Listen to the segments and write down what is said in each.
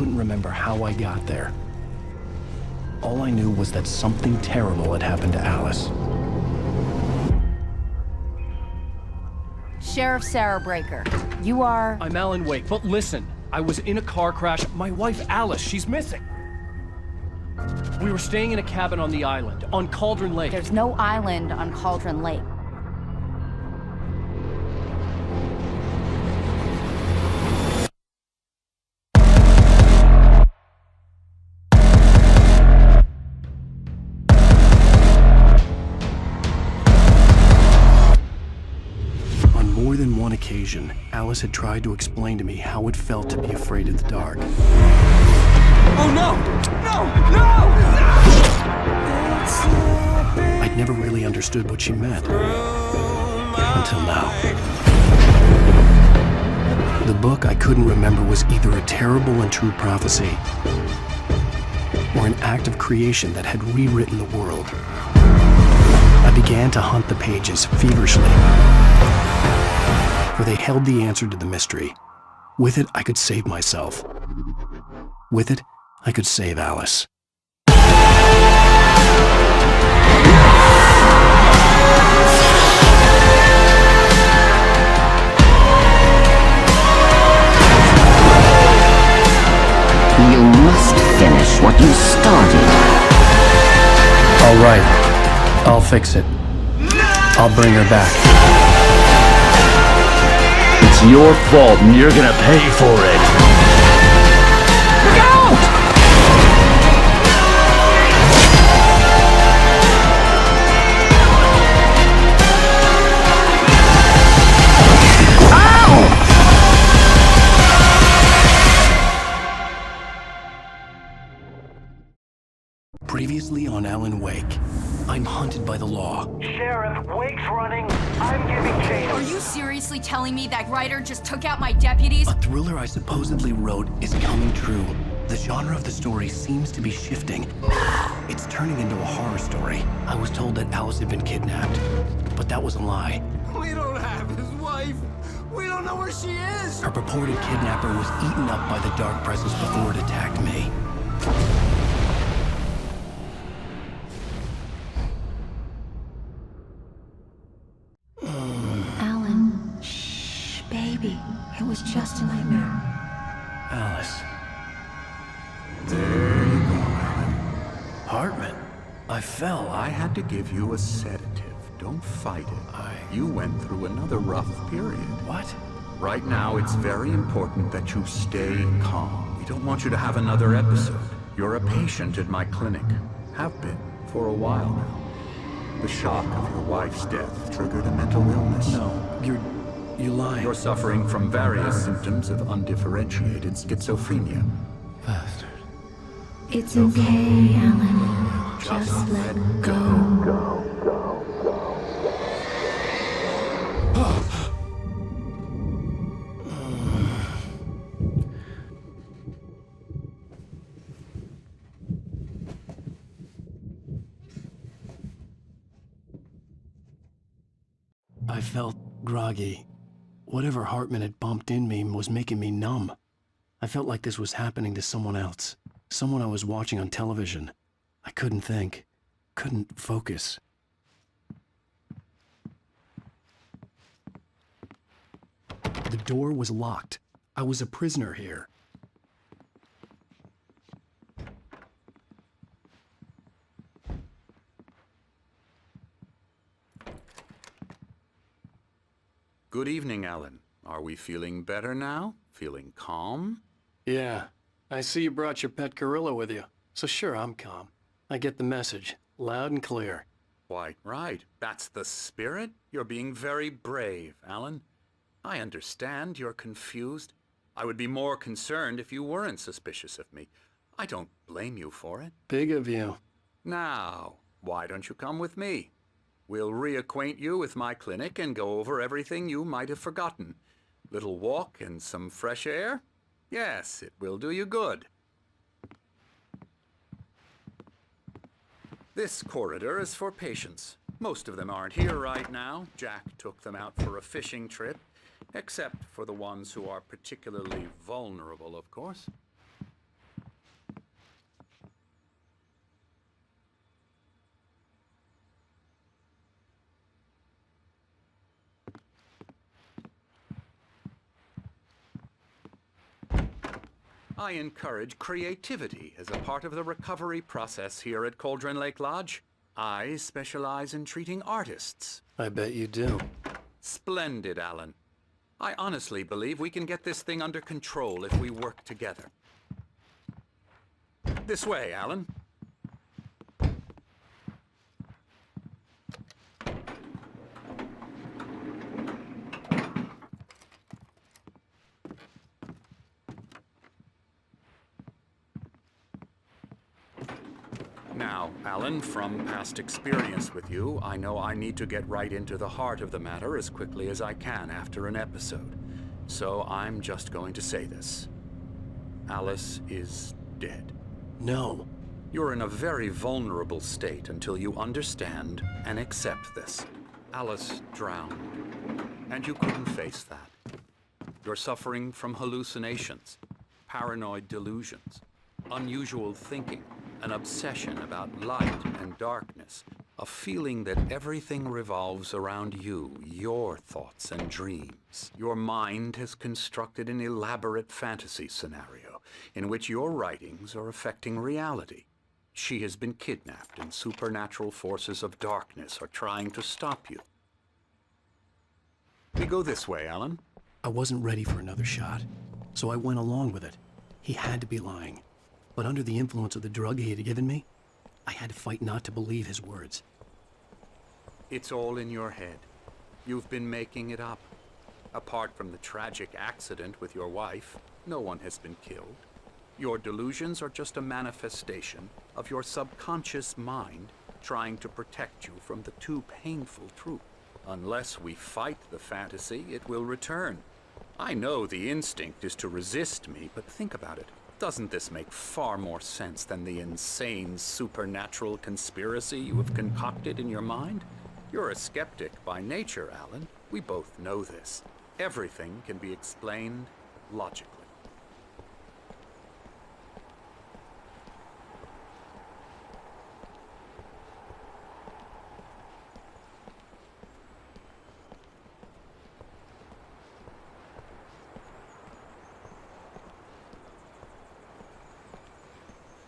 couldn't remember how I got there. All I knew was that something terrible had happened to Alice. Sheriff Sarah Breaker, you are... I'm Alan Wake, but listen. I was in a car crash. My wife, Alice, she's missing. We were staying in a cabin on the island, on Cauldron Lake. There's no island on Cauldron Lake. On more than one occasion, Alice had tried to explain to me how it felt to be afraid of the dark. Oh no! No! No! I'd never really understood what she meant. Until now. The book I couldn't remember was either a terrible and true prophecy, or an act of creation that had rewritten the world. I began to hunt the pages feverishly, for they held the answer to the mystery. With it, I could save myself. With it, I could save Alice. You must finish what you started. All right, I'll fix it. I'll bring her back. It's your fault and you're gonna pay for it. Look out! Previously on Alan Wake, I'm hunted by the law. Sheriff, Wake's running. I'm giving chase. Are you seriously telling me that writer just took out my deputies? A thriller I supposedly wrote is coming true. The genre of the story seems to be shifting. It's turning into a horror story. I was told that Alice had been kidnapped, but that was a lie. We don't have his wife. We don't know where she is. Her purported kidnapper was eaten up by the dark presence before it attacked me. Alan, shh, baby. It was just a nightmare. Alice. There you go, Alan. Hartman. I fell. I had to give you a sedative. Don't fight it. You went through another rough period. What? Right now, it's very important that you stay calm. We don't want you to have another episode. You're a patient at my clinic. Have been for a while now. The shock of your wife's death triggered a mental illness. No, you're lying. You're suffering from various symptoms of undifferentiated schizophrenia. Bastard. It's okay, Alan. Just let go. I felt groggy. Whatever Hartman had bumped in me was making me numb. I felt like this was happening to someone else. Someone I was watching on television. I couldn't think. Couldn't focus. The door was locked. I was a prisoner here. Good evening, Alan. Are we feeling better now? Feeling calm? Yeah. I see you brought your pet gorilla with you. So sure, I'm calm. I get the message. Loud and clear. Quite right. That's the spirit. You're being very brave, Alan. I understand you're confused. I would be more concerned if you weren't suspicious of me. I don't blame you for it. Big of you. Now, why don't you come with me? We'll reacquaint you with my clinic and go over everything you might have forgotten. Little walk and some fresh air? Yes, it will do you good. This corridor is for patients. Most of them aren't here right now. Jack took them out for a fishing trip, except for the ones who are particularly vulnerable, of course. I encourage creativity as a part of the recovery process here at Cauldron Lake Lodge. I specialize in treating artists. I bet you do. Splendid, Alan. I honestly believe we can get this thing under control if we work together. This way, Alan. Now, Alan, from past experience with you, I know I need to get right into the heart of the matter as quickly as I can after an episode. So I'm just going to say this. Alice is dead. No. You're in a very vulnerable state until you understand and accept this. Alice drowned, and you couldn't face that. You're suffering from hallucinations, paranoid delusions, unusual thinking, an obsession about light and darkness, a feeling that everything revolves around you, your thoughts and dreams. Your mind has constructed an elaborate fantasy scenario in which your writings are affecting reality. She has been kidnapped and supernatural forces of darkness are trying to stop you. We go this way, Alan. I wasn't ready for another shot, so I went along with it. He had to be lying. But under the influence of the drug he had given me, I had to fight not to believe his words. It's all in your head. You've been making it up. Apart from the tragic accident with your wife, no one has been killed. Your delusions are just a manifestation of your subconscious mind trying to protect you from the too painful truth. Unless we fight the fantasy, it will return. I know the instinct is to resist me, but think about it. Doesn't this make far more sense than the insane supernatural conspiracy you have concocted in your mind? You're a skeptic by nature, Alan. We both know this. Everything can be explained logically.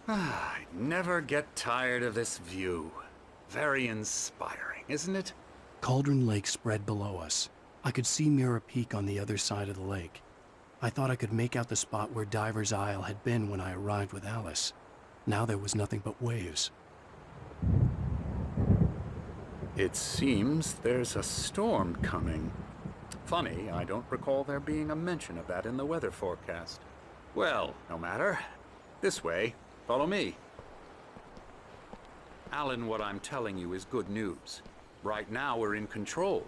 I never get tired of this view. Very inspiring, isn't it? Cauldron Lake spread below us. I could see Mirror Peak on the other side of the lake. I thought I could make out the spot where Diver's Isle had been when I arrived with Alice. Now there was nothing but waves. It seems there's a storm coming. Funny, I don't recall there being a mention of that in the weather forecast. Well, no matter. This way. Follow me. Alan, what I'm telling you is good news. Right now, we're in control.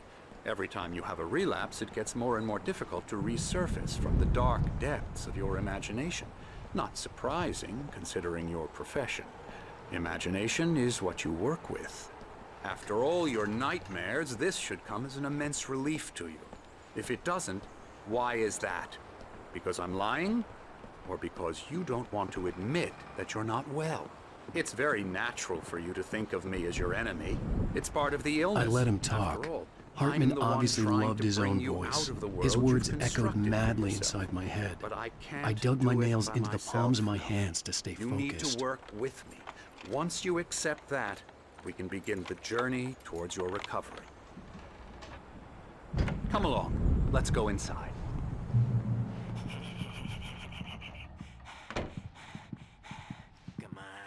Every time you have a relapse, it gets more and more difficult to resurface from the dark depths of your imagination. Not surprising, considering your profession. Imagination is what you work with. After all your nightmares, this should come as an immense relief to you. If it doesn't, why is that? Because I'm lying? Or because you don't want to admit that you're not well? It's very natural for you to think of me as your enemy. It's part of the illness. I let him talk. After all, Hartman I'm the one obviously trying loved to his bring own you voice. out of the His world words you've echoed constructed for madly yourself. inside my head. But I can't I dug my do it nails by into the myself. palms of my hands to stay You need to focused. work with me. Once you accept that, we can begin the journey towards your recovery. Come along. Let's go inside.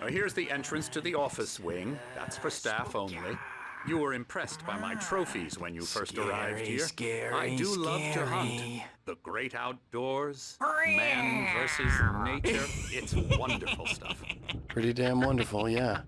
Here's the entrance to the office wing. That's for staff only. You were impressed by my trophies when you first arrived here. I do love to hunt. The great outdoors, man versus nature. It's wonderful stuff. Pretty damn wonderful, yeah.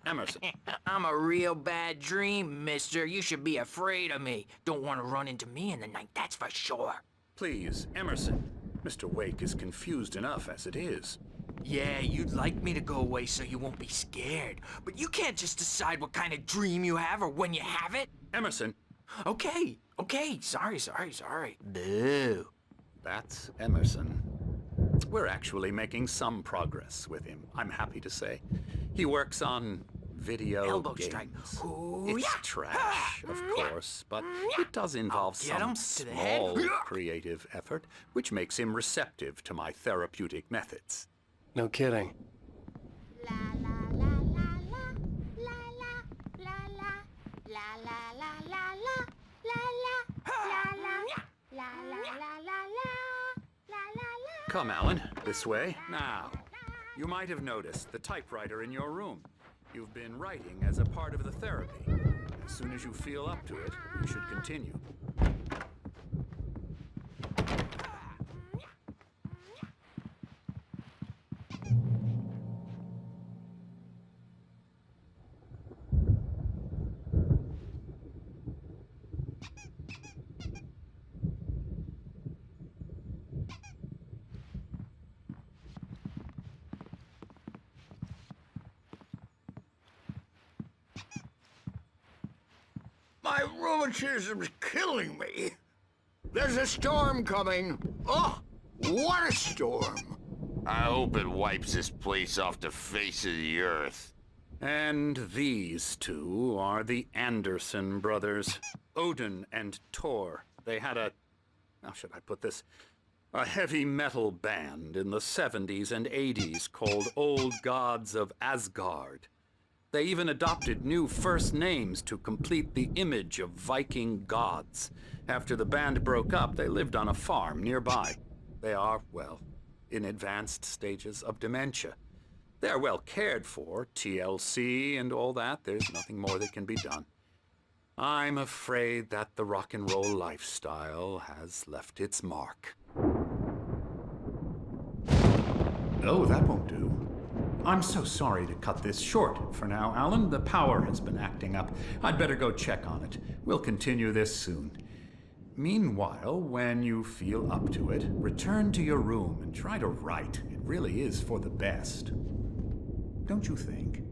Emerson, I'm a real bad dream, mister. You should be afraid of me. Don't want to run into me in the night, that's for sure. please, Emerson. Mr. Wake is confused enough as it is. Yeah, you'd like me to go away so you won't be scared. But you can't just decide what kind of dream you have or when you have it. Emerson! Okay, sorry. Boo. That's Emerson. We're actually making some progress with him, I'm happy to say. He works on video Elbow games. strike. It's trash, of course, but it does involve Get him some to the head. small creative effort, which makes him receptive to my therapeutic methods. No kidding. Come, Alan, this way. Now, you might have noticed the typewriter in your room. You've been writing as a part of the therapy. As soon as you feel up to it, you should continue. My rheumatism's killing me. There's a storm coming. Oh, what a storm. I hope it wipes this place off the face of the earth. And these two are the Anderson brothers, Odin and Thor. They had how should I put this? A heavy metal band in the 70s and 80s called Old Gods of Asgard. They even adopted new first names to complete the image of Viking gods. After the band broke up, they lived on a farm nearby. They are, well, in advanced stages of dementia. They're well cared for, TLC and all that. There's nothing more that can be done. I'm afraid that the rock and roll lifestyle has left its mark. Oh, that won't do. I'm so sorry to cut this short for now, Alan. The power has been acting up. I'd better go check on it. We'll continue this soon. Meanwhile, when you feel up to it, return to your room and try to write. It really is for the best. Don't you think?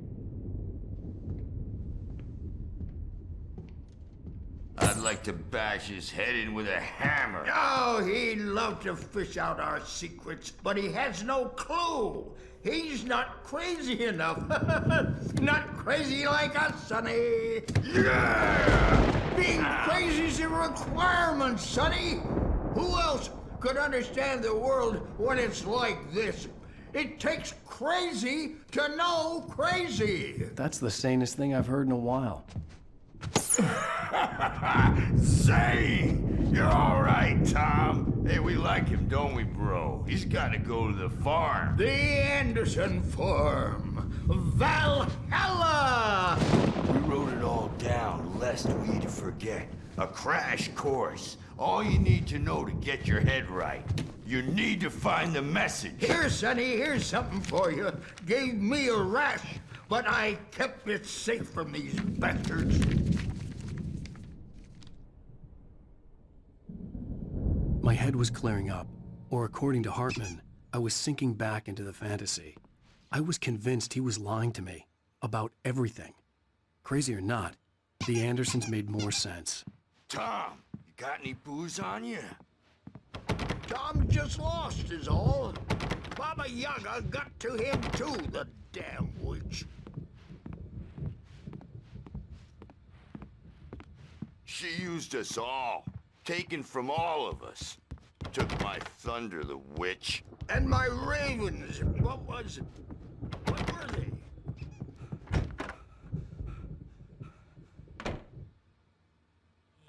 I'd like to bash his head in with a hammer. Oh, he'd love to fish out our secrets, but he has no clue. He's not crazy enough. Not crazy like us, Sonny. Yeah! Being crazy's a requirement, Sonny. Who else could understand the world when it's like this? It takes crazy to know crazy. That's the sanest thing I've heard in a while. Say, you're all right, Tom. Hey, we like him, don't we, bro? He's got to go to the farm. The Anderson farm. Valhalla! We wrote it all down, lest we forget. A crash course. All you need to know to get your head right. You need to find the message. Here, Sonny, here's something for you. Gave me a rash, but I kept it safe from these bastards. My head was clearing up, or according to Hartman, I was sinking back into the fantasy. I was convinced he was lying to me about everything. Crazy or not, the Andersons made more sense. Tom, you got any booze on you? Tom just lost is all. Baba Yaga got to him too, the damn witch. She used us all. Taken from all of us. Took my thunder, the witch. And my ravens, what were they?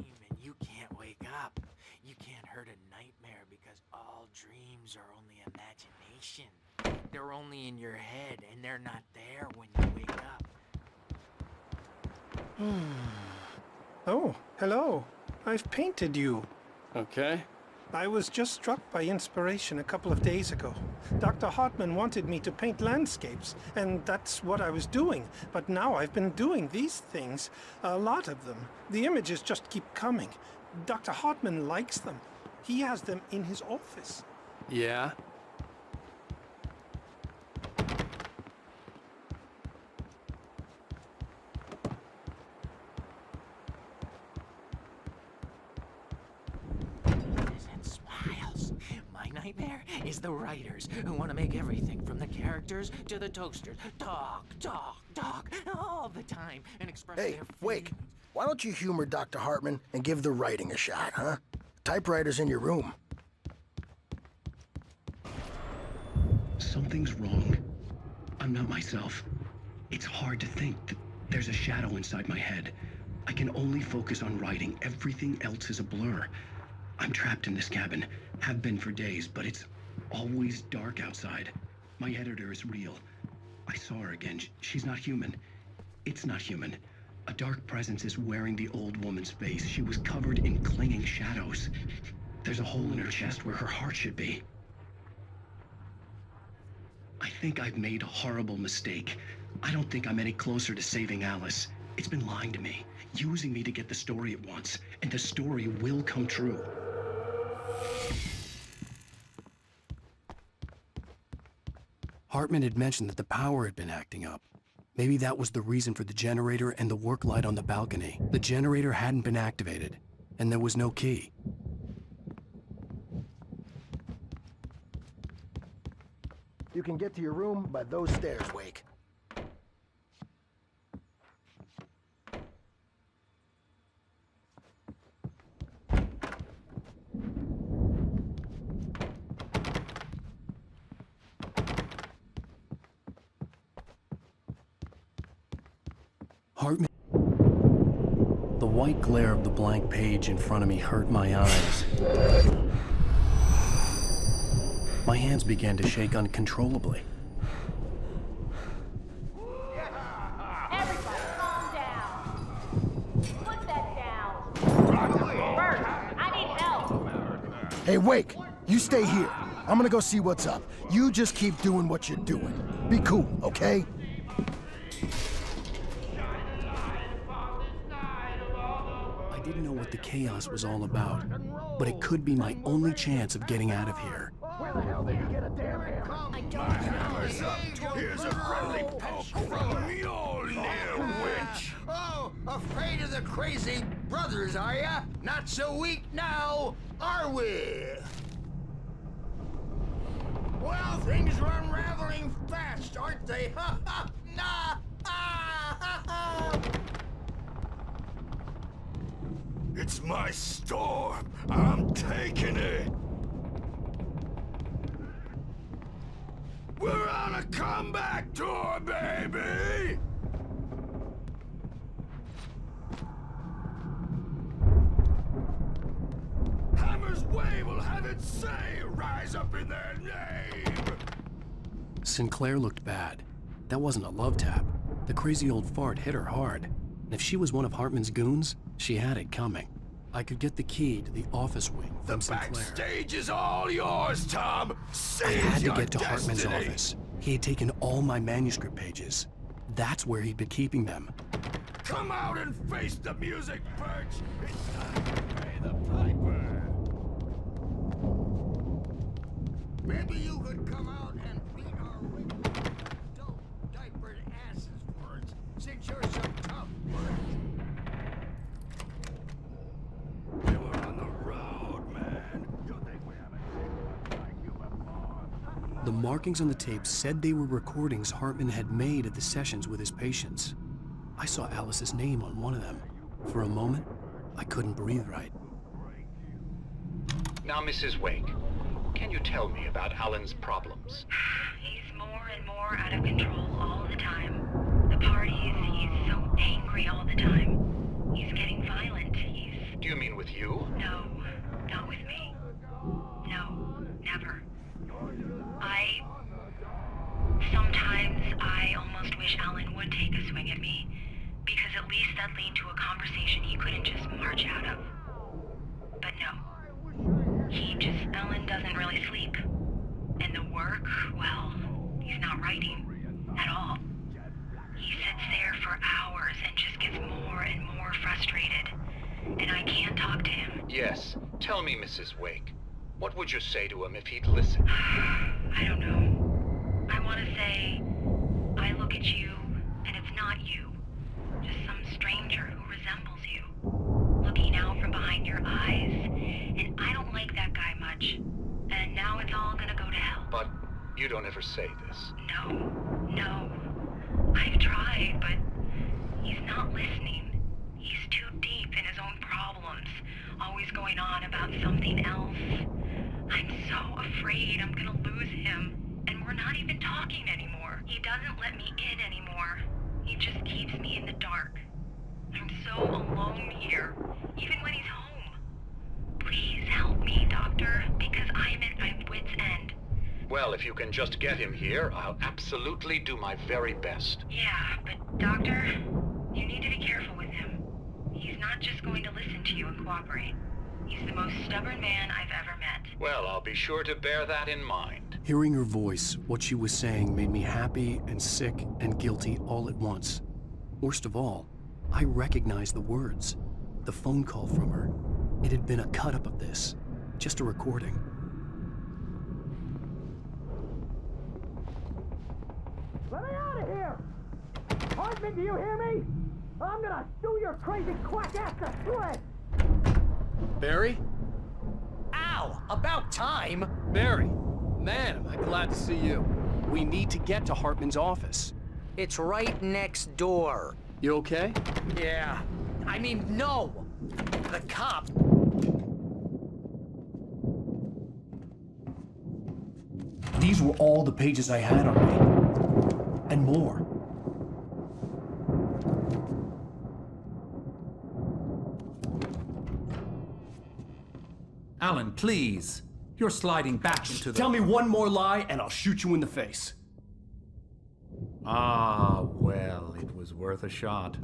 Eamon, you can't wake up. You can't hurt a nightmare because all dreams are only imagination. They're only in your head, and they're not there when you wake up. Oh, hello. I've painted you. Okay. I was just struck by inspiration a couple of days ago. Dr. Hartman wanted me to paint landscapes, and that's what I was doing. But now I've been doing these things, a lot of them. The images just keep coming. Dr. Hartman likes them. He has them in his office. Yeah? Is the writers who want to make everything from the characters to the toasters talk, talk, talk all the time and express Hey, their Wake, feelings. why don't you humor Dr. Hartman and give the writing a shot, huh? Typewriter's in your room. Something's wrong. I'm not myself. It's hard to think that there's a shadow inside my head. I can only focus on writing. Everything else is a blur. I'm trapped in this cabin. Have been for days, but it's always dark outside. My editor is real. I saw her again. She's not human. It's not human. A dark presence is wearing the old woman's face. She was covered in clinging shadows. There's a hole in her chest where her heart should be. I think I've made a horrible mistake. I don't think I'm any closer to saving Alice. It's been lying to me, using me to get the story it wants, and the story will come true. Hartman had mentioned that the power had been acting up. Maybe that was the reason for the generator and the work light on the balcony. The generator hadn't been activated, and there was no key. You can get to your room by those stairs, Wake. Hartman. The white glare of the blank page in front of me hurt my eyes. My hands began to shake uncontrollably. Everybody, calm down. Put that down. Bert, I need help. Hey, Wake, you stay here. I'm gonna go see what's up. You just keep doing what you're doing. Be cool, okay? I didn't know what the chaos was all about, but it could be my only chance of getting out of here. Where the hell did you get a damn hammer? My hammer's up. Here's a friendly poke from your little witch. Oh, afraid of the crazy brothers, are ya? Not so weak now, are we? Well, things are unraveling fast, aren't they? Ha ha! Nah! Ah, ha, ha. It's my storm. I'm taking it. We're on a comeback tour, baby! Hammer's Way will have its say. Rise up in their name. Sinclair looked bad. That wasn't a love tap. The crazy old fart hit her hard. And if she was one of Hartman's goons, she had it coming. I could get the key to the office wing from Sinclair. Backstage is all yours, Tom. I had to get to Hartman's office. He had taken all my manuscript pages. That's where he'd been keeping them. Come out and face the music, Perch. It's time to pay the piper. Maybe you could come out and beat our regular adult diapered asses for us, since you're so tough, Bert. We were on the road, man. You think we haven't seen one like you before? The markings on the tape said they were recordings Hartman had made at the sessions with his patients. I saw Alice's name on one of them. For a moment, I couldn't breathe right. Now, Mrs. Wake, can you tell me about Alan's problems? He's more and more out of control all the time. The parties, he's so angry all the time. He's getting violent. Do you mean with you? No, not with me. No, never. Sometimes I almost wish Alan would take a swing at me, because at least that'd lead to a conversation he couldn't just march out of. But no. Alan doesn't really sleep. And the work, well, he's not writing at all. He sits there for hours and just gets more and more frustrated. And I can't talk to him. Yes. Tell me, Mrs. Wake. What would you say to him if he'd listen? I don't know. I want to say, I look at you, and it's not you. Just some stranger who resembles you. Looking out from behind your eyes. And I don't like that guy much. And now it's all gonna go to hell. But you don't ever say this. No. I I've tried, but he's not listening. He's too deep in his own problems, always going on about something else. I'm so afraid I'm gonna lose him, and we're not even talking anymore. He doesn't let me in anymore. He just keeps me in the dark. I'm so alone here, even when he's home. Please help me, Doctor, because I'm at my wit's end. Well, if you can just get him here, I'll absolutely do my very best. Yeah, but Doctor, you need to be careful with him. He's not just going to listen to you and cooperate. He's the most stubborn man I've ever met. Well, I'll be sure to bear that in mind. Hearing her voice, what she was saying made me happy and sick and guilty all at once. Worst of all, I recognized the words. The phone call from her. It had been a cut-up of this. Just a recording. Let me out of here! Hartman, do you hear me? I'm gonna sue your crazy quack ass to shreds! Barry? Ow! About time! Barry! Man, am I glad to see you. We need to get to Hartman's office. It's right next door. You okay? Yeah. I mean, no! The cop... These were all the pages I had on me. And more. Alan, please. You're sliding back into the... Tell me one more lie and I'll shoot you in the face. Ah, well, it was worth a shot.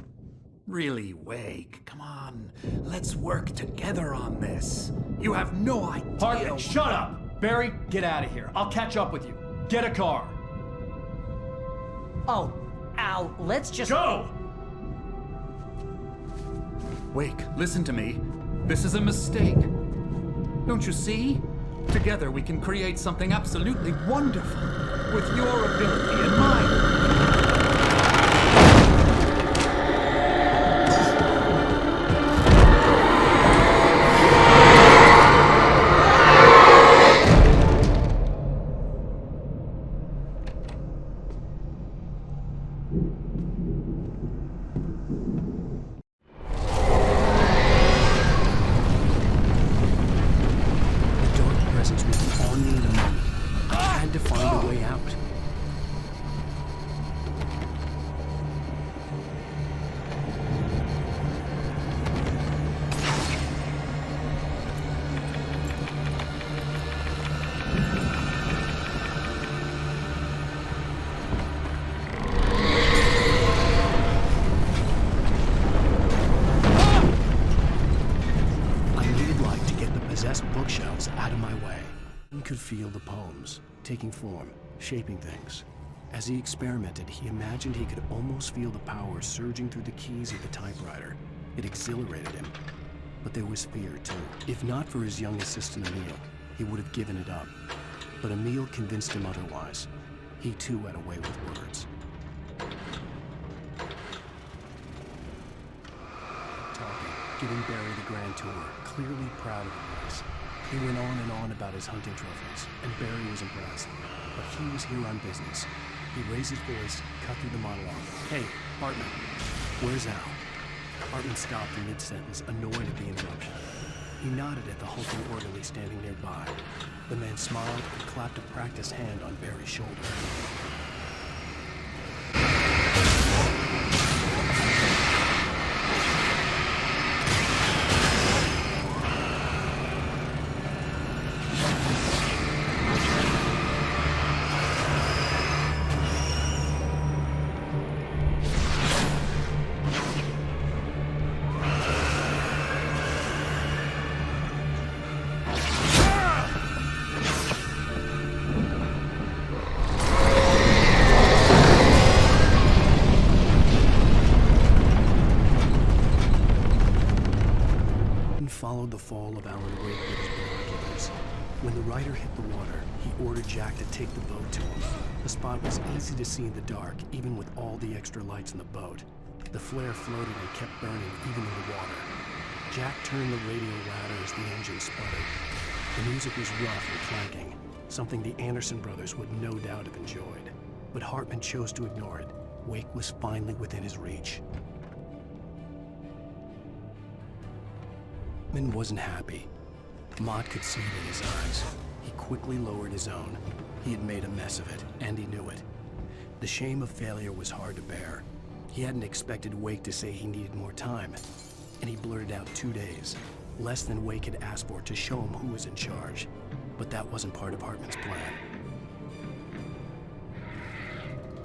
Really, Wake, come on. Let's work together on this. You have no idea... Hartman, shut up! Barry, get out of here. I'll catch up with you. Get a car. Oh, Al, let's just... Go! Wake, listen to me. This is a mistake. Don't you see? Together we can create something absolutely wonderful. With your ability and mine. Feel the poems, taking form, shaping things. As he experimented, he imagined he could almost feel the power surging through the keys of the typewriter. It exhilarated him. But there was fear, too. If not for his young assistant, Emil, he would have given it up. But Emil convinced him otherwise. He, too, had a way with words. Talking, giving Barry the grand tour, clearly proud of the place. He went on and on about his hunting trophies, and Barry was impressed. But he was here on business. He raised his voice, cut through the monologue. Hey, Hartman, where's Al? Hartman stopped in mid-sentence, annoyed at the interruption. He nodded at the hulking orderly standing nearby. The man smiled and clapped a practiced hand on Barry's shoulder. Followed the fall of Alan Wake with his binoculars. When the rider hit the water, he ordered Jack to take the boat to him. The spot was easy to see in the dark, even with all the extra lights in the boat. The flare floated and kept burning, even in the water. Jack turned the radio louder as the engine sputtered. The music was rough and clanking, something the Anderson brothers would no doubt have enjoyed. But Hartman chose to ignore it. Wake was finally within his reach. Hartman wasn't happy. Mott could see it in his eyes. He quickly lowered his own. He had made a mess of it, and he knew it. The shame of failure was hard to bear. He hadn't expected Wake to say he needed more time, and he blurted out 2 days, less than Wake had asked for, to show him who was in charge. But that wasn't part of Hartman's plan.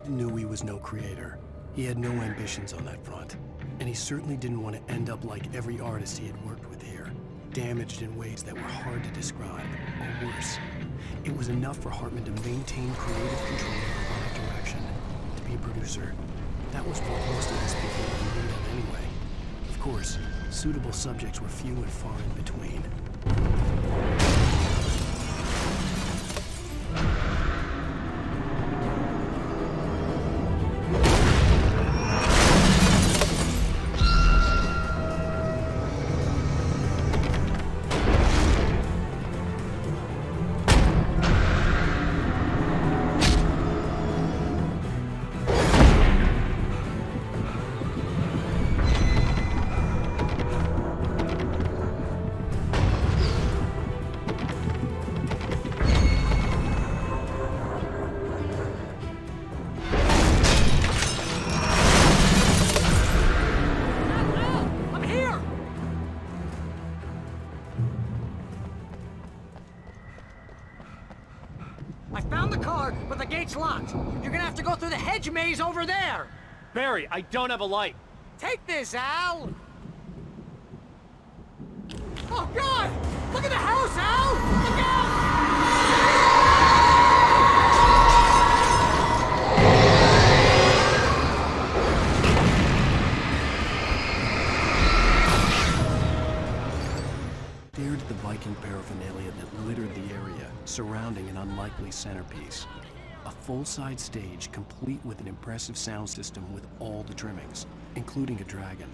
He knew he was no creator. He had no ambitions on that front, and he certainly didn't want to end up like every artist he had worked with here, damaged in ways that were hard to describe, or worse. It was enough for Hartman to maintain creative control over that direction. To be a producer, that was what most of us people were in need of anyway. Of course, suitable subjects were few and far in between. Gate's locked. You're gonna have to go through the hedge maze over there. Barry, I don't have a light. Take this, Al. Oh, God! Look at the house, Al! Look out! Stared at the Viking paraphernalia that littered the area, surrounding an unlikely centerpiece. A full-size stage complete with an impressive sound system with all the trimmings, including a dragon.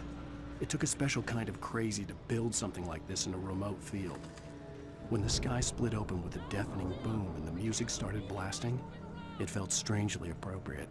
It took a special kind of crazy to build something like this in a remote field. When the sky split open with a deafening boom and the music started blasting, it felt strangely appropriate.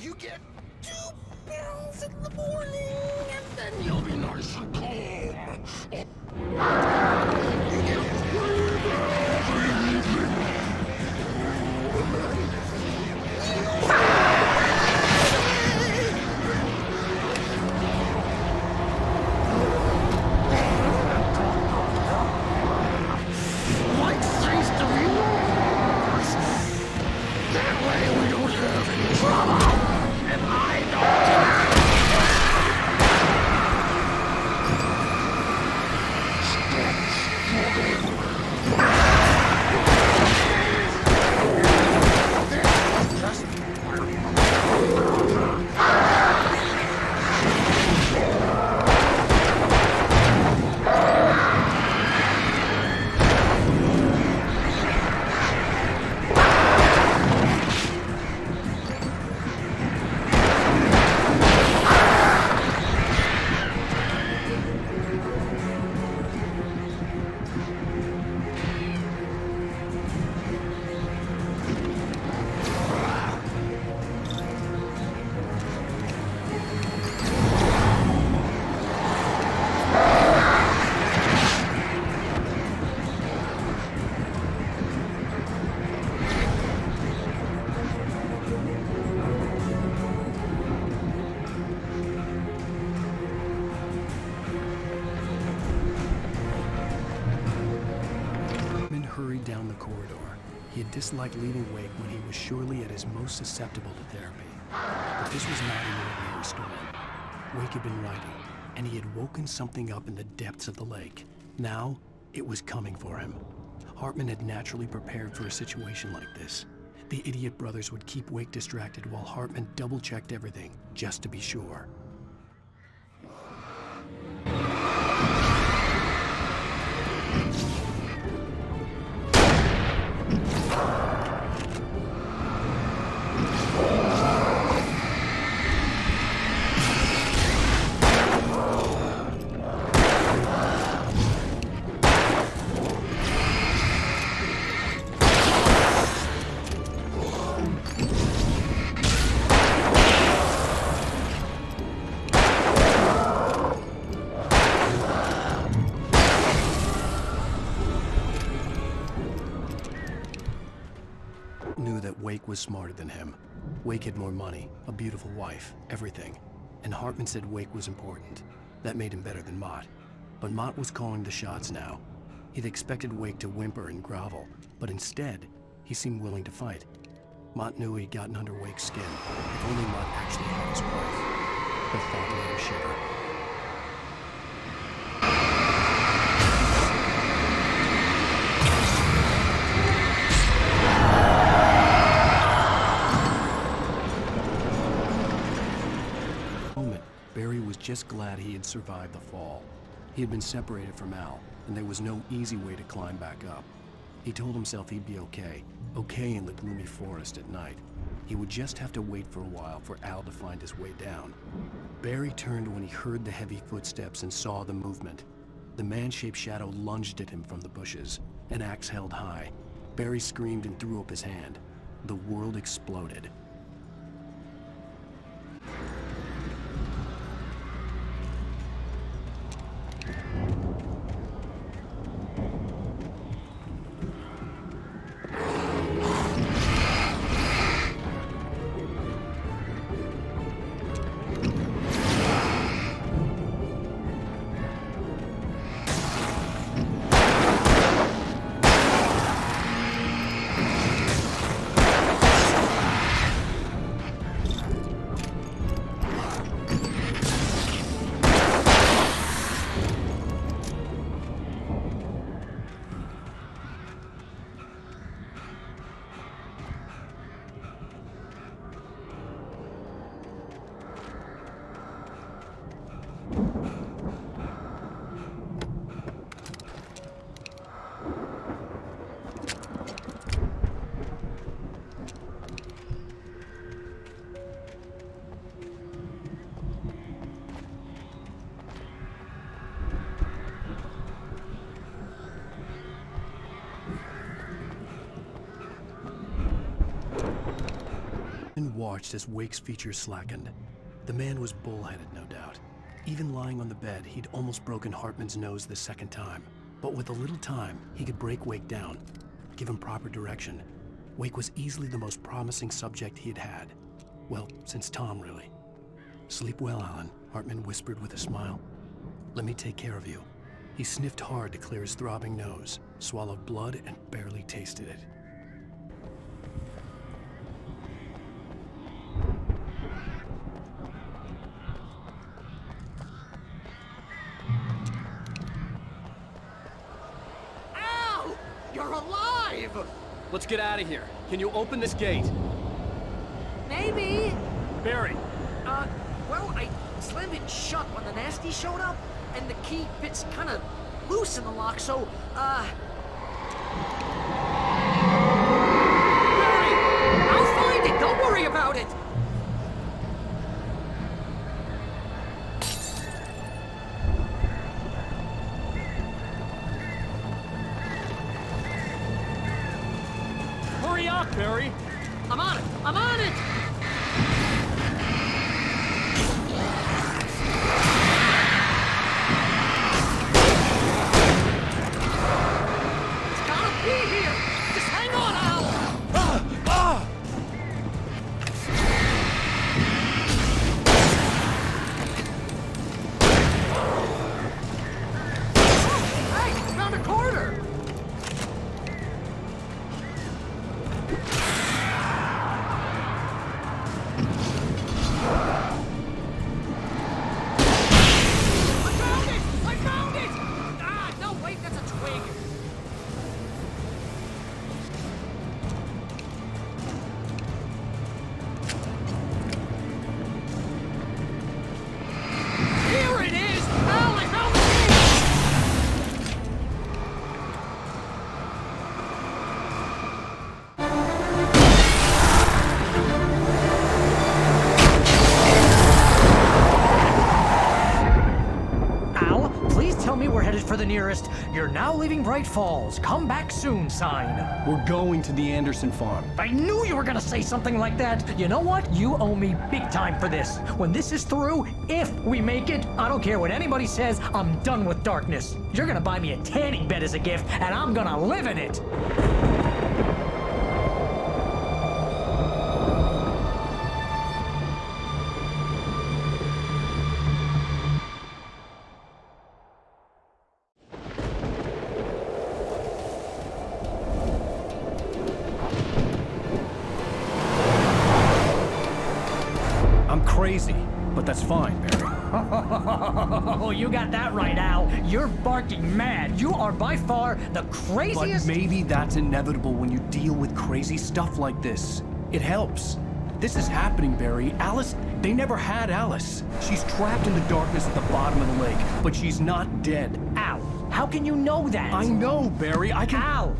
You get 2 pills in the morning, and then you'll be nice and calm. You get like things to be worse. That way we don't have any trouble. And I don't care. the corridor. He had disliked leaving Wake when he was surely at his most susceptible to therapy. But this was not an ordinary storm. Wake had been writing, and he had woken something up in the depths of the lake. Now, it was coming for him. Hartman had naturally prepared for a situation like this. The idiot brothers would keep Wake distracted while Hartman double-checked everything, just to be sure. Wake was smarter than him. Wake had more money, a beautiful wife, everything. And Hartman said Wake was important. That made him better than Mott. But Mott was calling the shots now. He'd expected Wake to whimper and grovel, but instead, he seemed willing to fight. Mott knew he'd gotten under Wake's skin. If only Mott actually had his wife. The thought made him shiver. Just glad he had survived the fall. He had been separated from Al, and there was no easy way to climb back up. He told himself he'd be okay in the gloomy forest at night. He would just have to wait for a while for Al to find his way down. Barry turned when he heard the heavy footsteps and saw the movement. The man-shaped shadow lunged at him from the bushes, an axe held high. Barry screamed and threw up his hand. The world exploded. Watched as Wake's features slackened. The man was bullheaded, no doubt. Even lying on the bed, he'd almost broken Hartman's nose the second time. But with a little time, he could break Wake down, give him proper direction. Wake was easily the most promising subject he had had. Well, since Tom, really. Sleep well, Alan, Hartman whispered with a smile. Let me take care of you. He sniffed hard to clear his throbbing nose, swallowed blood, and barely tasted it. Let's get out of here. Can you open this gate? Maybe. Barry. Well, I slammed it shut when the nasty showed up, and the key fits kind of loose in the lock, so, Barry! I'll find it! Don't worry about it! Hurry up, Barry! I'm on it! I'm on it! It's gotta be here! Just hang on, Al! Hey, found a corner! for the nearest "You're now leaving Brightfalls. Come back soon" sign. We're going to the Anderson farm. I knew you were gonna say something like that. You know what? You owe me big time for this. When this is through, if we make it, I don't care what anybody says, I'm done with darkness. You're gonna buy me a tanning bed as a gift, and I'm gonna live in it. Crazy, but that's fine, Barry. Oh, you got that right, Al. You're barking mad. You are by far the craziest— But maybe that's inevitable when you deal with crazy stuff like this. It helps. This is happening, Barry. Alice, they never had Alice. She's trapped in the darkness at the bottom of the lake, but she's not dead. Al, how can you know that? I know, Barry. I can— Al,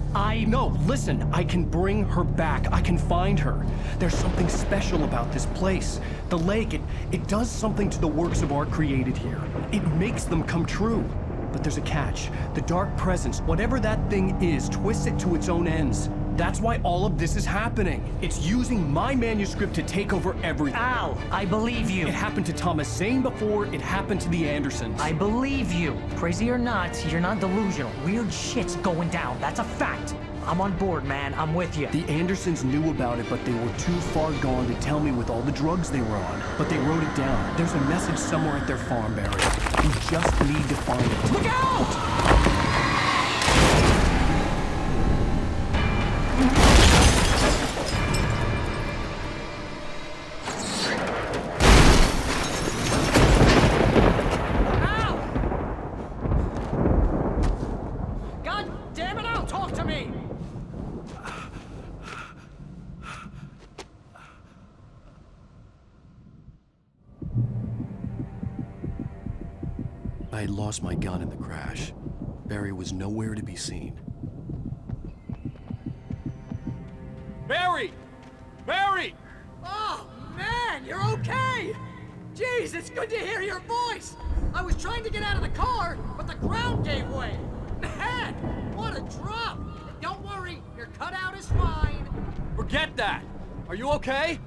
No, listen. I can bring her back. I can find her. There's something special about this place. The lake, it does something to the works of art created here. It makes them come true. But there's a catch. The dark presence, whatever that thing is, twists it to its own ends. That's why all of this is happening. It's using my manuscript to take over everything. Al, I believe you. It happened to Thomas Zane before, it happened to the Andersons. I believe you. Crazy or not, you're not delusional. Weird shit's going down. That's a fact. I'm on board, man. I'm with you. The Andersons knew about it, but they were too far gone to tell me with all the drugs they were on. But they wrote it down. There's a message somewhere at their farm, Barry. We just need to find it. Look out! I had lost my gun in the crash. Barry was nowhere to be seen. Barry! Barry! Oh, man, you're okay! Jeez, it's good to hear your voice! I was trying to get out of the car, but the ground gave way! Man, what a drop! Don't worry, your cutout is fine. Forget that! Are you okay?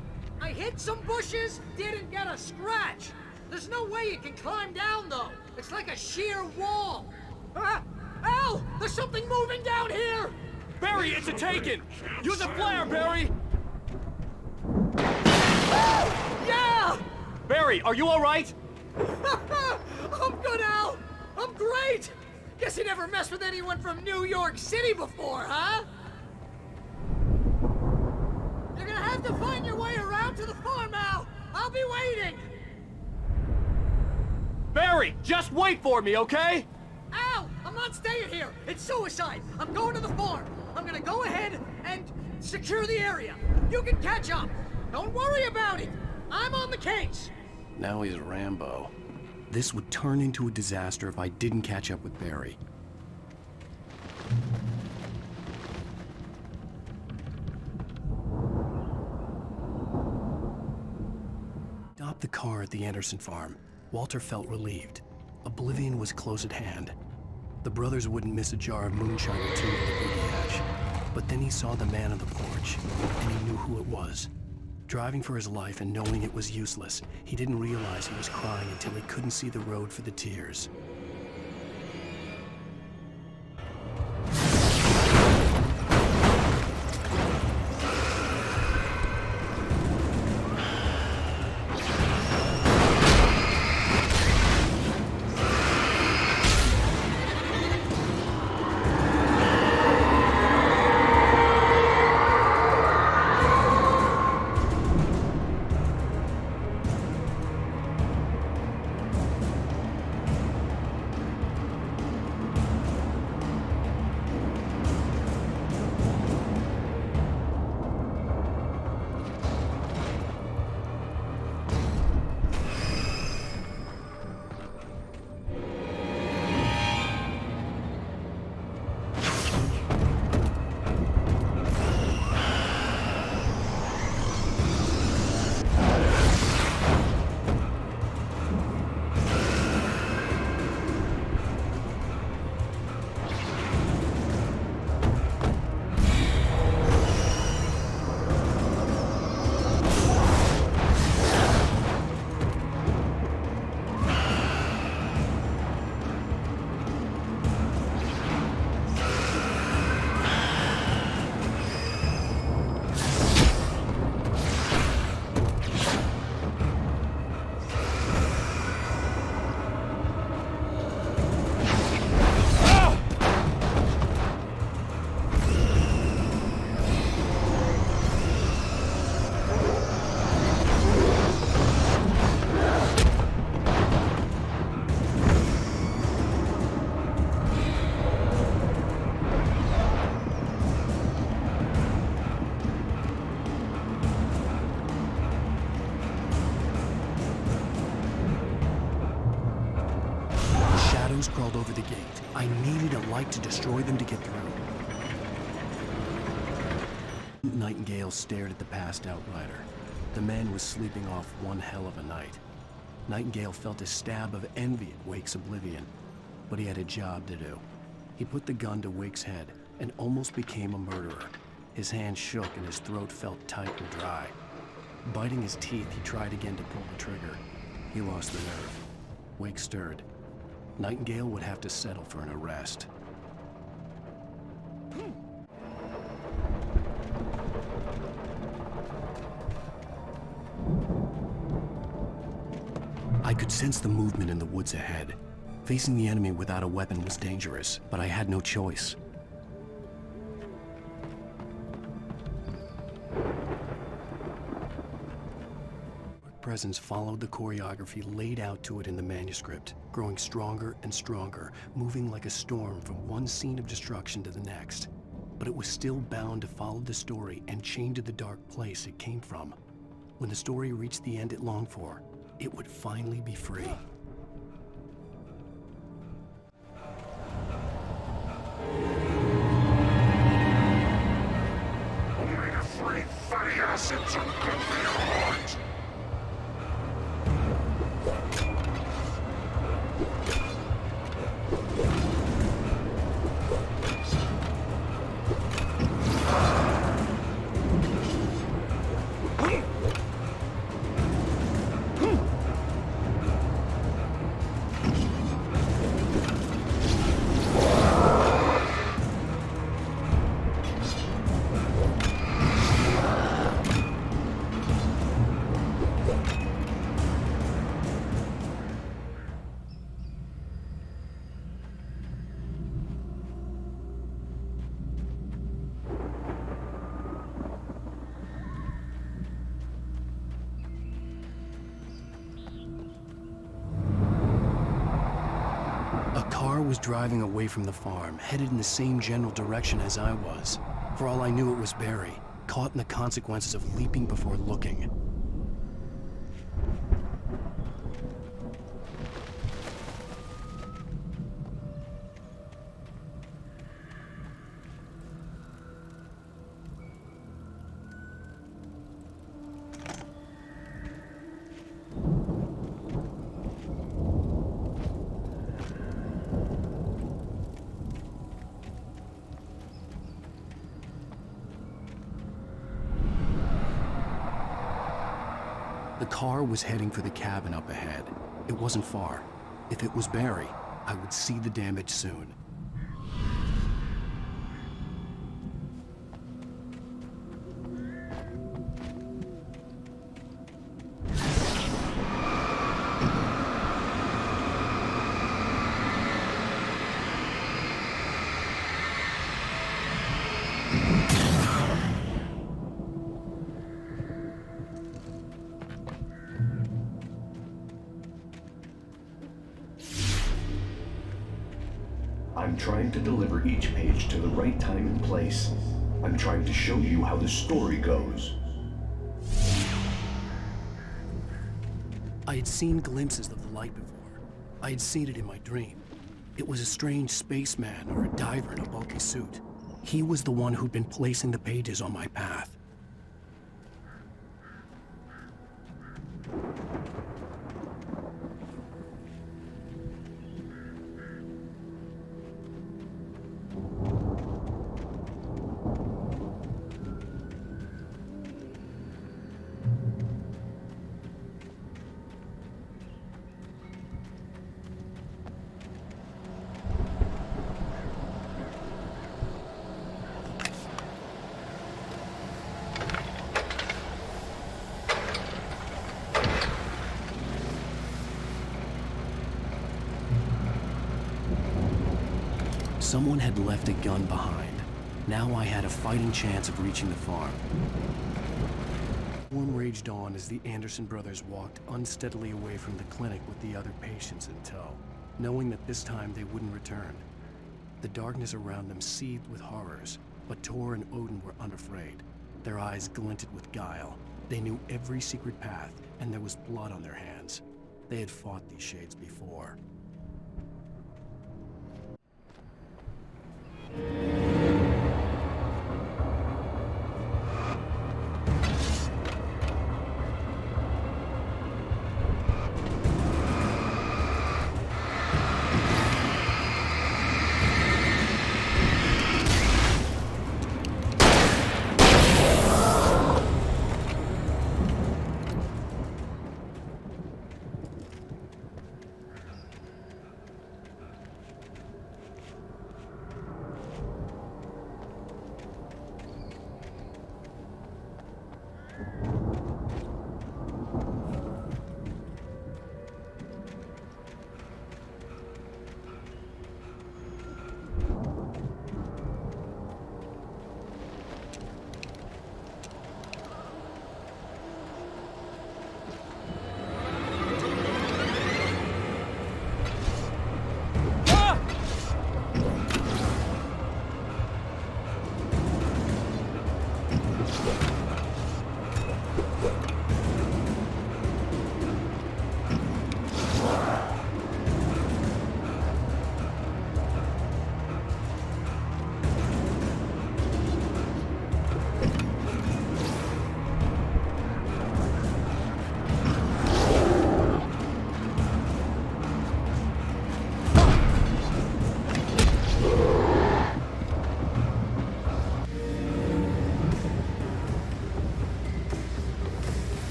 I hit some bushes, didn't get a scratch. There's no way you can climb down, though. It's like a sheer wall. Ah! Al! There's something moving down here! Barry, it's a taken! Use a flare, Barry! Yeah! Barry, are you alright? I'm good, Al! I'm great! Guess you never messed with anyone from New York City before, huh? You're gonna have to find your way around to the farm, Al! I'll be waiting! Barry, just wait for me, okay? Al! I'm not staying here! It's suicide! I'm going to the farm! I'm gonna go ahead and secure the area! You can catch up! Don't worry about it! I'm on the case! Now he's Rambo. This would turn into a disaster if I didn't catch up with Barry. Stopped the car at the Anderson farm. Walter felt relieved. Oblivion was close at hand. The brothers wouldn't miss a jar of moonshine or two in the booty hatch. But then he saw the man on the porch, and he knew who it was. Driving for his life and knowing it was useless, he didn't realize he was crying until he couldn't see the road for the tears. shadows crawled over the gate. I needed a light to destroy them to get through. Nightingale stared at the passed out rider. The man was sleeping off one hell of a night. Nightingale felt a stab of envy at Wake's oblivion, but he had a job to do. He put the gun to Wake's head and almost became a murderer. His hand shook and his throat felt tight and dry. Biting his teeth, he tried again to pull the trigger. He lost the nerve. Wake stirred. Nightingale would have to settle for an arrest. I could sense the movement in the woods ahead. Facing the enemy without a weapon was dangerous, but I had no choice. Presence followed the choreography laid out to it in the manuscript, growing stronger and stronger, moving like a storm from one scene of destruction to the next. But it was still bound to follow the story and chain to the dark place it came from. When the story reached the end it longed for, it would finally be free. Only a free fatty acids are good for your heart. Was driving away from the farm, headed in the same general direction as I was. For all I knew, it was Barry, caught in the consequences of leaping before looking. The car was heading for the cabin up ahead. It wasn't far. If it was Barry, I would see the damage soon. I'm trying to deliver each page to the right time and place. I'm trying to show you how the story goes. I had seen glimpses of the light before. I had seen it in my dream. It was a strange spaceman or a diver in a bulky suit. He was the one who'd been placing the pages on my path. Someone had left a gun behind. Now I had a fighting chance of reaching the farm. The storm raged on as the Anderson brothers walked unsteadily away from the clinic with the other patients in tow, knowing that this time they wouldn't return. The darkness around them seethed with horrors, but Tor and Odin were unafraid. Their eyes glinted with guile. They knew every secret path, and there was blood on their hands. They had fought these shades before.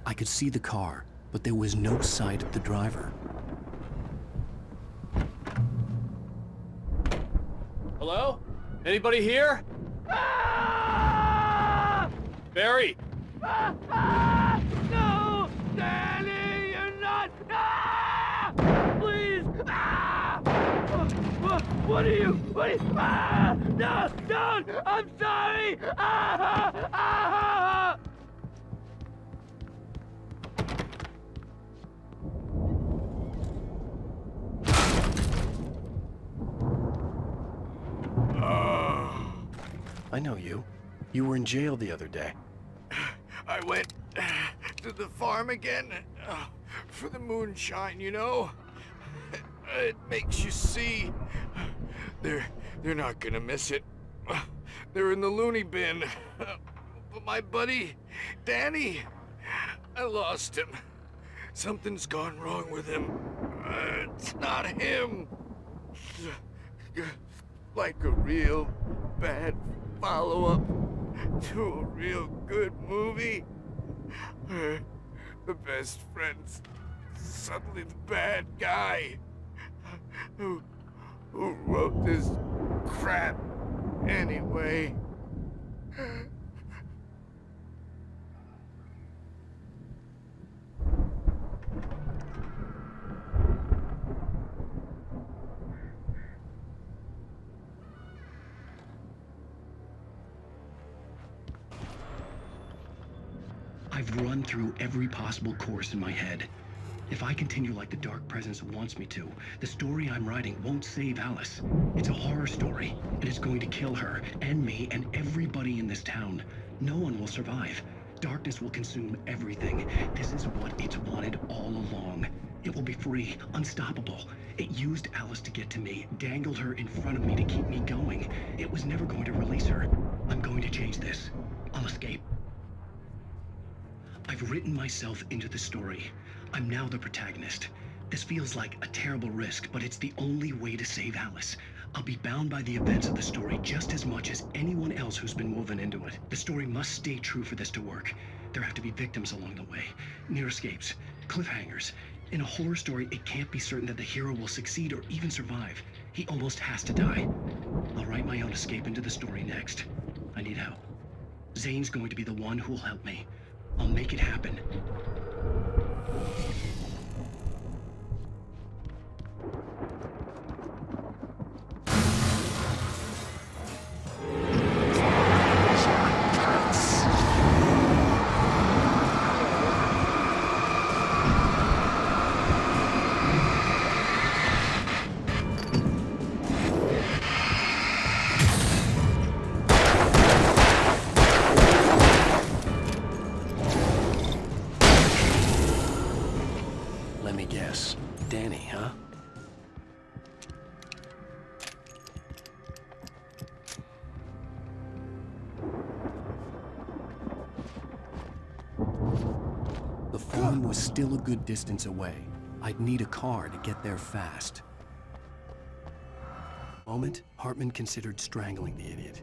I could see the car, but there was no sight of the driver. Hello? Anybody here? Barry! No! Danny, you're not! Please! What are you? No! Don't! I'm sorry! I know you. You were in jail the other day. I went to the farm again for the moonshine, you know? It makes you see. They're not gonna miss it. They're in the loony bin. But my buddy, Danny, I lost him. Something's gone wrong with him. It's not him. Like a real bad follow-up to a real good movie. The best friend's suddenly the bad guy. Who wrote this crap anyway? I've run through every possible course in my head. If I continue like the Dark Presence wants me to, the story I'm writing won't save Alice. It's a horror story, and it's going to kill her, and me, and everybody in this town. No one will survive. Darkness will consume everything. This is what it's wanted all along. It will be free, unstoppable. It used Alice to get to me, dangled her in front of me to keep me going. It was never going to release her. I'm going to change this. I'll escape. I've written myself into the story. I'm now the protagonist. This feels like a terrible risk, but it's the only way to save Alice. I'll be bound by the events of the story just as much as anyone else who's been woven into it. The story must stay true for this to work. There have to be victims along the way, near escapes, cliffhangers. In a horror story, it can't be certain that the hero will succeed or even survive. He almost has to die. I'll write my own escape into the story next. I need help. Zane's going to be the one who'll help me. I'll make it happen. Let me guess. Danny, huh? The farm was still a good distance away. I'd need a car to get there fast. For a moment, Hartman considered strangling the idiot.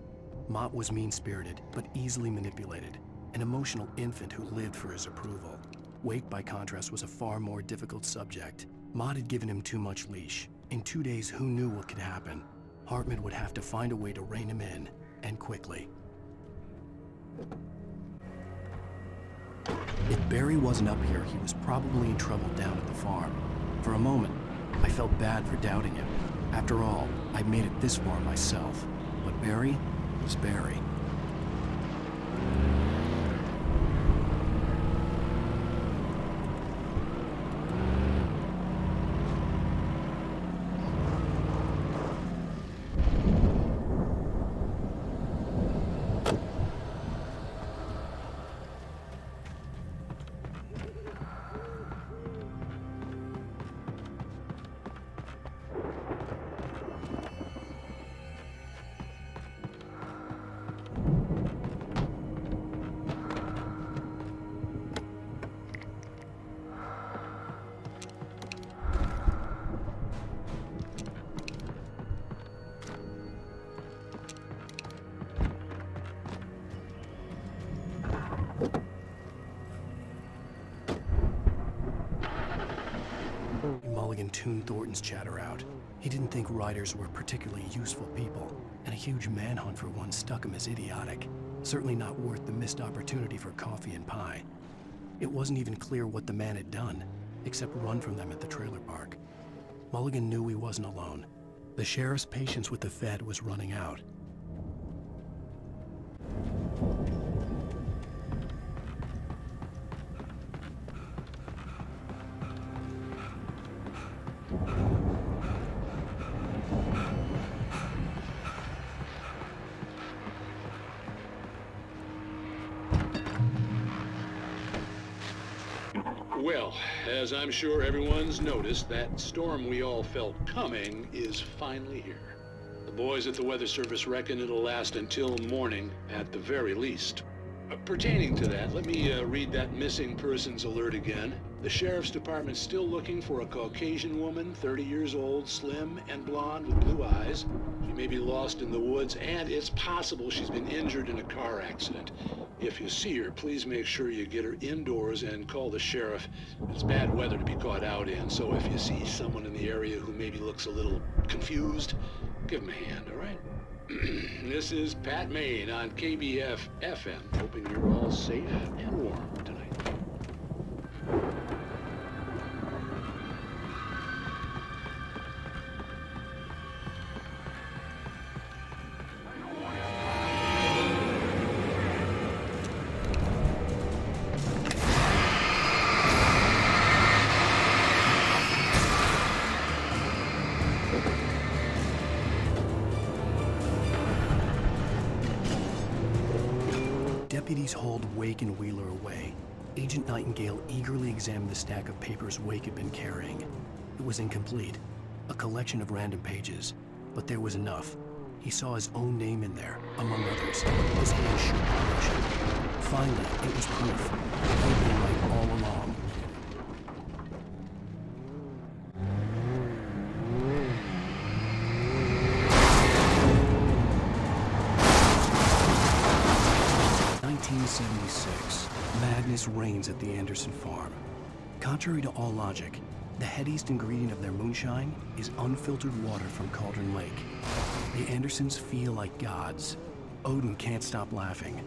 Mott was mean-spirited, but easily manipulated. An emotional infant who lived for his approval. Wake, by contrast, was a far more difficult subject. Mott had given him too much leash. In 2 days, who knew what could happen? Hartman would have to find a way to rein him in, and quickly. If Barry wasn't up here, he was probably in trouble down at the farm. For a moment, I felt bad for doubting him. After all, I'd made it this far myself. But Barry was Barry. Mulligan tuned Thornton's chatter out. He didn't think writers were particularly useful people, and a huge manhunt for one struck him as idiotic. Certainly not worth the missed opportunity for coffee and pie. It wasn't even clear what the man had done, except run from them at the trailer park. Mulligan knew he wasn't alone. The sheriff's patience with the Fed was running out. Well, as I'm sure everyone's noticed, that storm we all felt coming is finally here. The boys at the Weather Service reckon it'll last until morning at the very least. Pertaining to that, let me read that missing persons alert again. The Sheriff's Department's still looking for a Caucasian woman, 30 years old, slim and blonde with blue eyes. She may be lost in the woods, and it's possible she's been injured in a car accident. If you see her, please make sure you get her indoors and call the sheriff. It's bad weather to be caught out in, so if you see someone in the area who maybe looks a little confused, give him a hand, all right? This is Pat Maine on KBF-FM, hoping you're all safe and warm tonight. Deputies hauled Wake and Wheeler away. Agent Nightingale eagerly examined the stack of papers Wake had been carrying. It was incomplete, a collection of random pages, but there was enough. He saw his own name in there, among others. His hand shook with emotion. Finally, it was proof. He'd been right all along. Madness reigns at the Anderson farm. Contrary to all logic, the headiest ingredient of their moonshine is unfiltered water from Cauldron Lake. The Andersons feel like gods. Odin can't stop laughing.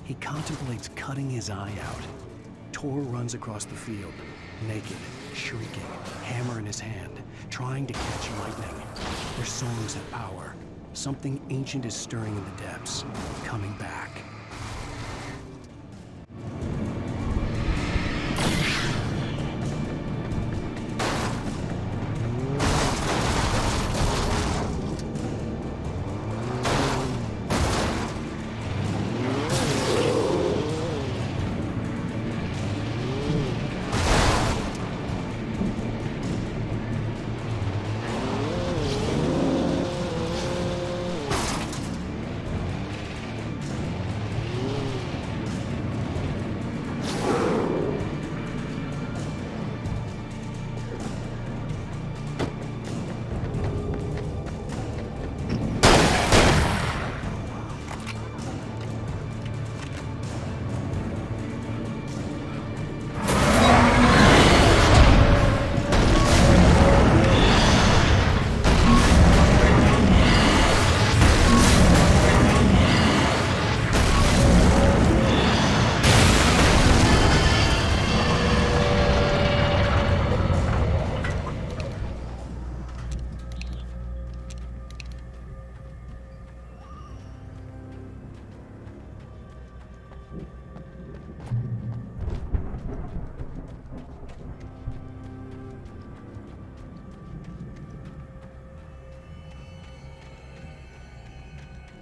He contemplates cutting his eye out. Tor runs across the field, naked, shrieking, hammer in his hand, trying to catch lightning. Their songs have power. Something ancient is stirring in the depths, coming back.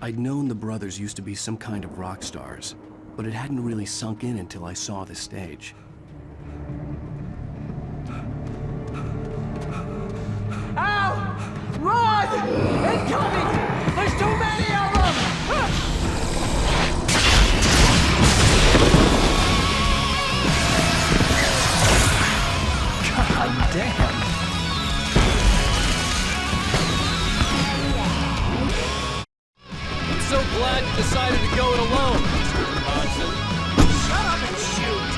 I'd known the brothers used to be some kind of rock stars, but it hadn't really sunk in until I saw the stage. Al! Run! Incoming! There's too many of them! God damn! I'm so glad you decided to go it alone, Mr. Johnson. Shut up and shoot!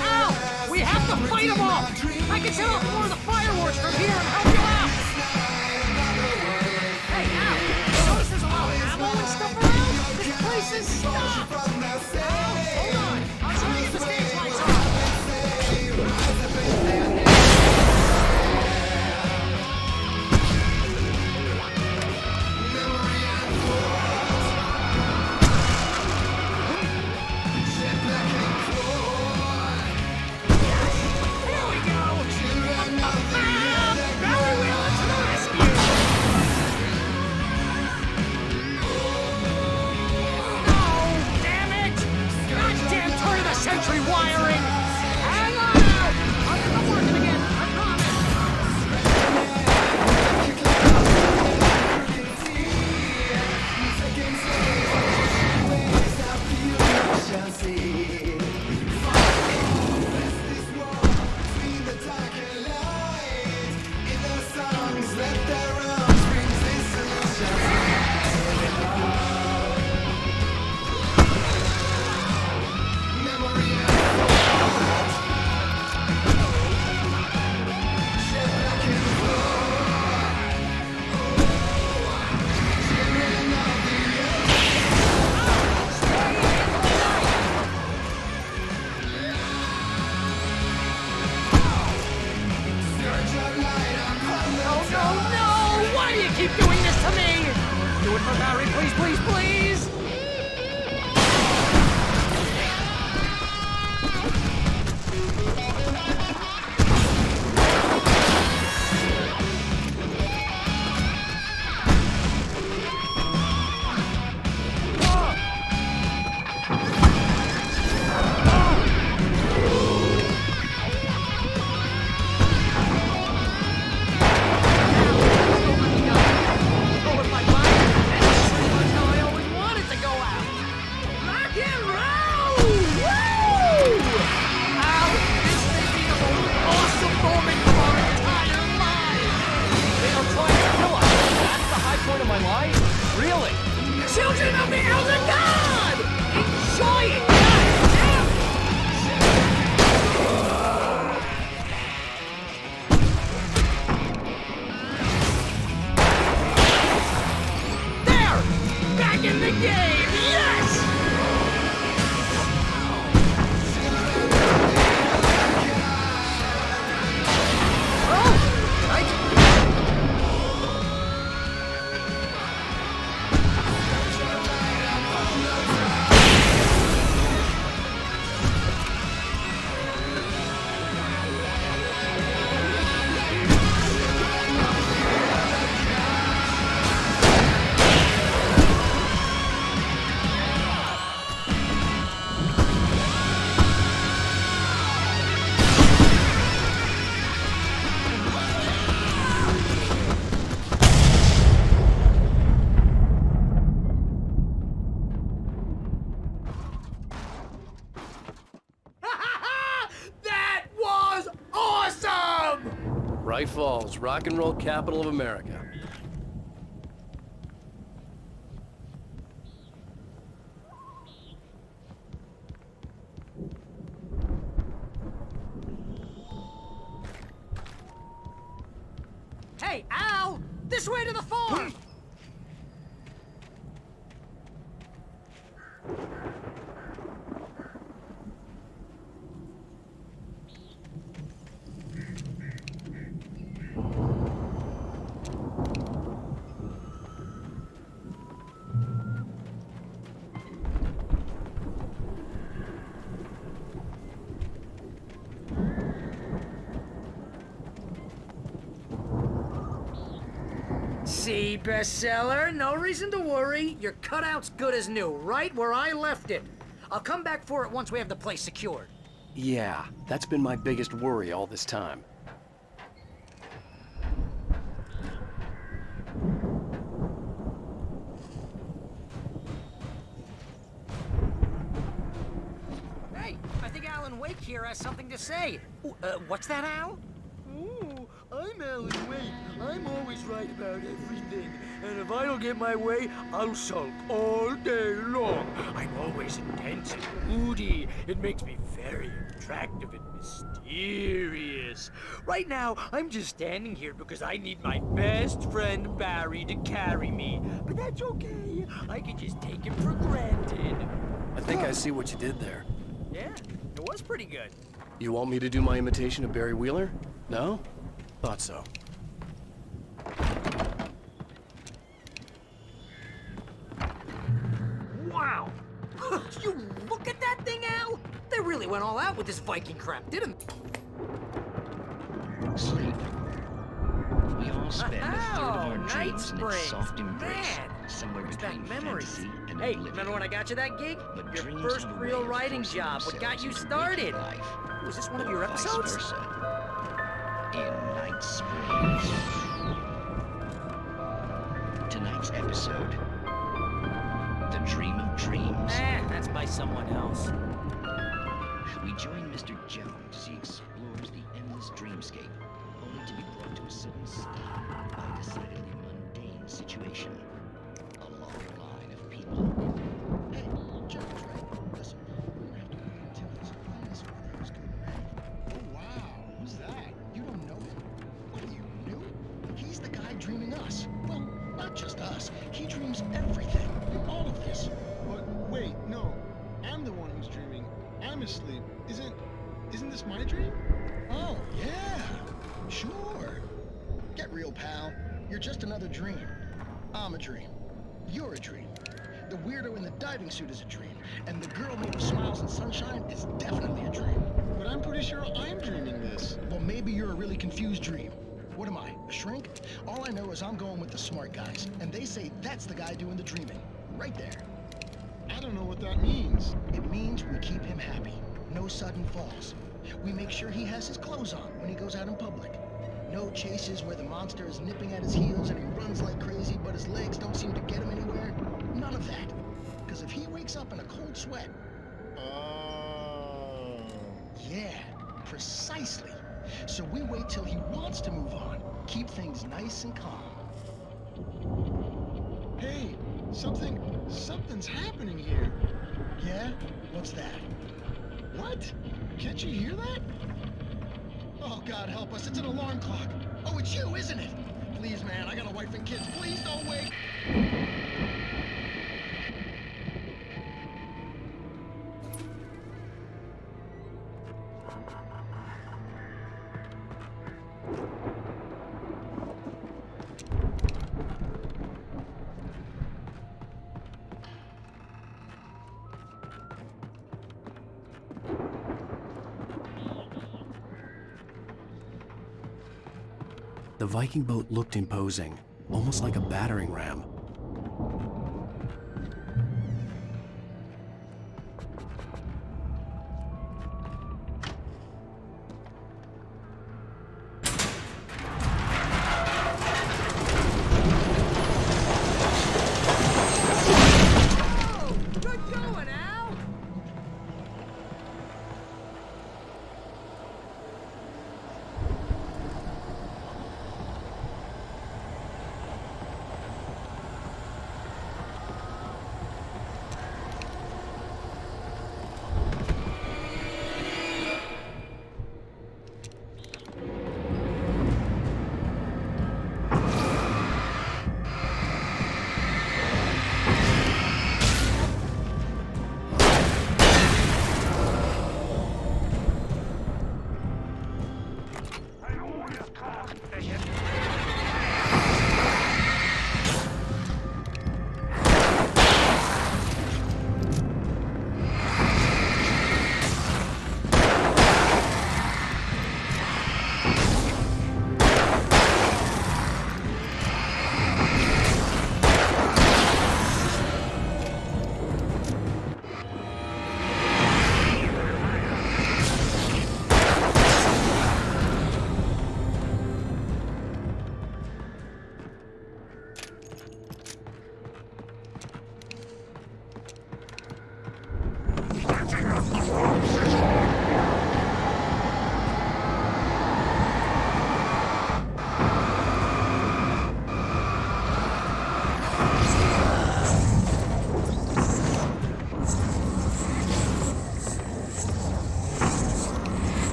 Al! We have to fight them all! I can set off more of the fireworks from here and help you out! Hey, Al! Notice there's a lot of ammo and stuff around? This place is stocked! Al, hold on! I'll try to get the stage lights on! Century wiring! Hang on! I'll get them working again, I promise! Braight-Fall's, rock and roll capital of America. Hey, Al! This way to the farm! See, bestseller, no reason to worry. Your cutout's good as new, right where I left it. I'll come back for it once we have the place secured. Yeah, that's been my biggest worry all this time. Hey, I think Alan Wake here has something to say. Ooh, what's that, Al? Ooh, I'm Alan Wake. I'm always right about everything. And if I don't get my way, I'll sulk all day long. I'm always intense and moody. It makes me very attractive and mysterious. Right now, I'm just standing here because I need my best friend Barry to carry me. But that's okay. I can just take him for granted. I think I see what you did there. Yeah, it was pretty good. You want me to do my imitation of Barry Wheeler? No? Thought so. Wow! You look at that thing, Al! They really went all out with this Viking crap, didn't they? Sleep. We all spend a third of our Night dreams in its Springs. soft embrace, Man, somewhere brings back between memories. fantasy and Hey, oblivion. remember when I got you that gig? But Your dreams first have a real way of writing forcing job, what got themselves you into started? waking life, Was this one of or your vice episodes? versa. In Night Springs. Tonight's episode, The Dream of Dreams. That's by someone else. We join Mr. Jones as he explores the endless dreamscape, only to be brought to a sudden stop by a decidedly mundane situation. A long line of people. Hey, Jones, right? Listen, we're gonna have to wait until his highness weather is good. Oh, wow. Who's that? You don't know him? What are you, new? He's the guy dreaming us. Well, not just us. He dreams everything. All of this. But wait, no. I'm the one who's dreaming. I'm asleep. Isn't this my dream? Oh, yeah. Sure. Get real, pal. You're just another dream. I'm a dream. You're a dream. The weirdo in the diving suit is a dream. And the girl made of smiles and sunshine is definitely a dream. But I'm pretty sure I'm dreaming this. Well, maybe you're a really confused dream. What am I, a shrink? All I know is I'm going with the smart guys. And they say that's the guy doing the dreaming. Right there. I don't know what that means. It means we keep him happy. No sudden falls. We make sure he has his clothes on when he goes out in public. No chases where the monster is nipping at his heels and he runs like crazy, but his legs don't seem to get him anywhere. None of that. Because if he wakes up in a cold sweat... Oh... Yeah, precisely. So we wait till he wants to move on. Keep things nice and calm. Hey, something's happening here. Yeah? What's that? What? Can't you hear that? Oh, God help us, it's an alarm clock. Oh, it's you, isn't it? Please, man, I got a wife and kids. Please don't wake. The Viking boat looked imposing, almost like a battering ram.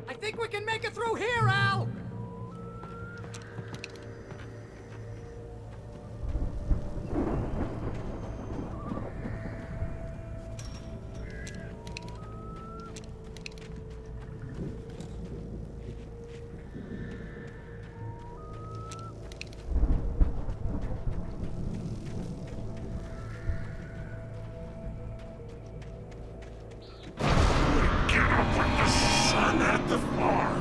I think we can make it through here, Al! Get up with the sun at the farm.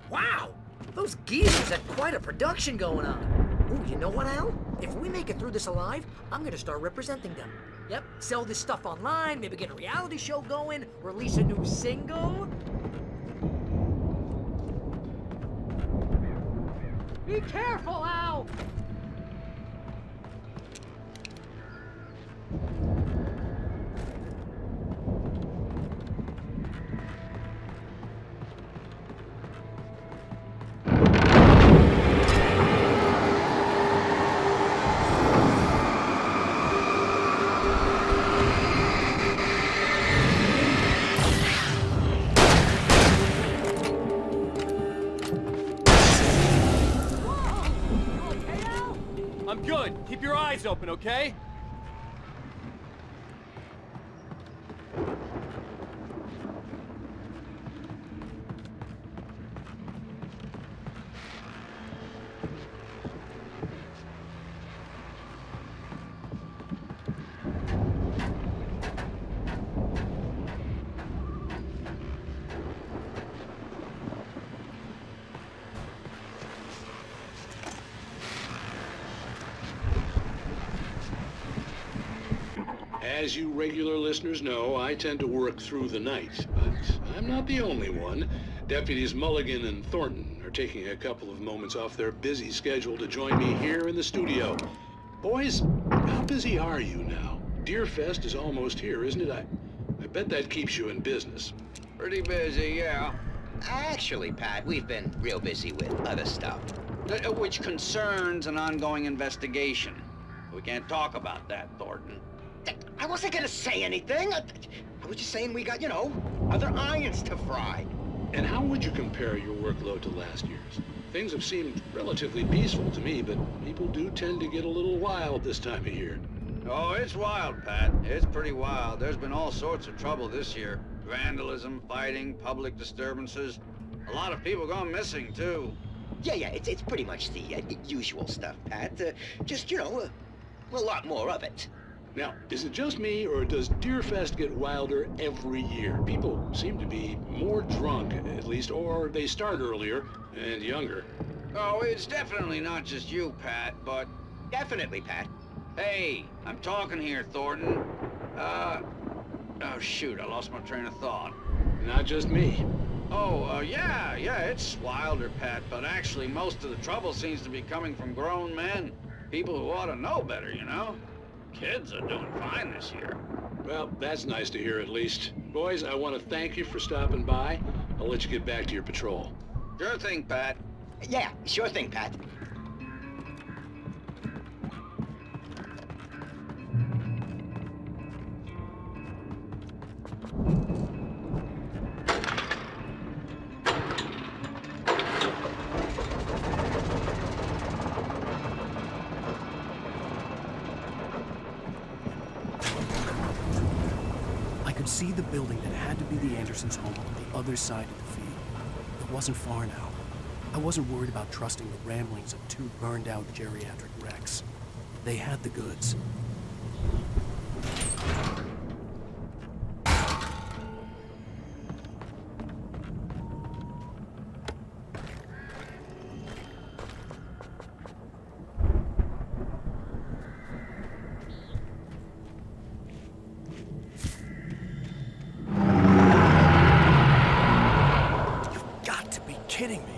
Wow! Those geezers had quite a production going on. Ooh, you know what, Al? If we make it through this alive, I'm gonna start representing them. Yep, sell this stuff online, maybe get a reality show going, release a new single. Be careful, Al! I'm good. Keep your eyes open, okay? As you regular listeners know, I tend to work through the night, but I'm not the only one. Deputies Mulligan and Thornton are taking a couple of moments off their busy schedule to join me here in the studio. Boys, how busy are you now? Deerfest is almost here, isn't it? I bet that keeps you in business. Pretty busy, yeah. Actually, Pat, we've been real busy with other stuff, which concerns an ongoing investigation. We can't talk about that, Thornton. I wasn't gonna say anything. I was just saying we got, you know, other irons to fry. And how would you compare your workload to last year's? Things have seemed relatively peaceful to me, but people do tend to get a little wild this time of year. Oh, it's wild, Pat. It's pretty wild. There's been all sorts of trouble this year. Vandalism, fighting, public disturbances. A lot of people gone missing, too. Yeah, it's pretty much the usual stuff, Pat. Just, you know, a lot more of it. Now, is it just me, or does Deerfest get wilder every year? People seem to be more drunk, at least, or they start earlier and younger. Oh, it's definitely not just you, Pat, but Definitely, Pat. Hey, I'm talking here, Thornton. Oh shoot, I lost my train of thought. Not just me. Oh, yeah, it's Wilder, Pat, but actually most of the trouble seems to be coming from grown men. People who ought to know better, you know? Kids are doing fine this year. Well, that's nice to hear at least. Boys, I want to thank you for stopping by. I'll let you get back to your patrol. Sure thing, Pat. Yeah, sure thing, Pat. See the building that had to be the Andersons' home on the other side of the field. It wasn't far now. I wasn't worried about trusting the ramblings of two burned-out geriatric wrecks. They had the goods. Kidding me.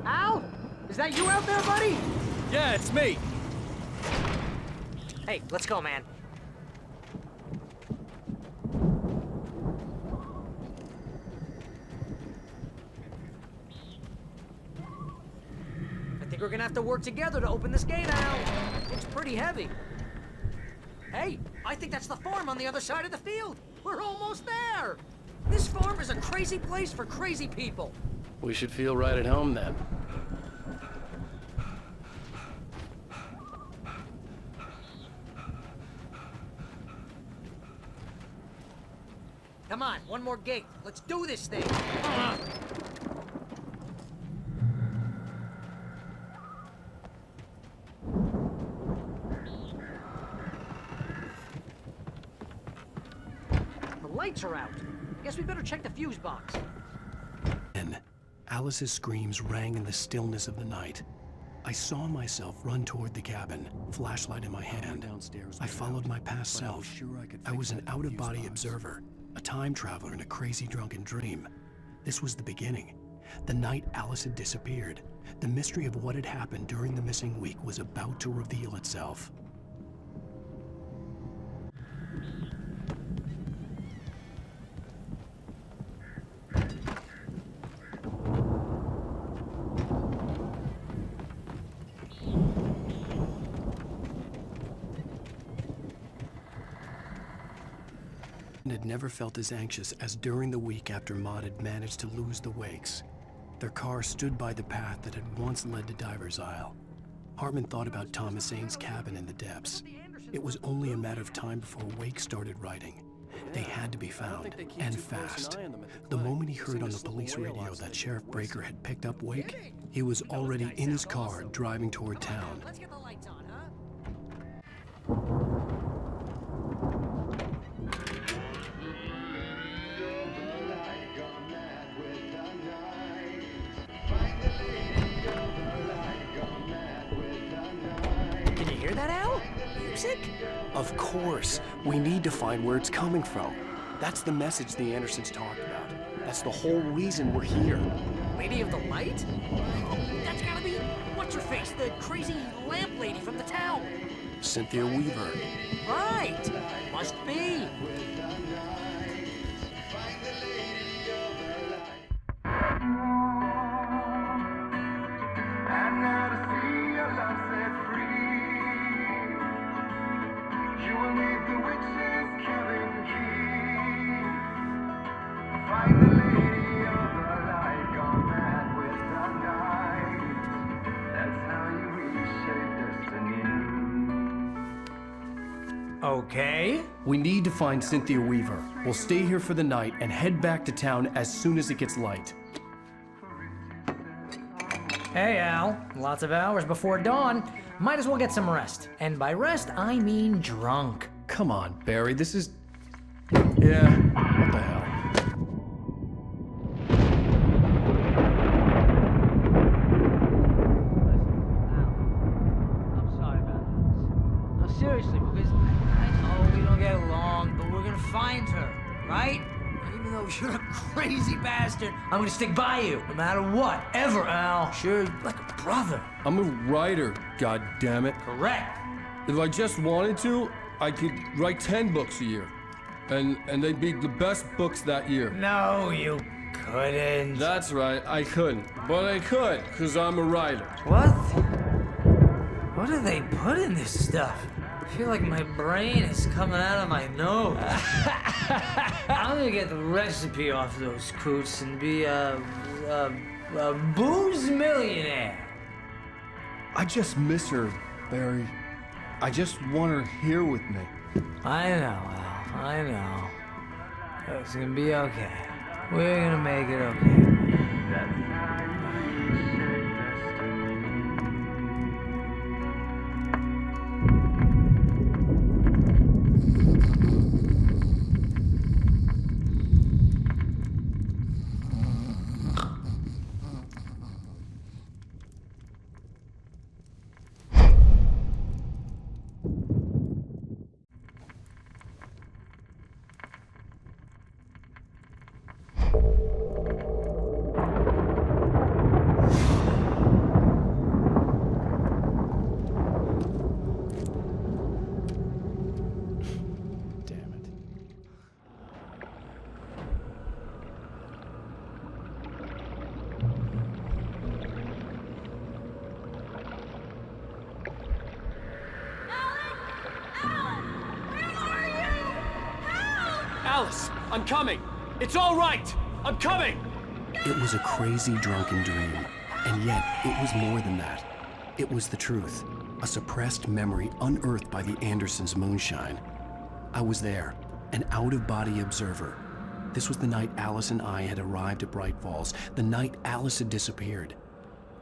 Al? Is that you out there, buddy? Yeah, it's me. Hey, let's go, man. I think we're gonna have to work together to open this gate, Al. It's pretty heavy. Hey, I think that's the farm on the other side of the field. We're almost there. This farm is a crazy place for crazy people. We should feel right at home then. Come on, one more gate. Let's do this thing. The lights are out. Guess we better check the fuse box. Then, Alice's screams rang in the stillness of the night. I saw myself run toward the cabin, flashlight in my hand. I followed my past self. I was an out-of-body observer, a time traveler in a crazy drunken dream. This was the beginning. The night Alice had disappeared. The mystery of what had happened during the missing week was about to reveal itself. And had never felt as anxious as during the week after Maud had managed to lose the Wakes. Their car stood by the path that had once led to Diver's Isle. Hartman thought about Thomas Zane's cabin in the depths. It was only a matter of time before Wake started writing. They had to be found, and fast. The moment he heard on the police radio that Sheriff Breaker had picked up Wake, he was already in his car driving toward town. Let's get the lights on, huh? Can you hear that, Al? Music? Of course. We need to find where it's coming from. That's the message the Andersons talked about. That's the whole reason we're here. Lady of the Light? Oh, that's gotta be... What's-her-face? The crazy lamp lady from the town. Synthia Weaver. Right! Must be. Okay. We need to find Synthia Weaver. We'll stay here for the night and head back to town as soon as it gets light. Hey, Al. Lots of hours before dawn. Might as well get some rest. And by rest, I mean drunk. Come on, Barry, this is... Yeah, what the hell? I'm sorry about this. No, seriously, because I know we don't get along, but we're gonna find her, right? Even though you're a crazy bastard, I'm gonna stick by you, no matter what, ever, Al. Sure, like a brother. I'm a writer, goddammit. Correct. If I just wanted to, I could write 10 books a year. And they'd be the best books that year. No, you couldn't. That's right, I couldn't. But I could, because I'm a writer. What? What do they put in this stuff? I feel like my brain is coming out of my nose. I'm gonna get the recipe off those coots and be a booze millionaire. I just miss her, Barry. I just want her here with me. I know, Al. I know. It's gonna be okay. We're gonna make it okay. Alice, I'm coming. It's all right. I'm coming. It was a crazy drunken dream, and yet it was more than that. It was the truth, a suppressed memory unearthed by the Andersons' moonshine. I was there, an out-of-body observer. This was the night Alice and I had arrived at Braight-Fall's, the night Alice had disappeared.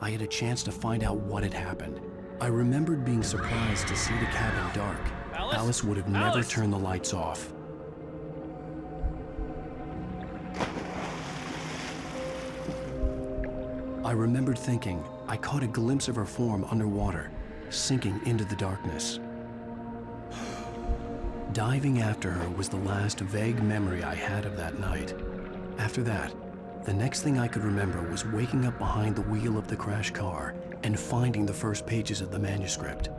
I had a chance to find out what had happened. I remembered being surprised to see the cabin dark. Alice would have never turned the lights off. I remembered thinking I caught a glimpse of her form underwater, sinking into the darkness. Diving after her was the last vague memory I had of that night. After that, the next thing I could remember was waking up behind the wheel of the crashed car and finding the first pages of the manuscript.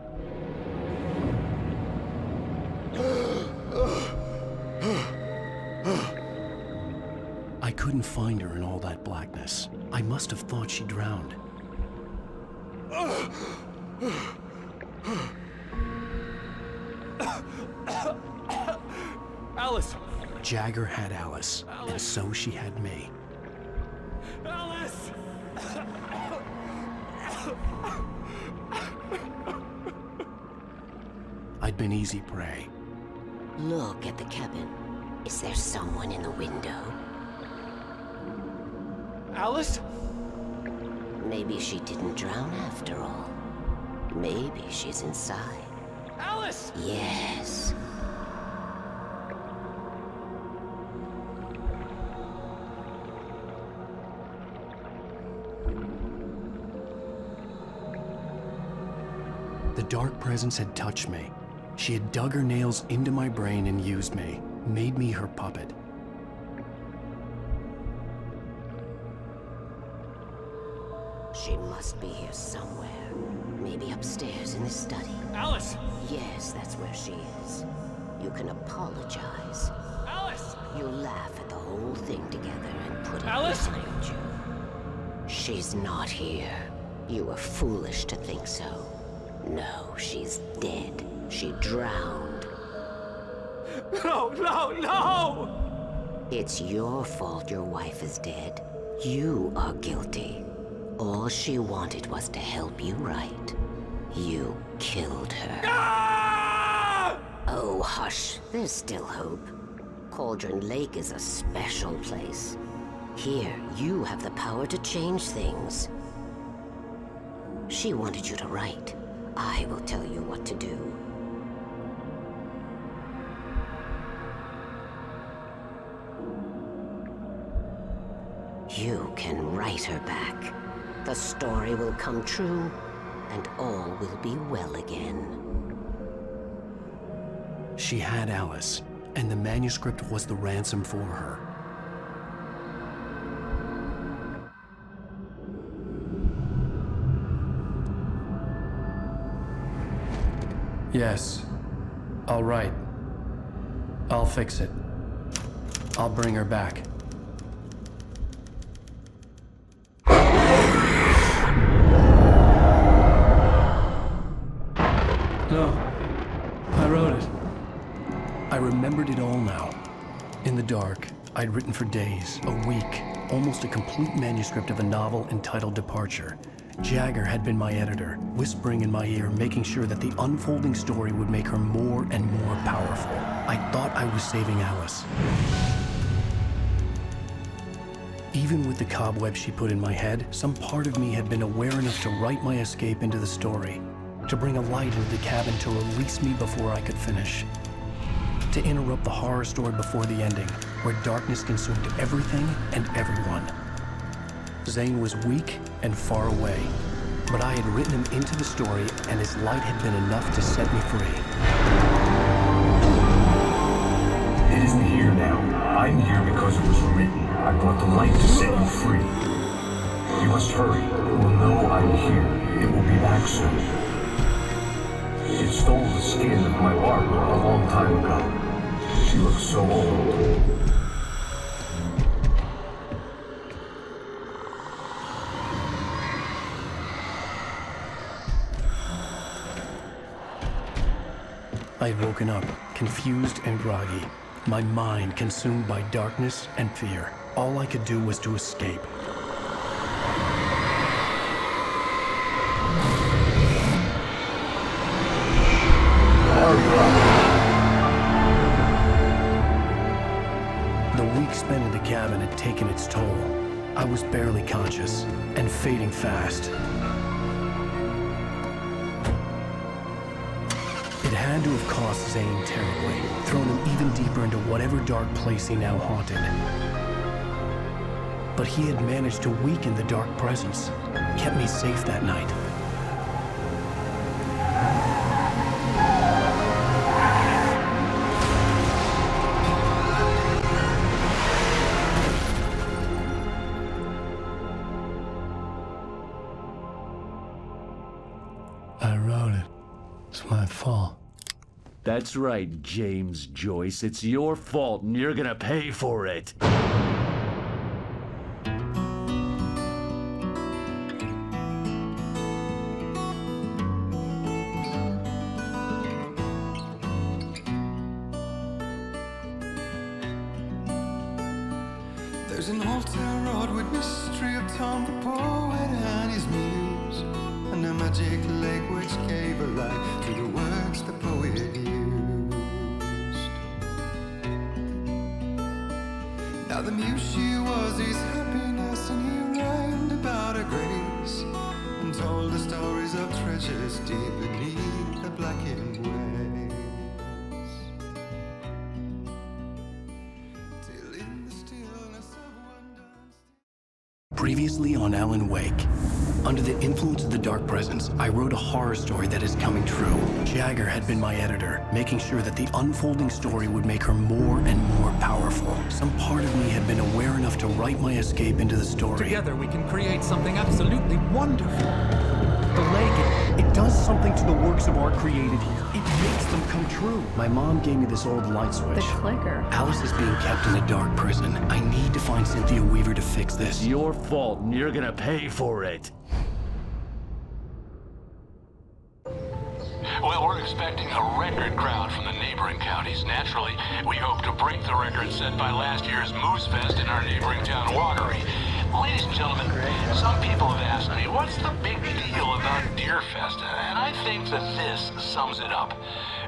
I couldn't find her in all that blackness. I must have thought she drowned. Alice! Jagger had Alice, and so she had me. Alice! I'd been easy prey. Look at the cabin. Is there someone in the window? Alice? Maybe she didn't drown after all. Maybe she's inside. Alice! Yes. The dark presence had touched me. She had dug her nails into my brain and used me, made me her puppet. She must be here somewhere. Maybe upstairs in the study. Alice! Yes, that's where she is. You can apologize. Alice! You laugh at the whole thing together and put it Alice! behind you. She's not here. You were foolish to think so. No, she's dead. She drowned. No, no, no! It's your fault your wife is dead. You are guilty. All she wanted was to help you right. You killed her. Ah! Oh, hush. There's still hope. Cauldron Lake is a special place. Here, you have the power to change things. She wanted you to write. I will tell you what to do. You can write her back. The story will come true, and all will be well again. She had Alice, and the manuscript was the ransom for her. Yes, I'll write. I'll fix it. I'll bring her back. No, I wrote it. I remembered it all now. In the dark, I'd written for days, a week, almost a complete manuscript of a novel entitled Departure. Jagger had been my editor, whispering in my ear, making sure that the unfolding story would make her more and more powerful. I thought I was saving Alice. Even with the cobwebs she put in my head, some part of me had been aware enough to write my escape into the story, to bring a light into the cabin to release me before I could finish, to interrupt the horror story before the ending, where darkness consumed everything and everyone. Zane was weak and far away, but I had written him into the story, and his light had been enough to set me free. It isn't here now. I'm here because it was written. I brought the light to set you free. You must hurry. You will know I'm here. It will be back soon. It stole the skin of my Barbara a long time ago. She looks so old. I had woken up, confused and groggy, my mind consumed by darkness and fear. All I could do was to escape. The week spent in the cabin had taken its toll. I was barely conscious, and fading fast. It had to have cost Zane terribly, thrown him even deeper into whatever dark place he now haunted. But he had managed to weaken the dark presence, kept me safe that night. I wrote it. It's my fault. That's right, James Joyce. It's your fault, and you're gonna pay for it. There's an old town road with mystery of Tom the poet and his muse, and a magic lake which gave a life to the words the poet used. Now the muse she was his happiness, and he rhymed about her grace, and told the stories of treasures deep beneath the blackened waves. Previously on Alan Wake. Under the influence of the dark presence, I wrote a horror story that is coming true. Jagger had been my editor, making sure that the unfolding story would make her more and more powerful. Some part of me had been aware enough to write my escape into the story. Together we can create something absolutely wonderful. The lake, it does something to the works of art created here. It makes them come true. My mom gave me this old light switch. The clicker. Alice is being kept in a dark prison. I need to find Synthia Weaver to fix this. It's your fault, and you're gonna pay for it. Well, we're expecting a record crowd from the neighboring counties. Naturally, we hope to break the record set by last year's Moose Fest in our neighboring town, Watery. Ladies and gentlemen, some people have asked me, what's the big deal about Deer Fest? And I think that this sums it up.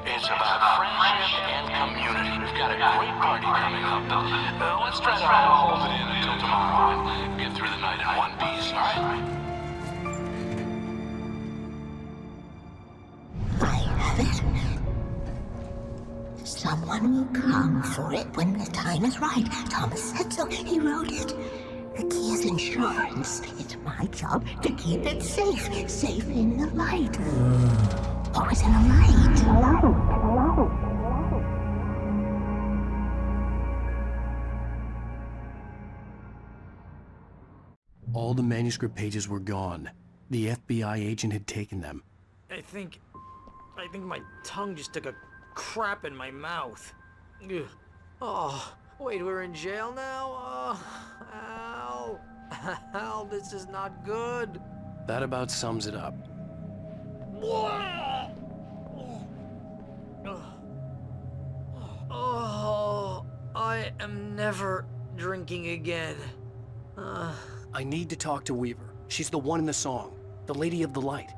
It's about friendship and community. We've got a great party coming up, but let's try to hold it in until tomorrow and get through the night in one piece, all right? Someone will come for it when the time is right. Thomas said so. He wrote it. The key is insurance. It's my job to keep it safe. Safe in the light. Always in the light. All the manuscript pages were gone. The FBI agent had taken them. I think my tongue just took a crap in my mouth. Ugh. Oh, wait, we're in jail now? Oh, Al. Al, this is not good. That about sums it up. Oh, I am never drinking again. I need to talk to Weaver. She's the one in the song. The Lady of the Light.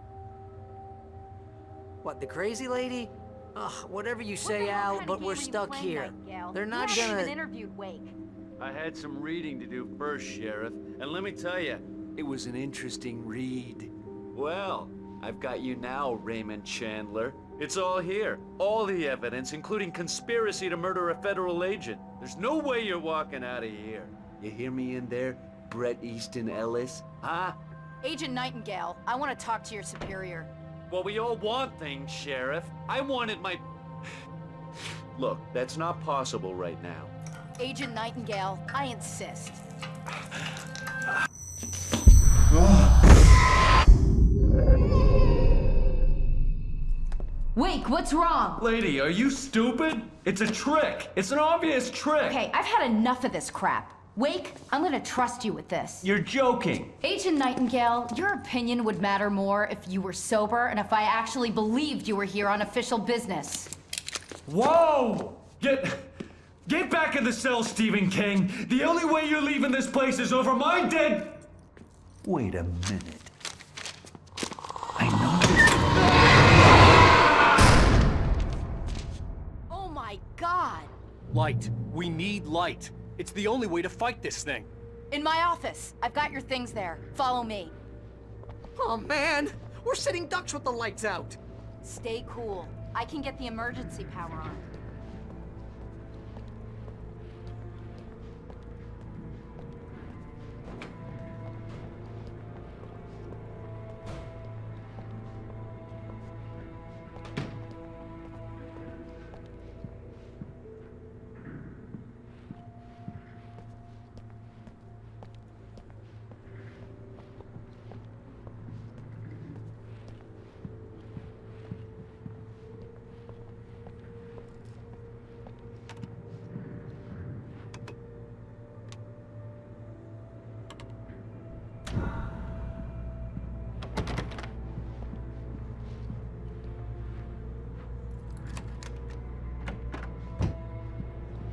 What, the crazy lady? Ugh, whatever you say, Al, but we're stuck here. They're not gonna... even interviewed Wake. I had some reading to do first, Sheriff, and let me tell you, it was an interesting read. Well, I've got you now, Raymond Chandler. It's all here. All the evidence, including conspiracy to murder a federal agent. There's no way you're walking out of here. You hear me in there, Bret Easton Ellis? Huh? Agent Nightingale, I want to talk to your superior. Well, we all want things, Sheriff. I wanted my... Look, that's not possible right now. Agent Nightingale, I insist. Wake, what's wrong? Lady, are you stupid? It's a trick. It's an obvious trick. Okay, I've had enough of this crap. Wake, I'm gonna trust you with this. You're joking. Agent Nightingale, your opinion would matter more if you were sober and if I actually believed you were here on official business. Whoa! Get back in the cell, Stephen King. The only way you're leaving this place is over my dead... Wait a minute. I know... Oh my God! Light. We need light. It's the only way to fight this thing. In my office. I've got your things there. Follow me. Oh man, we're sitting ducks with the lights out. Stay cool. I can get the emergency power on.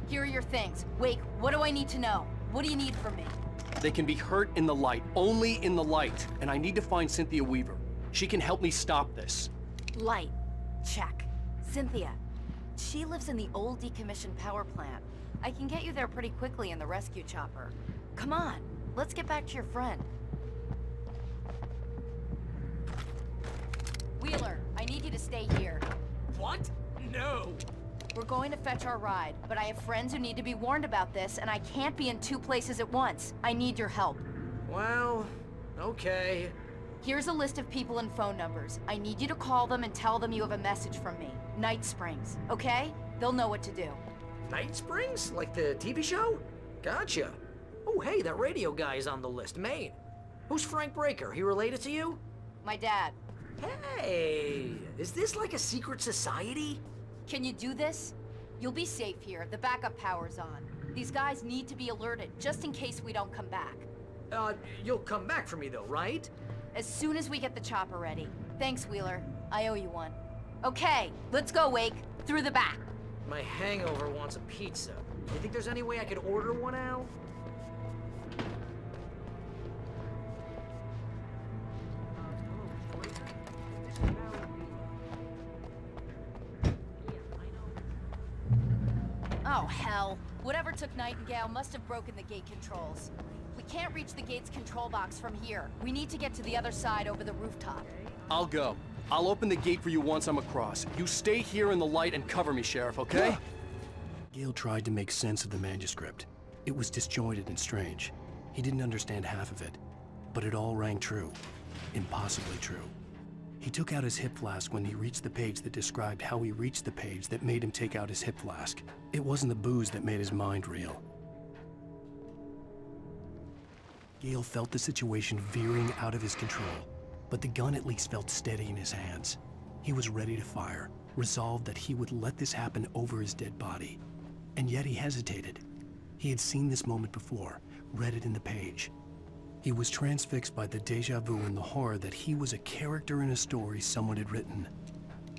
Here are your things. Wake, what do I need to know? What do you need from me? They can be hurt in the light, only in the light. And I need to find Sинтия Уивер. She can help me stop this. Light. Check. Cynthia. She lives in the old decommissioned power plant. I can get you there pretty quickly in the rescue chopper. Come on, let's get back to your friend. Wheeler, I need you to stay here. What? No. We're going to fetch our ride, but I have friends who need to be warned about this, and I can't be in two places at once. I need your help. Well, okay. Here's a list of people and phone numbers. I need you to call them and tell them you have a message from me. Night Springs, okay? They'll know what to do. Night Springs? Like the TV show? Gotcha. Oh, hey, that radio guy is on the list. Maine. Who's Frank Breaker? He related to you? My dad. Hey, is this like a secret society? Can you do this? You'll be safe here. The backup power's on. These guys need to be alerted, just in case we don't come back. You'll come back for me though, right? As soon as we get the chopper ready. Thanks, Wheeler. I owe you one. Okay, let's go, Wake. Through the back. My hangover wants a pizza. You think there's any way I could order one, Al? Oh, hell. Whatever took Nightingale must have broken the gate controls. We can't reach the gate's control box from here. We need to get to the other side over the rooftop. I'll go. I'll open the gate for you once I'm across. You stay here in the light and cover me, Sheriff, okay? Gale tried to make sense of the manuscript. It was disjointed and strange. He didn't understand half of it, but it all rang true. Impossibly true. He took out his hip flask when he reached the page that described how he reached the page that made him take out his hip flask. It wasn't the booze that made his mind reel. Gale felt the situation veering out of his control, but the gun at least felt steady in his hands. He was ready to fire, resolved that he would let this happen over his dead body. And yet he hesitated. He had seen this moment before, read it in the page. He was transfixed by the déjà vu and the horror that he was a character in a story someone had written.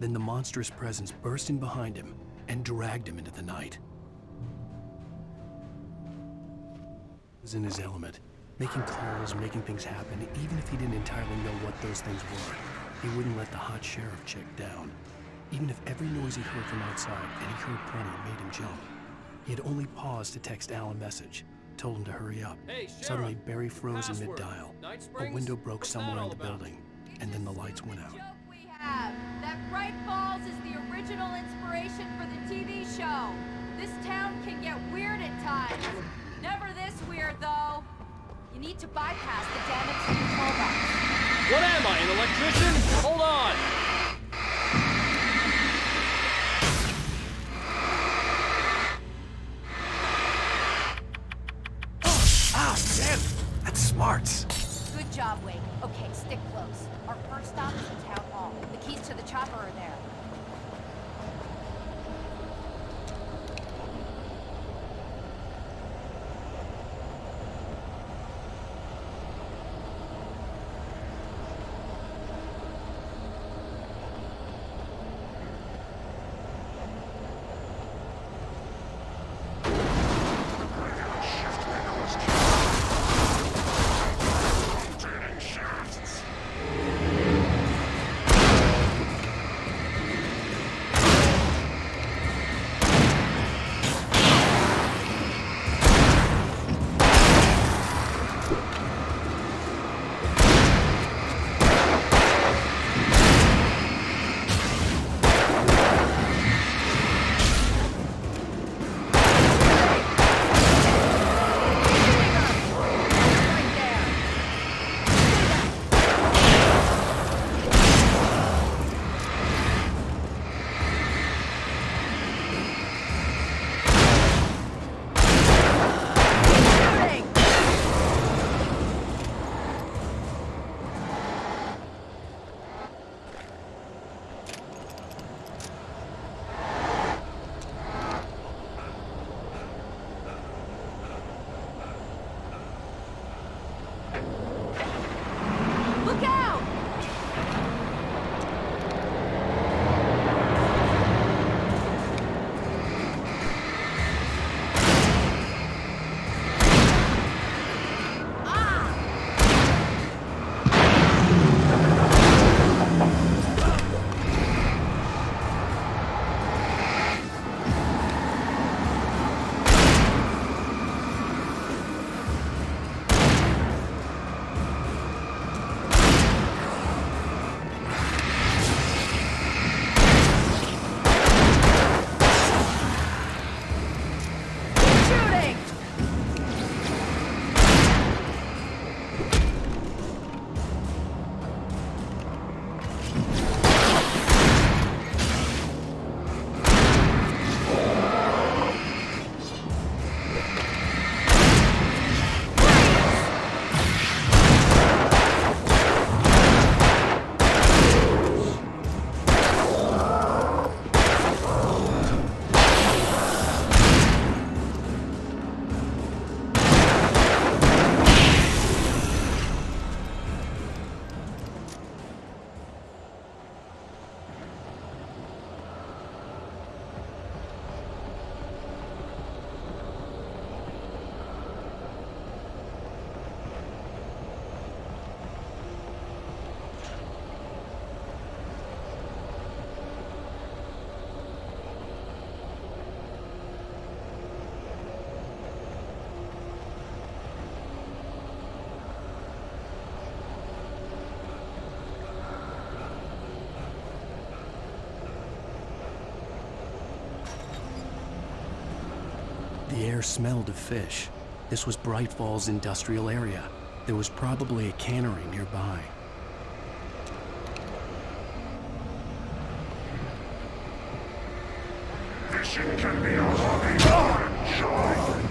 Then the monstrous presence burst in behind him and dragged him into the night. He was in his element, making calls, making things happen, even if he didn't entirely know what those things were. He wouldn't let the hot sheriff chick down. Even if every noise he heard from outside, and he heard plenty, made him jump. He had only paused to text Al a message, told him to hurry up. Hey, Sheriff, Suddenly, Barry froze in password. mid-dial. Night A Springs? window broke What's somewhere that in all the about? building, and then the lights went out. We have that Brightfalls is the original inspiration for the TV show. This town can get weird at times. Never this weird, though. You need to bypass the damaged control box. What am I, an electrician? Hold on! Ah, damn! That's smart. Good job, Wake. Okay, stick close. Our first stop is the town hall. The keys to the chopper are there. air smelled of fish. This was Brайт-Фоллс industrial area. There was probably a cannery nearby. Fishing can be a hobby I enjoy.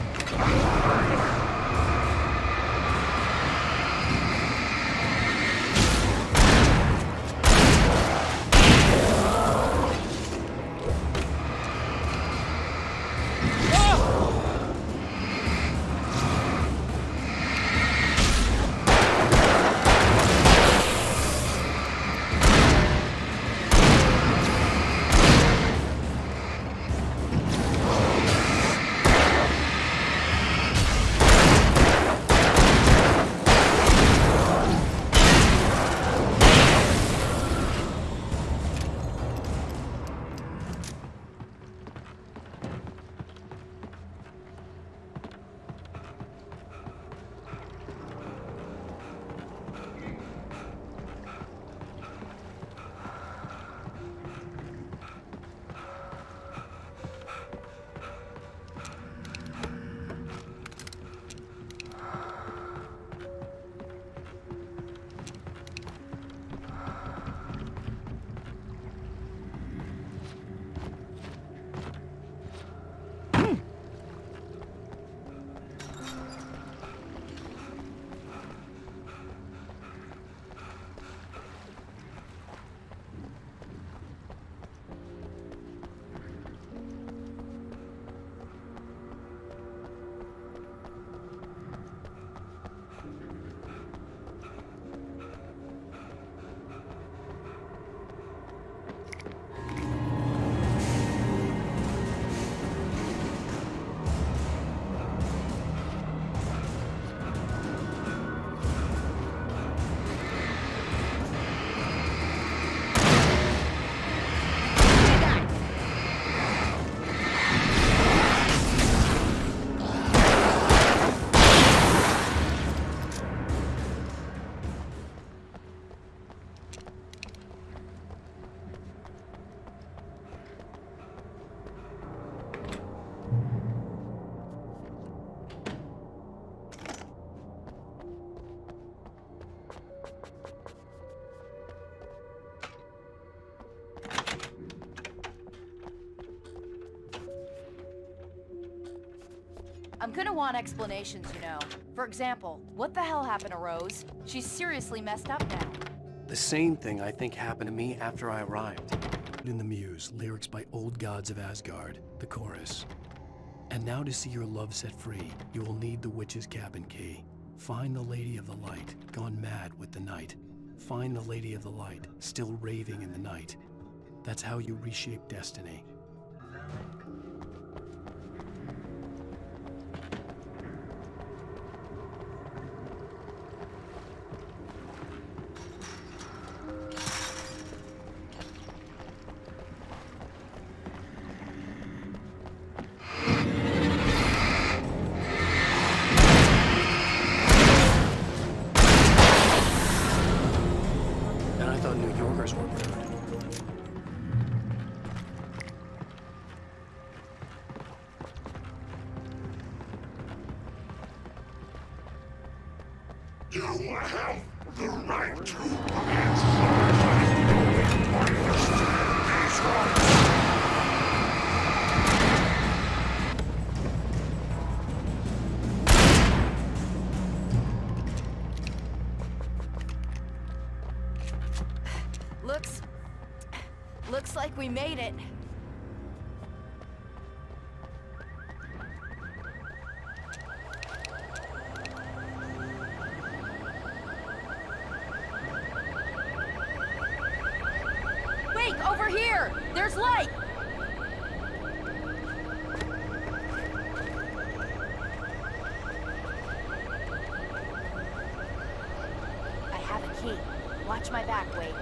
I'm gonna want explanations, you know. For example, what the hell happened to Rose? She's seriously messed up now. The same thing I think happened to me after I arrived. In the Muse, lyrics by Old Gods of Asgard, the chorus. And now to see your love set free, you will need the witch's cabin key. Find the Lady of the Light, gone mad with the night. Find the Lady of the Light, still raving in the night. That's how you reshape destiny. You have the right to Looks like we made it. Wait, over here! There's light! I have a key. Watch my back, Wake.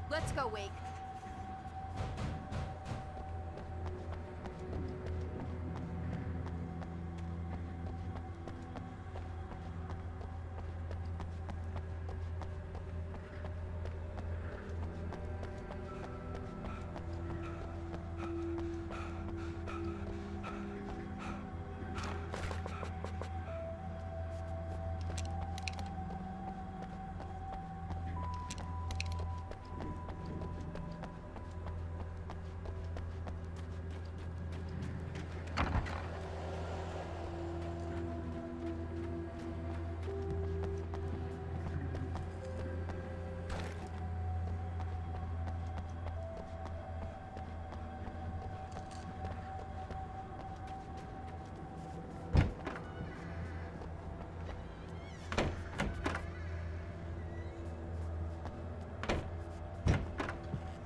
Let's go, Wake.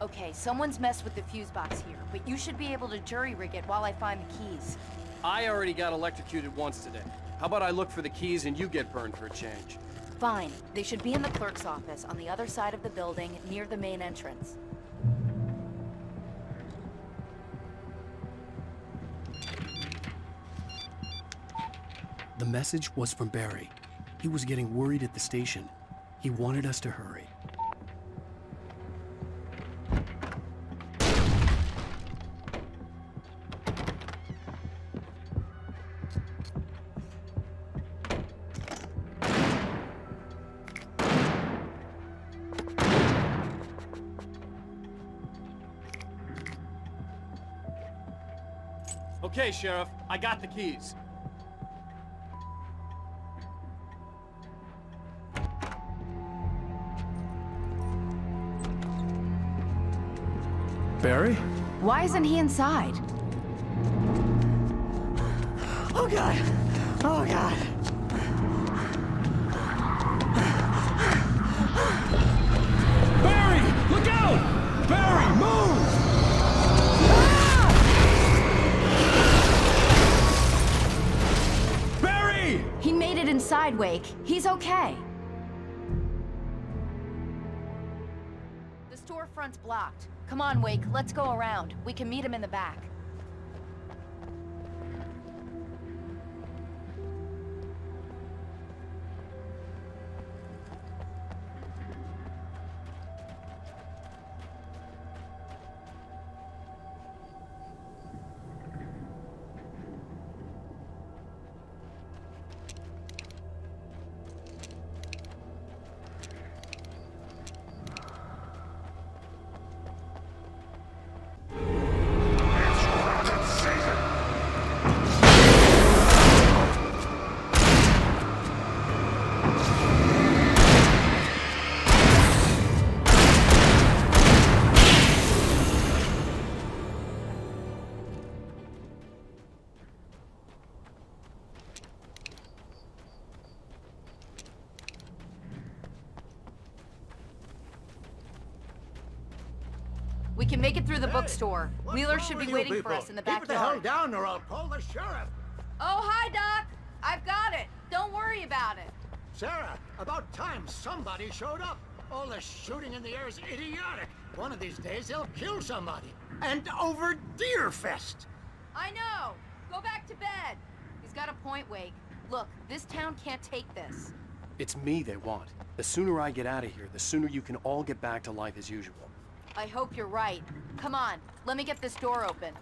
Okay, someone's messed with the fuse box here, but you should be able to jury-rig it while I find the keys. I already got electrocuted once today. How about I look for the keys and you get burned for a change? Fine. They should be in the clerk's office on the other side of the building, near the main entrance. The message was from Barry. He was getting worried at the station. He wanted us to hurry. Okay, Sheriff, I got the keys. Barry? Why isn't he inside? Oh God! Oh God! Barry! Look out! Barry, move! Barry! He made it inside, Wake. He's okay. The storefront's blocked. Come on, Wake, let's go around. We can meet him in the back. We can make it through the bookstore. Wheeler should be waiting for us in the backyard. Keep the hell down or I'll call the sheriff. Oh, hi, Doc. I've got it. Don't worry about it. Sarah, about time somebody showed up. All the shooting in the air is idiotic. One of these days they'll kill somebody. And over Deerfest. I know. Go back to bed. He's got a point, Wake. Look, this town can't take this. It's me they want. The sooner I get out of here, the sooner you can all get back to life as usual. I hope you're right. Come on, let me get this door open.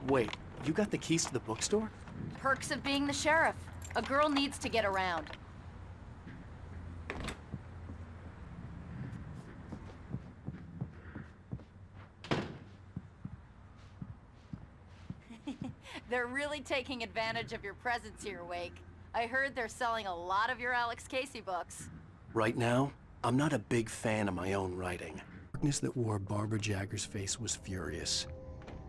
Wait, you got the keys to the bookstore? Perks of being the sheriff. A girl needs to get around. They're really taking advantage of your presence here, Wake. I heard they're selling a lot of your 𝐀𝐋𝐀𝐍 books. Right now, I'm not a big fan of my own writing. The darkness that wore Barbara Jagger's face was furious.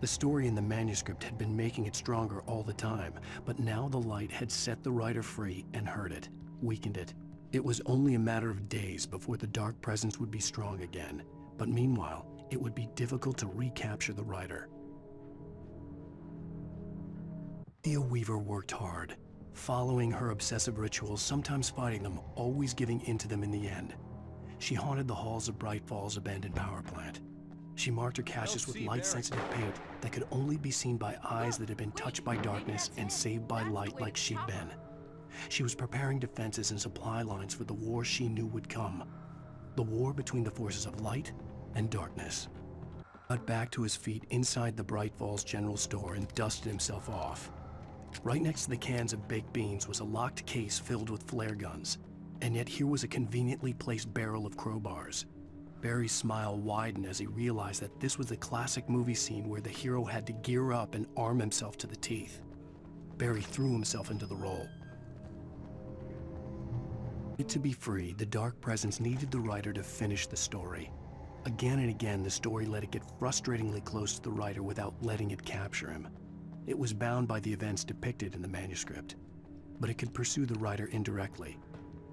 The story in the manuscript had been making it stronger all the time, but now the light had set the writer free and hurt it, weakened it. It was only a matter of days before the dark presence would be strong again, but meanwhile, it would be difficult to recapture the writer. Synthia Weaver worked hard, following her obsessive rituals, sometimes fighting them, always giving in to them in the end. She haunted the halls of Brightfall's abandoned power plant. She marked her caches with light-sensitive paint that could only be seen by eyes that had been touched by darkness and saved by light like she'd been. She was preparing defenses and supply lines for the war she knew would come. The war between the forces of light and darkness. He got back to his feet inside the Brightfalls general store and dusted himself off. Right next to the cans of baked beans was a locked case filled with flare guns, and yet here was a conveniently placed barrel of crowbars. Barry's smile widened as he realized that this was the classic movie scene where the hero had to gear up and arm himself to the teeth. Barry threw himself into the role. To be free, the dark presence needed the writer to finish the story. Again and again, the story let it get frustratingly close to the writer without letting it capture him. It was bound by the events depicted in the manuscript, but it could pursue the writer indirectly,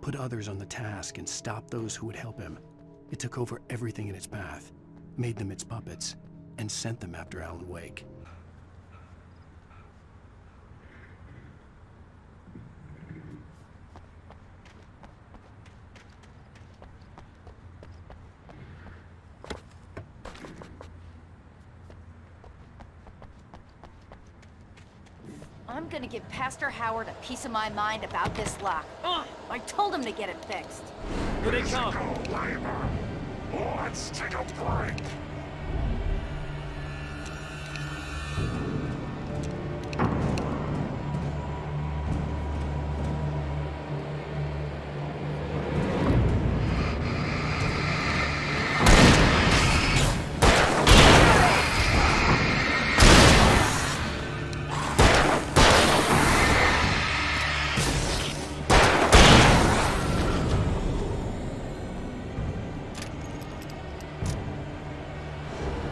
put others on the task and stop those who would help him. It took over everything in its path, made them its puppets, and sent them after Alan Wake. I'm gonna give Pastor Howard a piece of my mind about this lock. Ugh, I told him to get it fixed. Here they come. Let's take a break.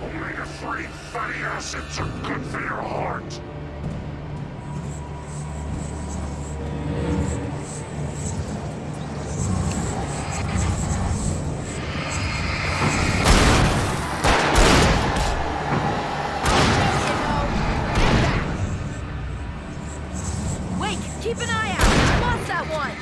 Omega-3 fatty acids are good for your heart. Wait, keep an eye out. I lost that one.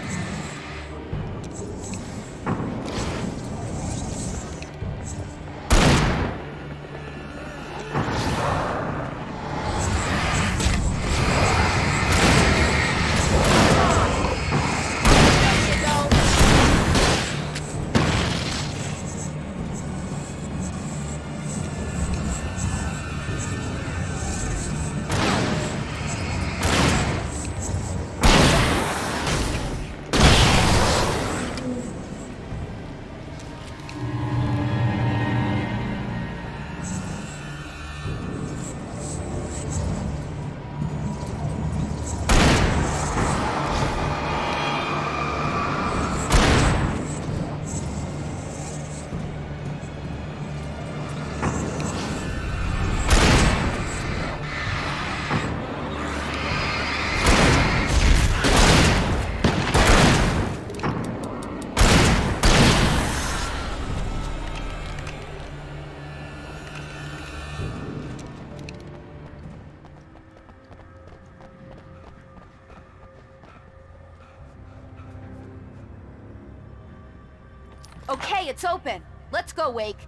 Okay, it's open. Let's go, Wake.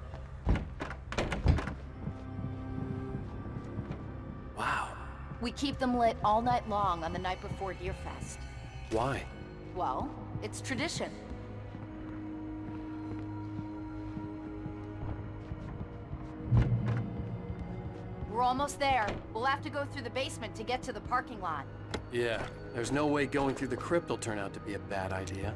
Wow. We keep them lit all night long on the night before Deerfest. Why? Well, it's tradition. We're almost there. We'll have to go through the basement to get to the parking lot. Yeah, there's no way going through the crypt will turn out to be a bad idea.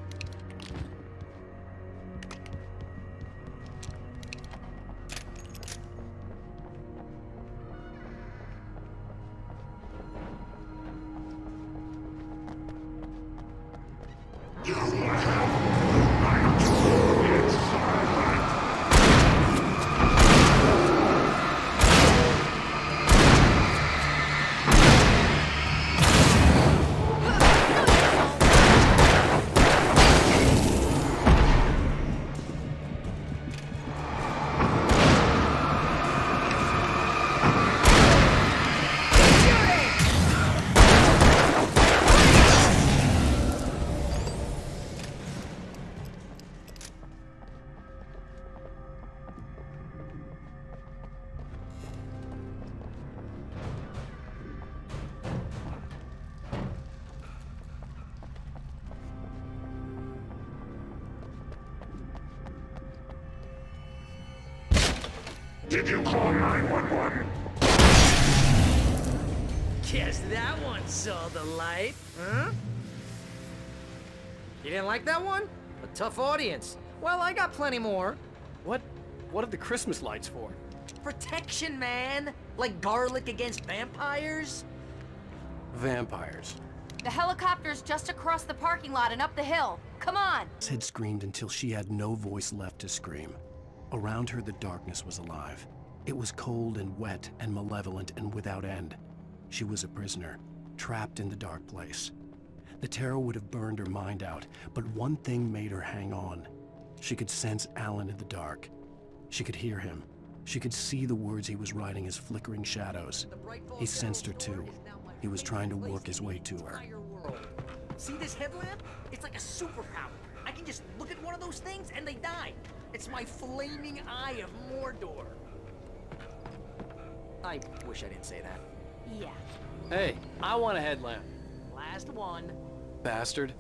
Did you call 911? Guess that one saw the light, huh? You didn't like that one? A tough audience. Well, I got plenty more. What are the Christmas lights for? Protection, man. Like garlic against vampires. Vampires. The helicopter's just across the parking lot and up the hill. Come on! Had screamed until she had no voice left to scream. Around her, the darkness was alive. It was cold and wet and malevolent and without end. She was a prisoner, trapped in the dark place. The terror would have burned her mind out, but one thing made her hang on. She could sense Alan in the dark. She could hear him. She could see the words he was writing as flickering shadows. He sensed her too. He was trying to work his way to her. See this headlamp? It's like a superpower. I can just look at one of those things and they die. It's my flaming eye of Mordor. I wish I didn't say that. Yeah. Hey, I want a headlamp. Last one. Bastard.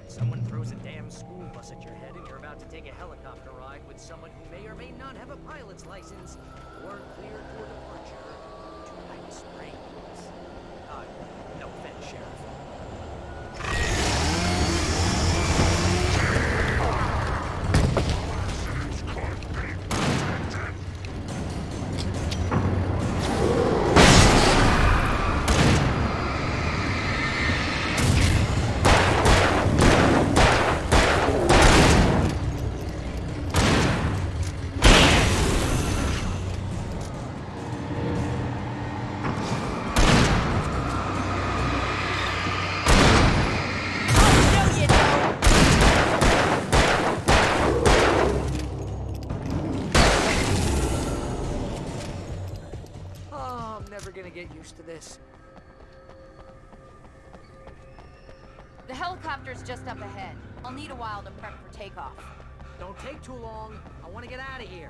Someone throws a damn school bus at your head and you're about to take a helicopter ride with someone who may or may not have a pilot's license or cleared for departure to Night Springs. No offense, Sheriff. Get used to this. The helicopter's just up ahead. I'll need a while to prep for takeoff. Don't take too long. I want to get out of here.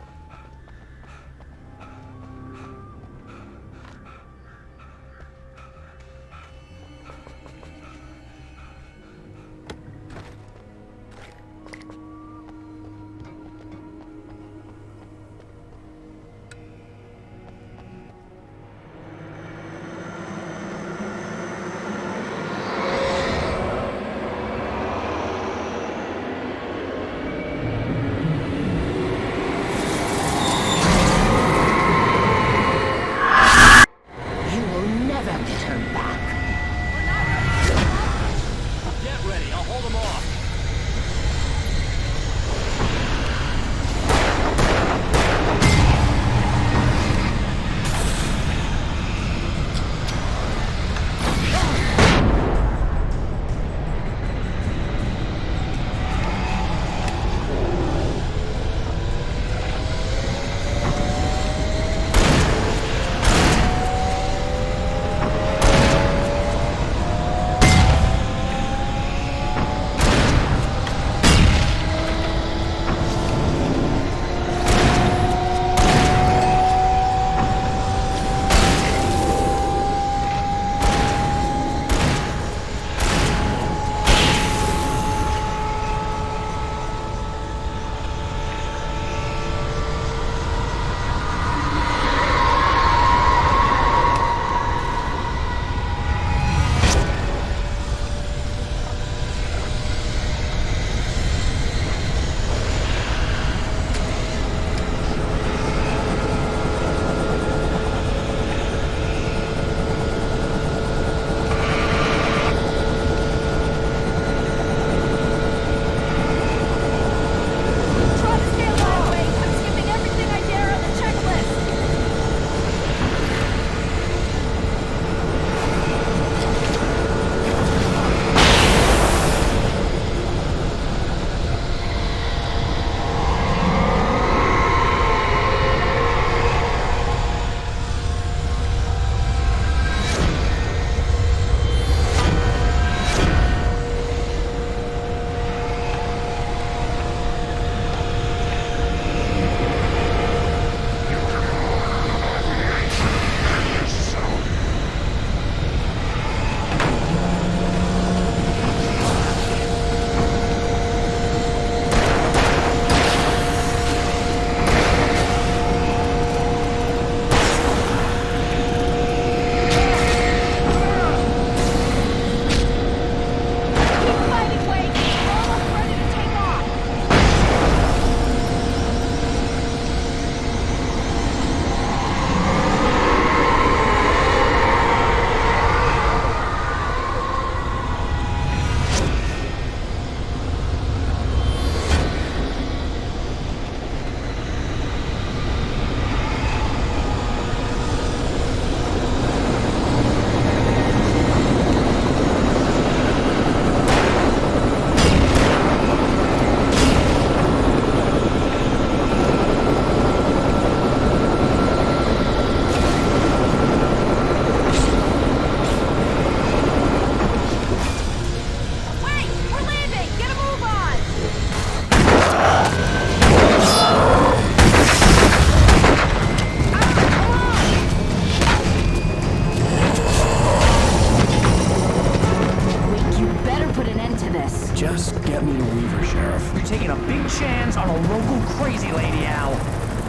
taking a big chance on a local crazy lady, Al.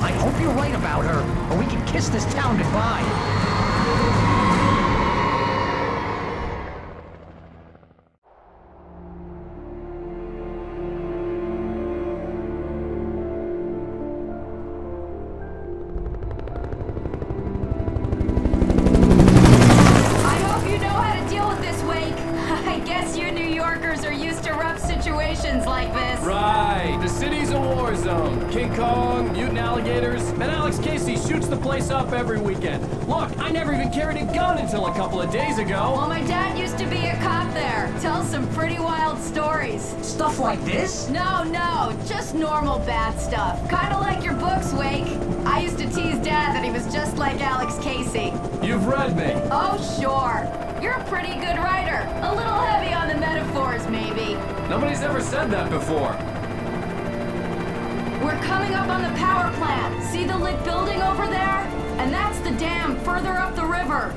I hope you're right about her, or we can kiss this town goodbye. Like this. Right, the city's a war zone. King Kong, mutant alligators, and 𝐀𝐋𝐀𝐍 shoots the place up every weekend. Look, I never even carried a gun until a couple of days ago. Well, my dad used to be a cop there. Tells some pretty wild stories. Stuff like this? No, just normal bad stuff. Kinda like your books, Wake. I used to tease Dad that he was just like 𝐀𝐋𝐀𝐍. You've read me. Oh, sure. You're a pretty good writer. A little heavy on the metaphors, maybe. Nobody's ever said that before. We're coming up on the power plant. See the lit building over there? And that's the dam further up the river.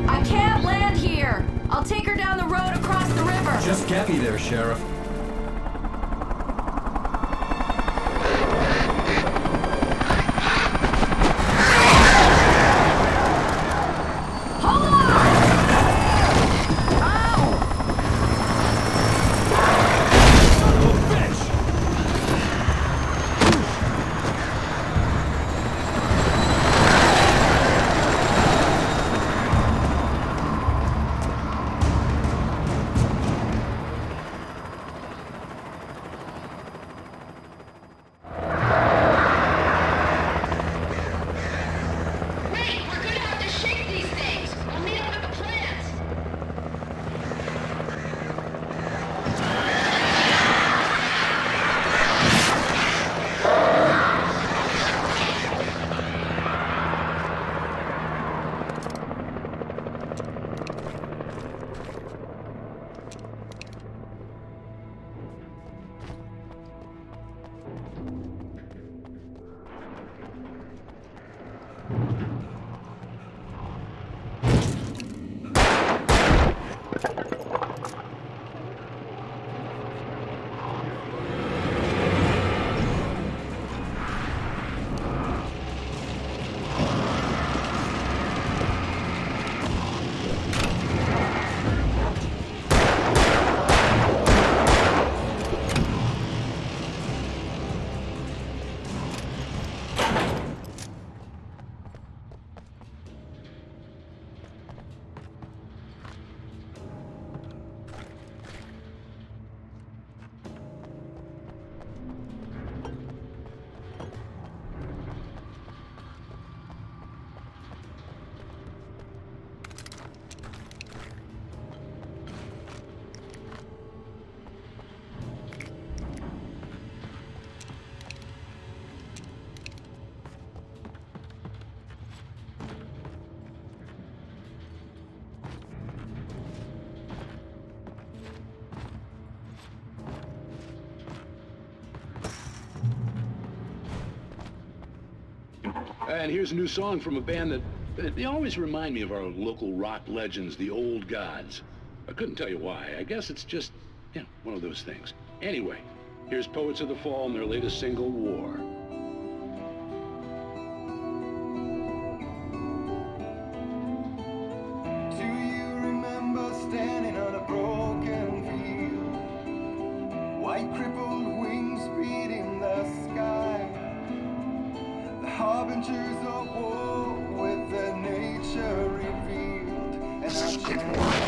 I can't land here. I'll take her down the road across the river. Just get me there, Sheriff. And here's a new song from a band that they always remind me of our local rock legends, the Old Gods. I couldn't tell you why. I guess it's just, one of those things. Anyway, here's Poets of the Fall and their latest single, War. Do you remember standing on a broken field? White crippled wings beating the sky. The harbingers of war with their nature revealed. And our children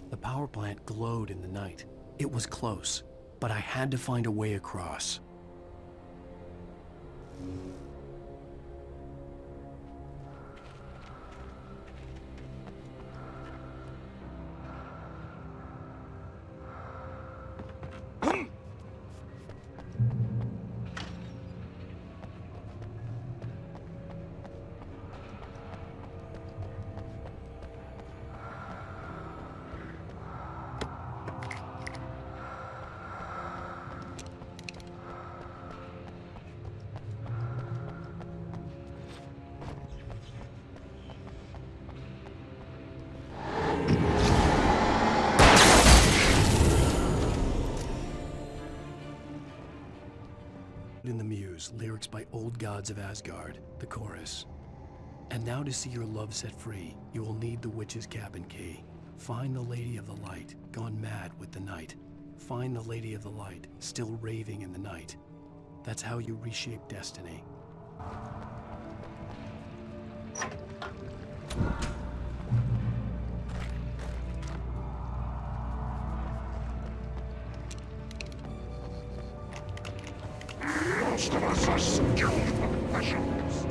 The power plant glowed in the night. It was close, but I had to find a way across. In the Muse, lyrics by Old Gods of Asgard, the chorus. And now to see your love set free, you will need the witch's cabin key. Find the Lady of the Light, gone mad with the night. Find the Lady of the Light, still raving in the night. That's how you reshape destiny. Most of us are skilled professionals.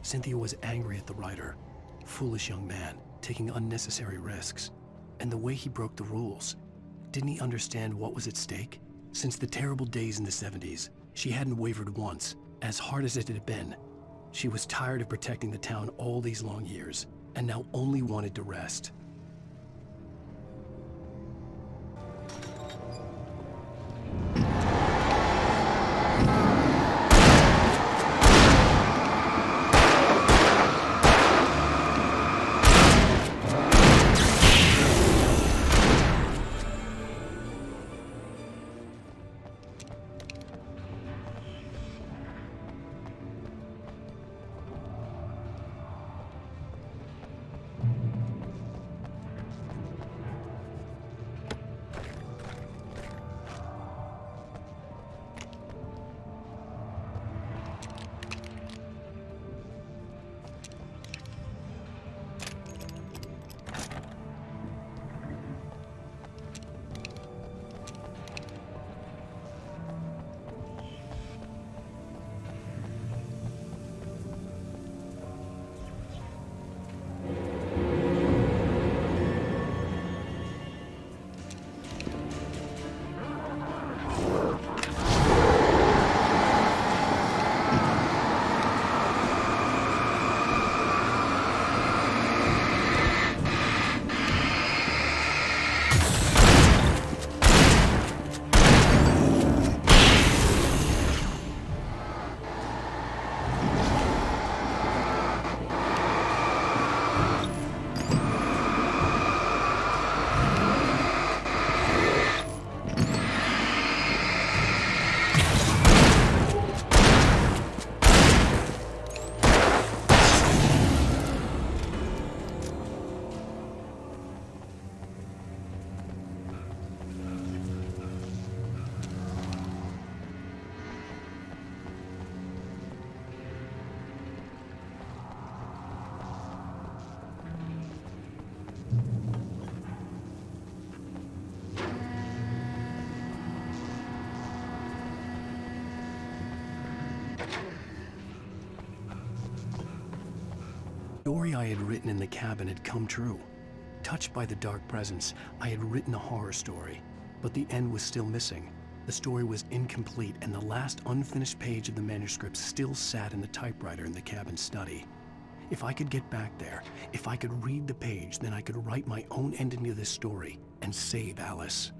Cynthia was angry at the writer. Foolish young man, taking unnecessary risks. And the way he broke the rules. Didn't he understand what was at stake? Since the terrible days in the 70s, she hadn't wavered once, as hard as it had been. She was tired of protecting the town all these long years, and now only wanted to rest. story I had written in the cabin had come true. Touched by the dark presence, I had written a horror story, but the end was still missing. The story was incomplete, and the last unfinished page of the manuscript still sat in the typewriter in the cabin study. If I could get back there, if I could read the page, then I could write my own ending to this story and save Alice.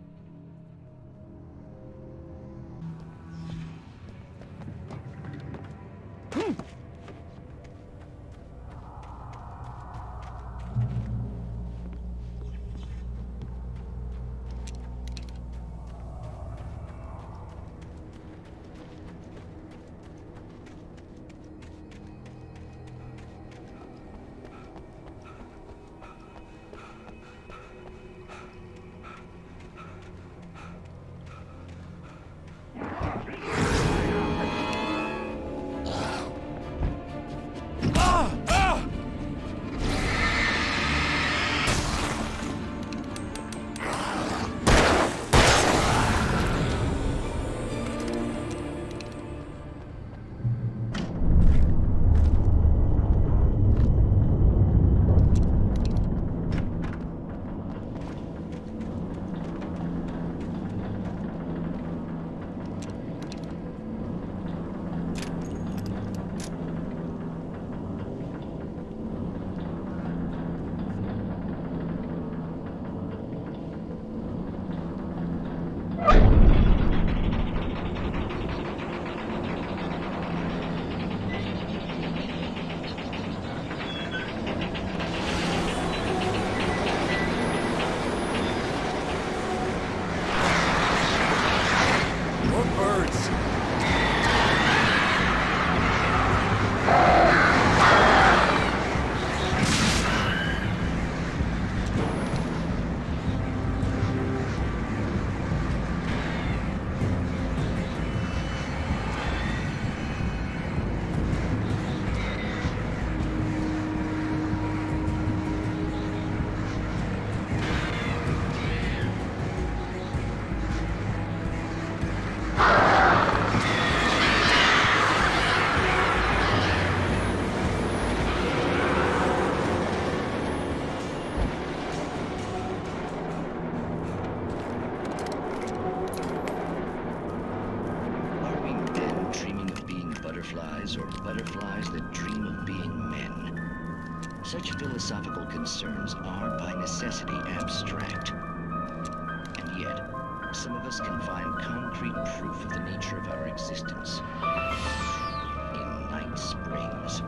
Butterflies that dream of being men. Such philosophical concerns are by necessity abstract. And yet, some of us can find concrete proof of the nature of our existence in Night Springs.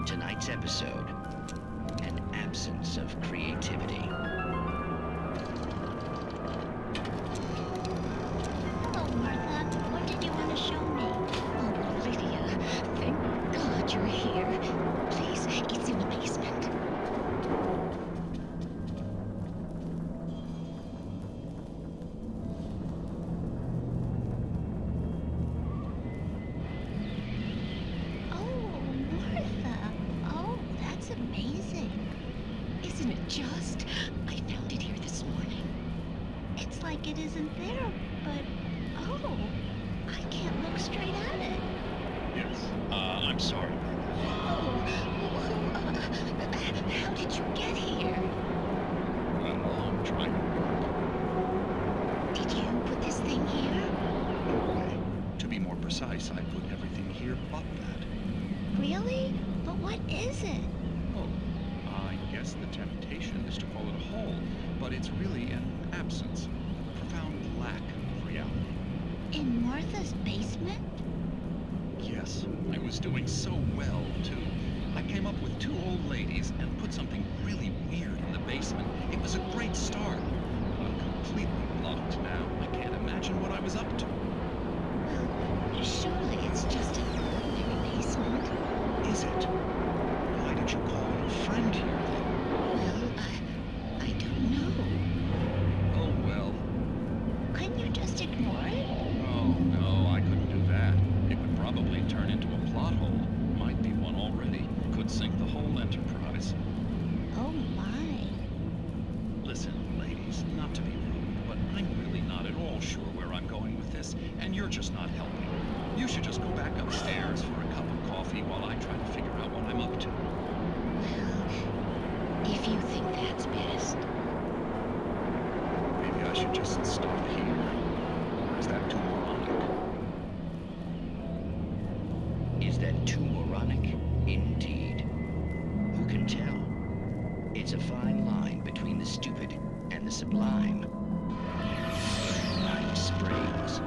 Tonight's episode, an absence of creativity. Hello, Martha. What did you want to show me? Oh, Lydia. Thank God you're here. Please, it's in the basement. Oh, Martha. Oh, that's amazing. Isn't it just? I found it here this morning. It's like it isn't there, but oh, I can't look straight at it. Yes. I'm sorry. Oh, how did you get here? Well, I'm trying to work. Did you put this thing here? To be more precise, I put everything here but that. Really? But what is it? Oh, I guess the temptation is to call it a hole, but it's really an absence, a profound lack of reality. In Martha's basement? Yes, I was doing so well, too. I came up with 2 old ladies and put something really weird in the basement. It was a great start. I'm completely blocked now. I can't imagine what I was up to. Well, surely it's just an ordinary basement. Is it? Why did you call your friend here, then? Well, I don't know. Oh, well. Couldn't you just ignore it? Oh, no, I couldn't do that. It would probably turn into a plot hole. Might be one already. Could sink the whole enterprise. Oh, my. Listen, ladies, not to be rude, but I'm really not at all sure where I'm going with this, and you're just not helping. You should just go back upstairs for a cup of coffee coffee while I try to figure out what I'm up to. If you think that's best. Maybe I should just stop here. Or is that too moronic? Is that too moronic? Indeed. Who can tell? It's a fine line between the stupid and the sublime. Night Springs.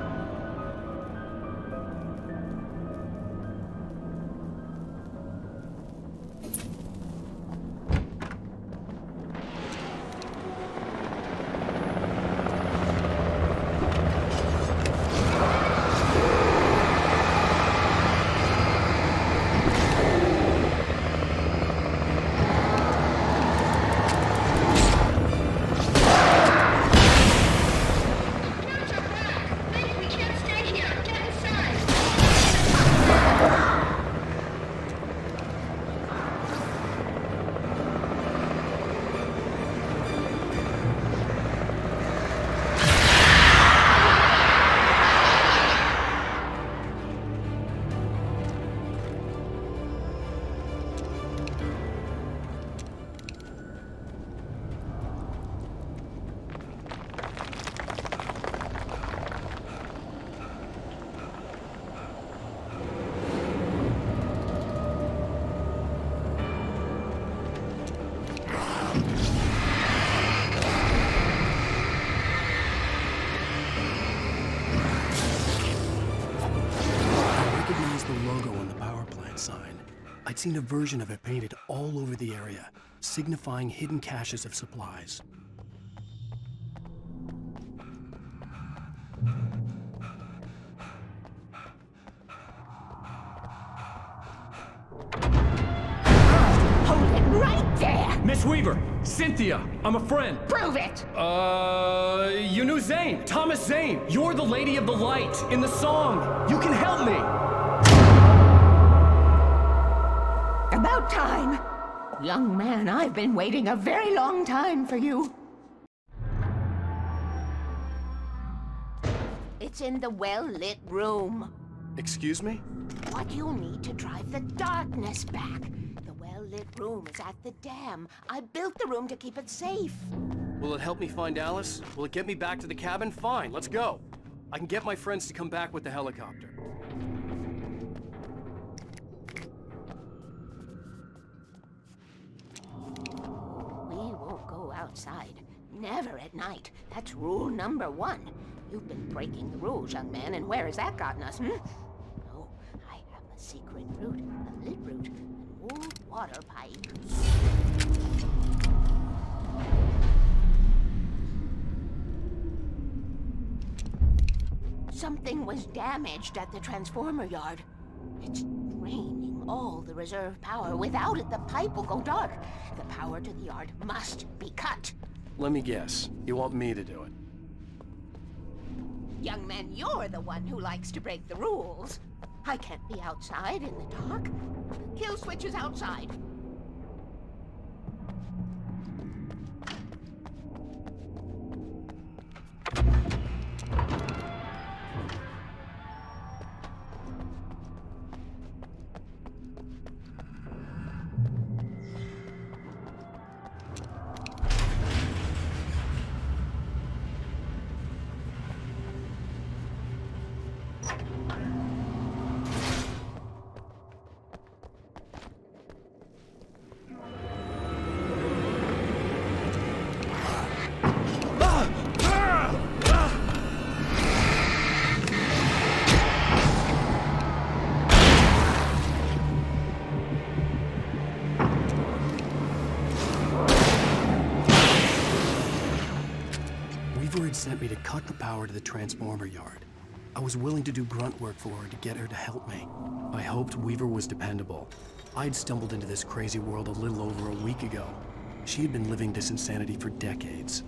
I'd seen a version of it painted all over the area, signifying hidden caches of supplies. Hold it right there! Miss Weaver! Cynthia! I'm a friend! Prove it! You knew Zane! Thomas Zane! You're the Lady of the Light in the song! You can help me! About time! Young man, I've been waiting a very long time for you. It's in the well-lit room. Excuse me? What you need to drive the darkness back. The well-lit room is at the dam. I built the room to keep it safe. Will it help me find Alice? Will it get me back to the cabin? Fine, let's go. I can get my friends to come back with the helicopter. Outside. Never at night. That's rule number 1. You've been breaking the rules, young man, and where has that gotten us, No, I have a secret route, a lit route, an old water pipe. Something was damaged at the transformer yard. It's draining all the reserve power. Without it, the pipe will go dark. The power to the yard must be cut. Let me guess. You want me to do it? Young man, you're the one who likes to break the rules. I can't be outside in the dark. The kill switch is outside. Sent me to cut the power to the transformer yard. I was willing to do grunt work for her to get her to help me. I hoped Weaver was dependable. I'd stumbled into this crazy world a little over a week ago. She had been living this insanity for decades.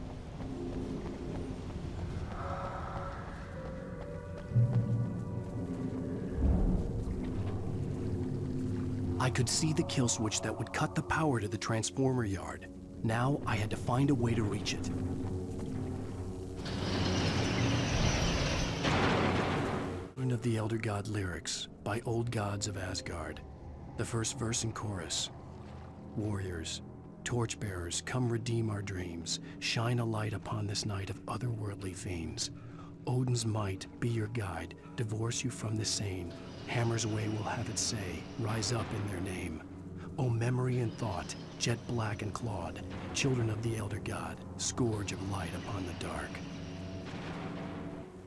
I could see the kill switch that would cut the power to the transformer yard. Now I had to find a way to reach it. Of the Elder God lyrics by Old Gods of Asgard. The first verse and chorus. Warriors, torchbearers, come redeem our dreams. Shine a light upon this night of otherworldly fiends. Odin's might be your guide, divorce you from the sane. Hammer's way will have its say, rise up in their name. O memory and thought, jet black and clawed, children of the elder god, scourge of light upon the dark.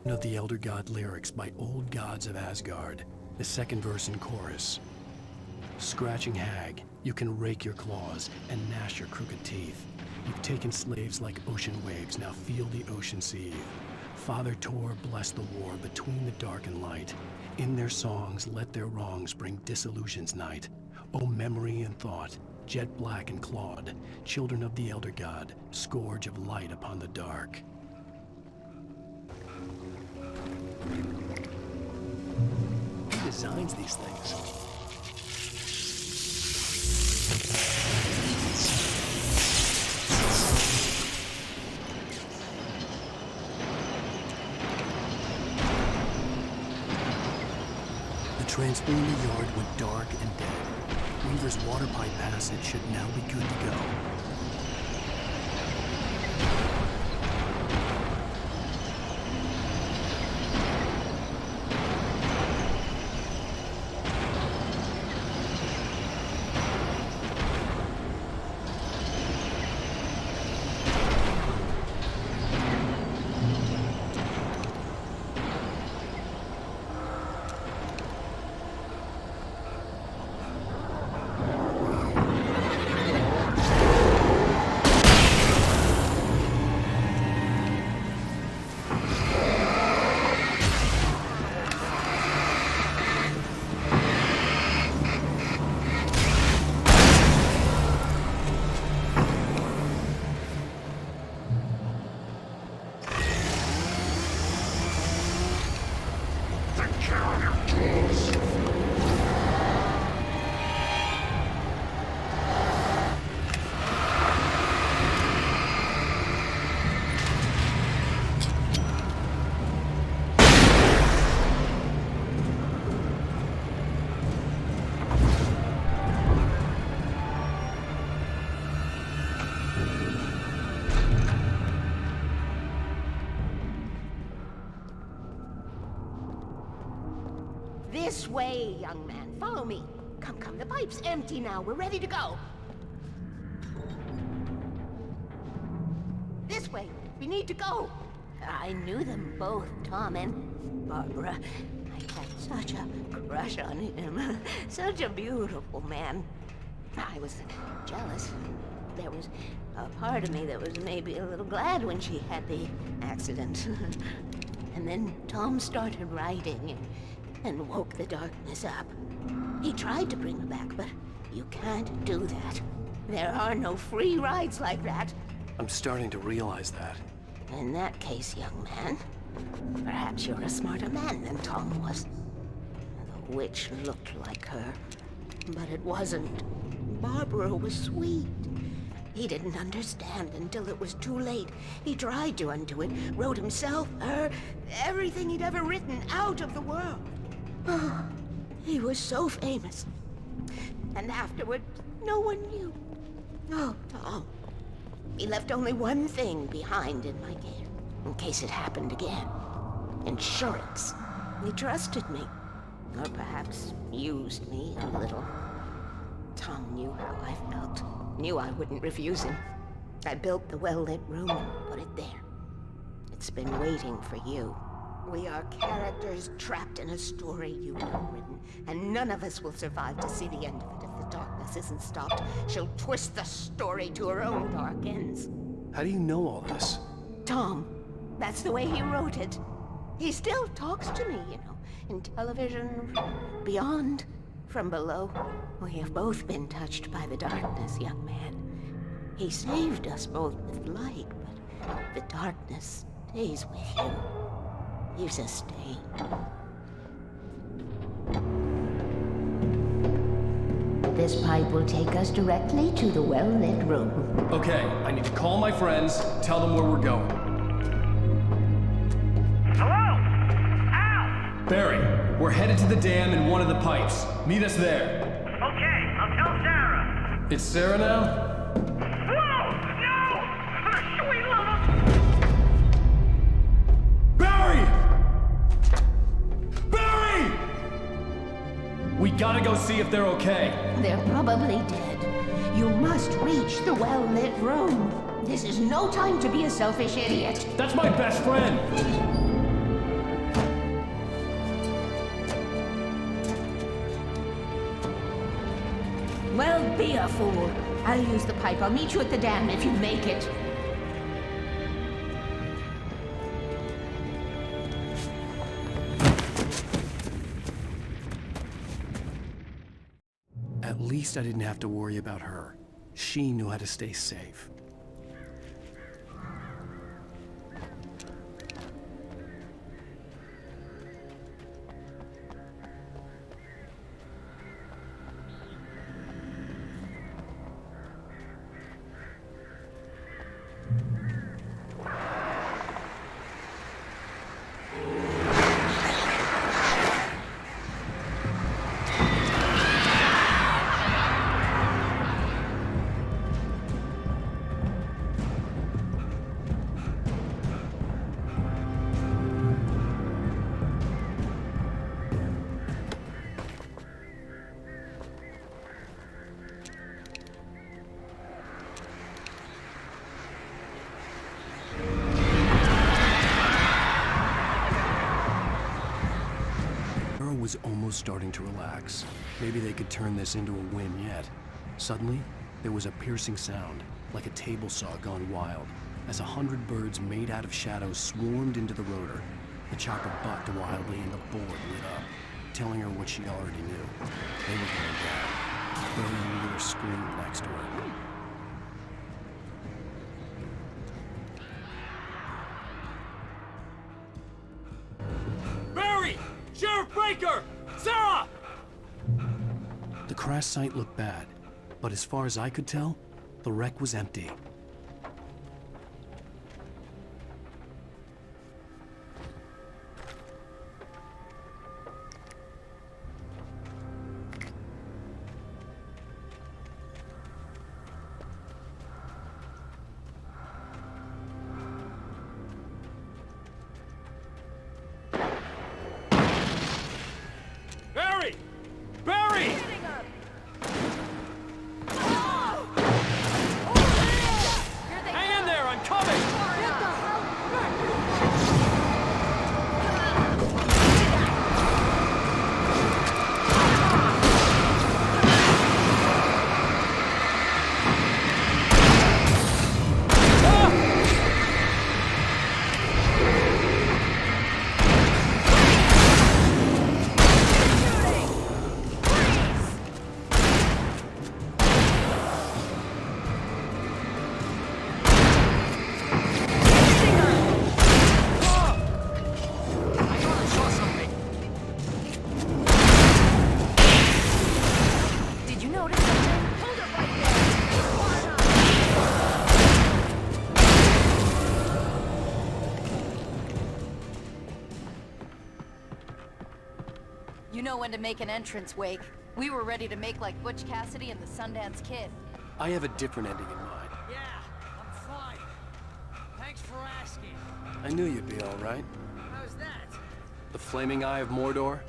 Of the elder god lyrics by old gods of Asgard. The second verse and chorus. Scratching hag, you can rake your claws and gnash your crooked teeth. You've taken slaves like ocean waves, now feel the ocean seethe. Father Tor bless the war between the dark and light. In their songs, let their wrongs bring disillusion's night. O memory and thought, jet black and clawed, children of the elder god, scourge of light upon the dark. Who designs these things? The transponder yard went dark and dead. Weaver's water pipe passage should now be good to go. This way, young man. Follow me. Come, come. The pipe's empty now. We're ready to go. This way. We need to go. I knew them both, Tom and Barbara. I had such a crush on him. Such a beautiful man. I was jealous. There was a part of me that was maybe a little glad when she had the accident. And then Tom started writing and woke the darkness up. He tried to bring her back, but you can't do that. There are no free rides like that. I'm starting to realize that. In that case, young man, perhaps you're a smarter man than Tom was. The witch looked like her, but it wasn't. Barbara was sweet. He didn't understand until it was too late. He tried to undo it, wrote himself, her, everything he'd ever written out of the world. Oh, he was so famous. And afterward, no one knew. Oh, Tom. He left only one thing behind in my care, in case it happened again. Insurance. He trusted me. Or perhaps used me a little. Tom knew how I felt. Knew I wouldn't refuse him. I built the well-lit room and put it there. It's been waiting for you. We are characters trapped in a story you have written, and none of us will survive to see the end of it if the darkness isn't stopped. She'll twist the story to her own dark ends. How do you know all this? Tom, that's the way he wrote it. He still talks to me, you know, in television, beyond, from below. We have both been touched by the darkness, young man. He saved us both with light, but the darkness stays with you. You sustain. This pipe will take us directly to the well-lit room. Okay, I need to call my friends, tell them where we're going. Hello? Al! Barry, we're headed to the dam in one of the pipes. Meet us there. Okay. It's Sarah now? Barry! Barry! We gotta go see if they're okay. They're probably dead. You must reach the well-lit room. This is no time to be a selfish idiot. That's my best friend! Well, be a fool. I'll use the pipe. I'll meet you at the dam if you make it. At least I didn't have to worry about her. She knew how to stay safe. Was almost starting to relax. Maybe they could turn this into a win yet. Suddenly, there was a piercing sound, like a table saw gone wild, as 100 birds made out of shadows swarmed into the rotor. The chopper bucked wildly and the board lit up, telling her what she already knew. They were going down. Barry knew her scream next to her. Sarah! The crash site looked bad, but as far as I could tell, the wreck was empty. You know when to make an entrance, Wake. We were ready to make like Butch Cassidy and the Sundance Kid. I have a different ending in mind. Yeah, I'm fine. Thanks for asking. I knew you'd be all right. How's that? The flaming eye of Mordor?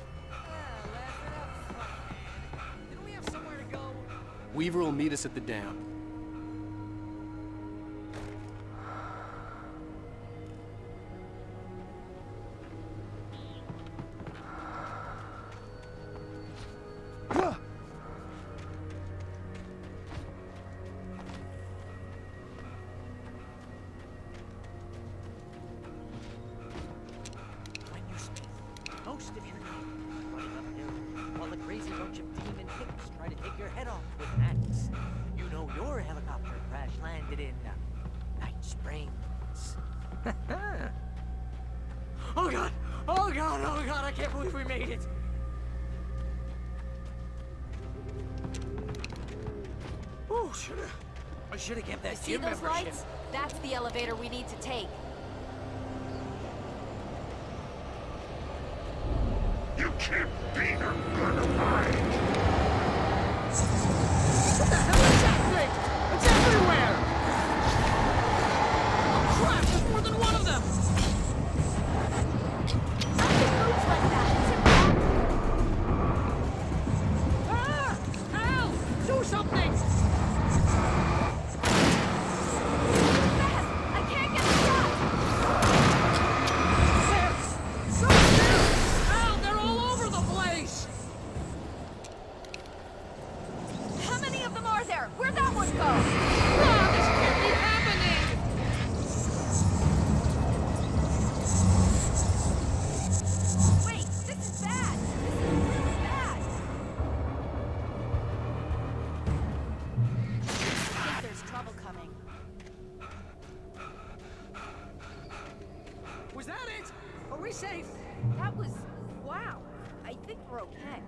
Didn't we have somewhere to go? Weaver will meet us at the dam. Most of your time running uphill while the crazy bunch of demon hicks try to take your head off with an axe. You know your helicopter crash landed in Night Springs. Oh god! Oh god! Oh god! I can't believe we made it! Oh, I should have kept that See gym those membership. lights? That's the elevator we need to take. You can't beat a gun of mine! What the hell is that? we safe? That was... wow. I think we're okay.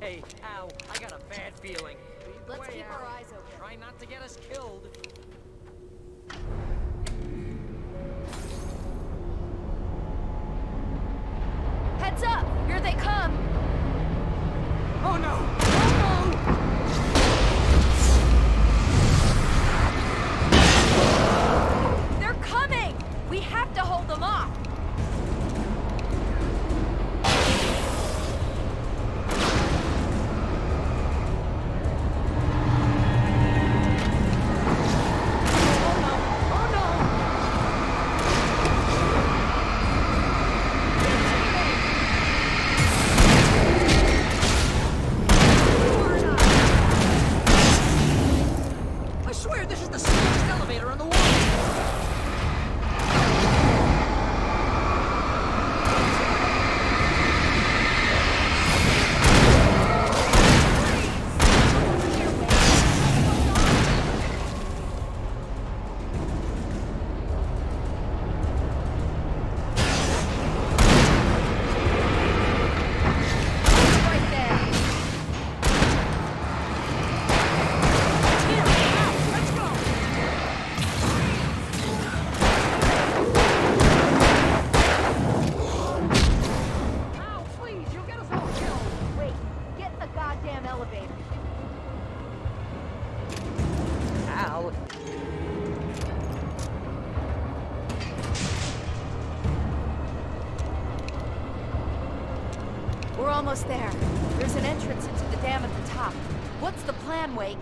Hey, Al, I got a bad feeling. Let's keep our eyes open. Try not to get us killed. Heads up! Here they come! Oh no! Oh no! They're coming! We have to hold them off! Almost there. There's an entrance into the dam at the top. What's the plan, Wake?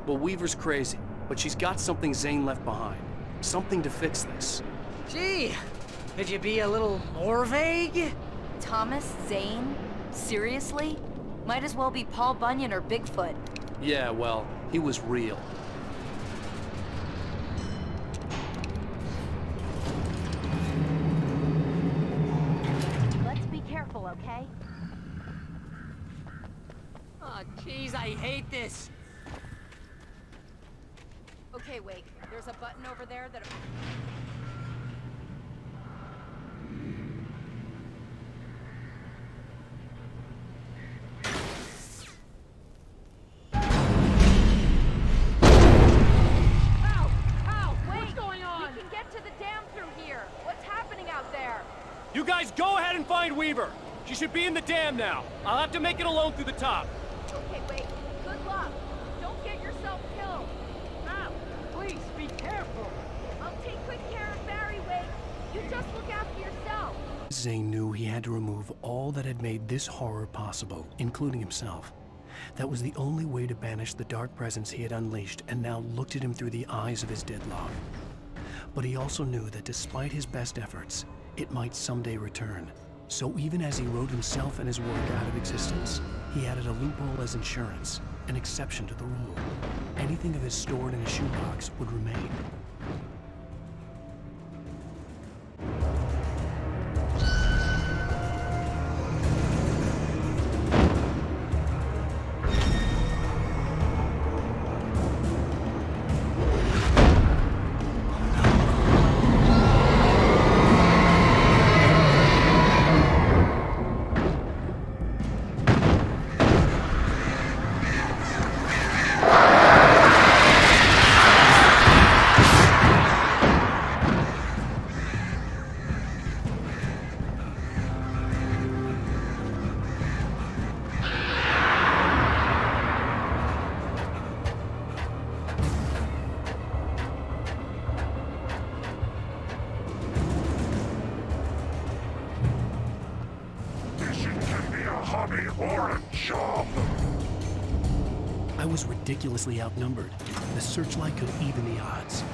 Well, Weaver's crazy, but she's got something Zane left behind. Something to fix this. Gee, could you be a little more vague? Thomas Zane? Seriously? Might as well be Paul Bunyan or Bigfoot. Yeah, well, he was real. Let's be careful, okay? Oh, jeez, I hate this. Okay, Wake. There's a button over there that... You guys go ahead and find Weaver. She should be in the dam now. I'll have to make it alone through the top. Okay, wait. Good luck. Don't get yourself killed. Now, please be careful. I'll take good care of Barry, Wake. You just look after yourself. Zane knew he had to remove all that had made this horror possible, including himself. That was the only way to banish the dark presence he had unleashed and now looked at him through the eyes of his dead love. But he also knew that despite his best efforts, it might someday return. So even as he wrote himself and his work out of existence, he added a loophole as insurance, an exception to the rule. Anything of his stored in a shoebox would remain. I was ridiculously outnumbered. The searchlight could even the odds.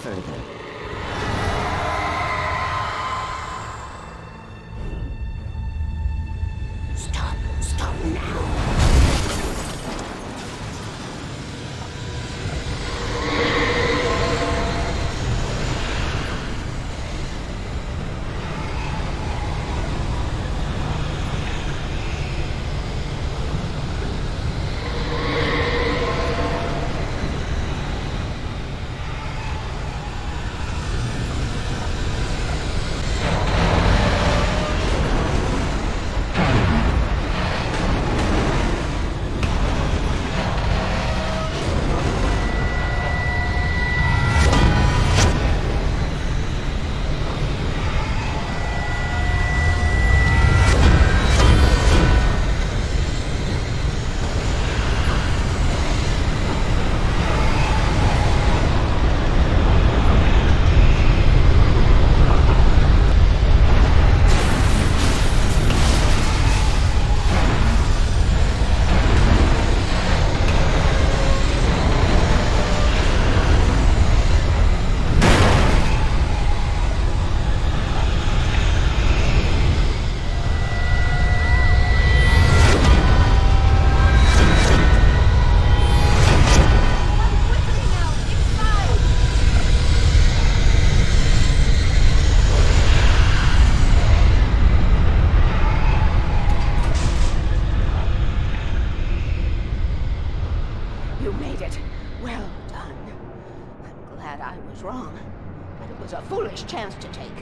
further. Stop now.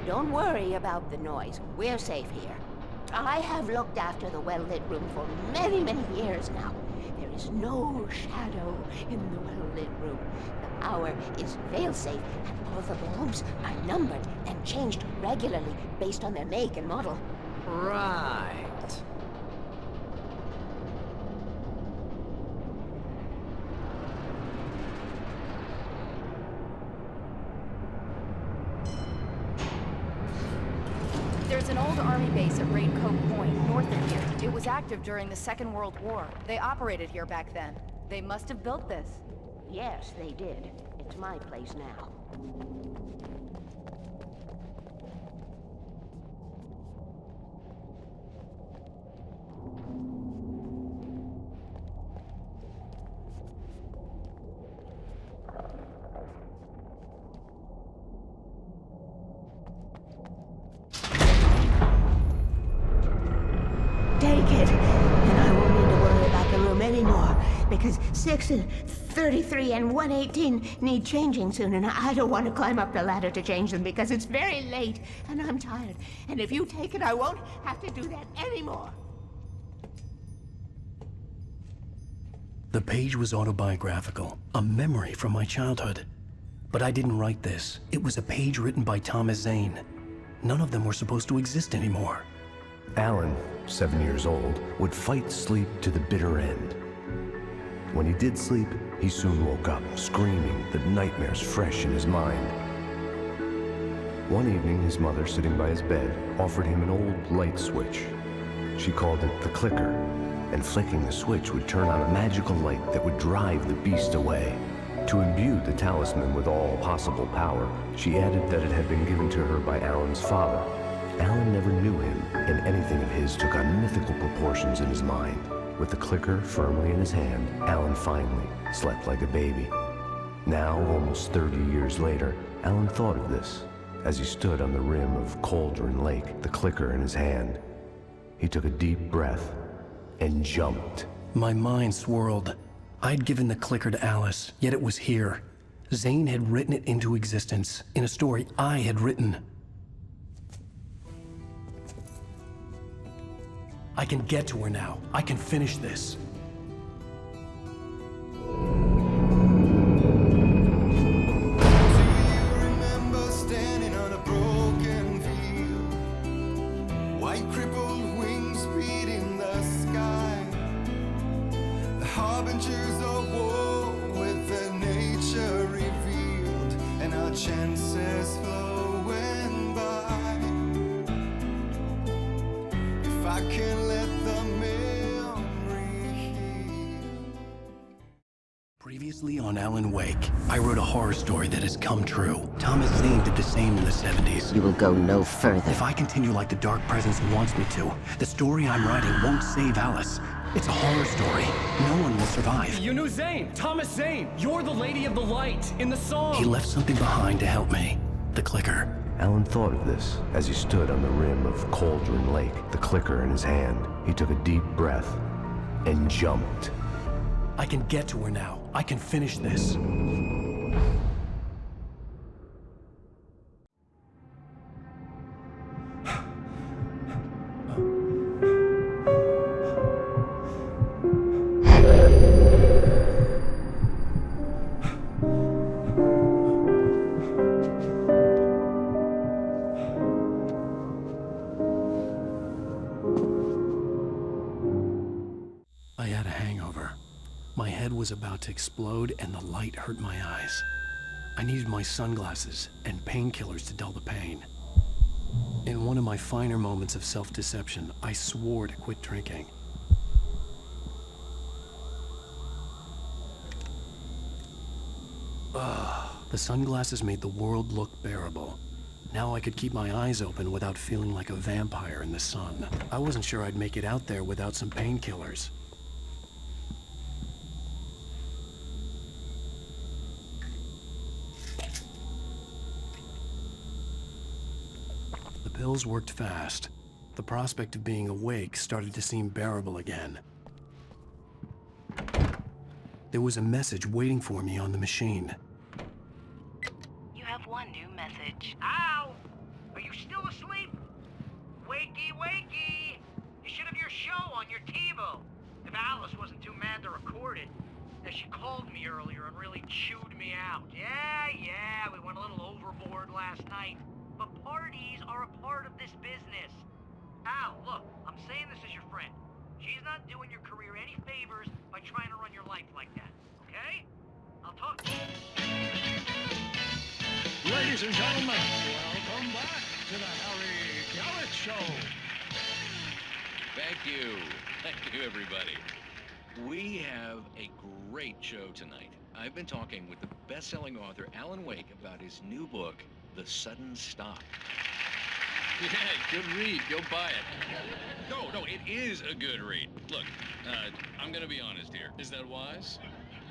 Don't worry about the noise. We're safe here. I have looked after the well-lit room for many, many years now. There is no shadow in the well-lit room. The hour is fail-safe, and all the bulbs are numbered and changed regularly based on their make and model. Right. There's an old army base at Raincoat Point, north of here. It was active during the Second World War. They operated here back then. They must have built this. Yes, they did. It's my place now. Because 6 and 33 and 118 need changing soon, and I don't want to climb up the ladder to change them because it's very late and I'm tired. And if you take it, I won't have to do that anymore. The page was autobiographical, a memory from my childhood. But I didn't write this. It was a page written by Thomas Zane. None of them were supposed to exist anymore. Alan, 7 years old, would fight sleep to the bitter end. When he did sleep, he soon woke up, screaming, the nightmares fresh in his mind. One evening, his mother, sitting by his bed, offered him an old light switch. She called it the clicker, and flicking the switch would turn on a magical light that would drive the beast away. To imbue the talisman with all possible power, she added that it had been given to her by Alan's father. Alan never knew him, and anything of his took on mythical proportions in his mind. With the clicker firmly in his hand, Alan finally slept like a baby. Now, almost 30 years later, Alan thought of this as he stood on the rim of Cauldron Lake, the clicker in his hand. He took a deep breath and jumped. My mind swirled. I'd given the clicker to Alice, yet it was here. Zane had written it into existence, in a story I had written. I can get to her now. I can finish this. Remember standing on a broken field, white crippled wings beating the sky, the harbingers of war with their nature revealed, and our chances flowing by. If I can let the memory heal. Previously on Alan Wake, I wrote a horror story that has come true. Thomas Zane did the same in the 70s. You will go no further. If I continue like the Dark Presence wants me to, the story I'm writing won't save Alice. It's a horror story. No one will survive. You knew Zane, Thomas Zane. You're the Lady of the Light in the song. He left something behind to help me. The clicker. Alan thought of this as he stood on the rim of Cauldron Lake, the clicker in his hand. He took a deep breath and jumped. I can get to her now. I can finish this. I had a hangover. My head was about to explode and the light hurt my eyes. I needed my sunglasses and painkillers to dull the pain. In one of my finer moments of self-deception, I swore to quit drinking. The sunglasses made the world look bearable. Now I could keep my eyes open without feeling like a vampire in the sun. I wasn't sure I'd make it out there without some painkillers. The pills worked fast. The prospect of being awake started to seem bearable again. There was a message waiting for me on the machine. You have one new message. Ow! Are you still asleep? Wakey, wakey! You should have your show on your TiVo. If Alice wasn't too mad to record it. Now, she called me earlier and really chewed me out. Yeah, we went a little overboard last night. But parties are a part of this business. Al, look, I'm saying this as your friend. She's not doing your career any favors by trying to run your life like that, okay? I'll talk to you. Ladies and gentlemen, welcome back to the 𝐀𝐋𝐀𝐍 Show. Thank you, everybody. We have a great show tonight. I've been talking with the best-selling author Alan Wake about his new book, The Sudden Stop. Yeah, good read. Go buy it. No, it is a good read. Look, I'm gonna be honest here. Is that wise?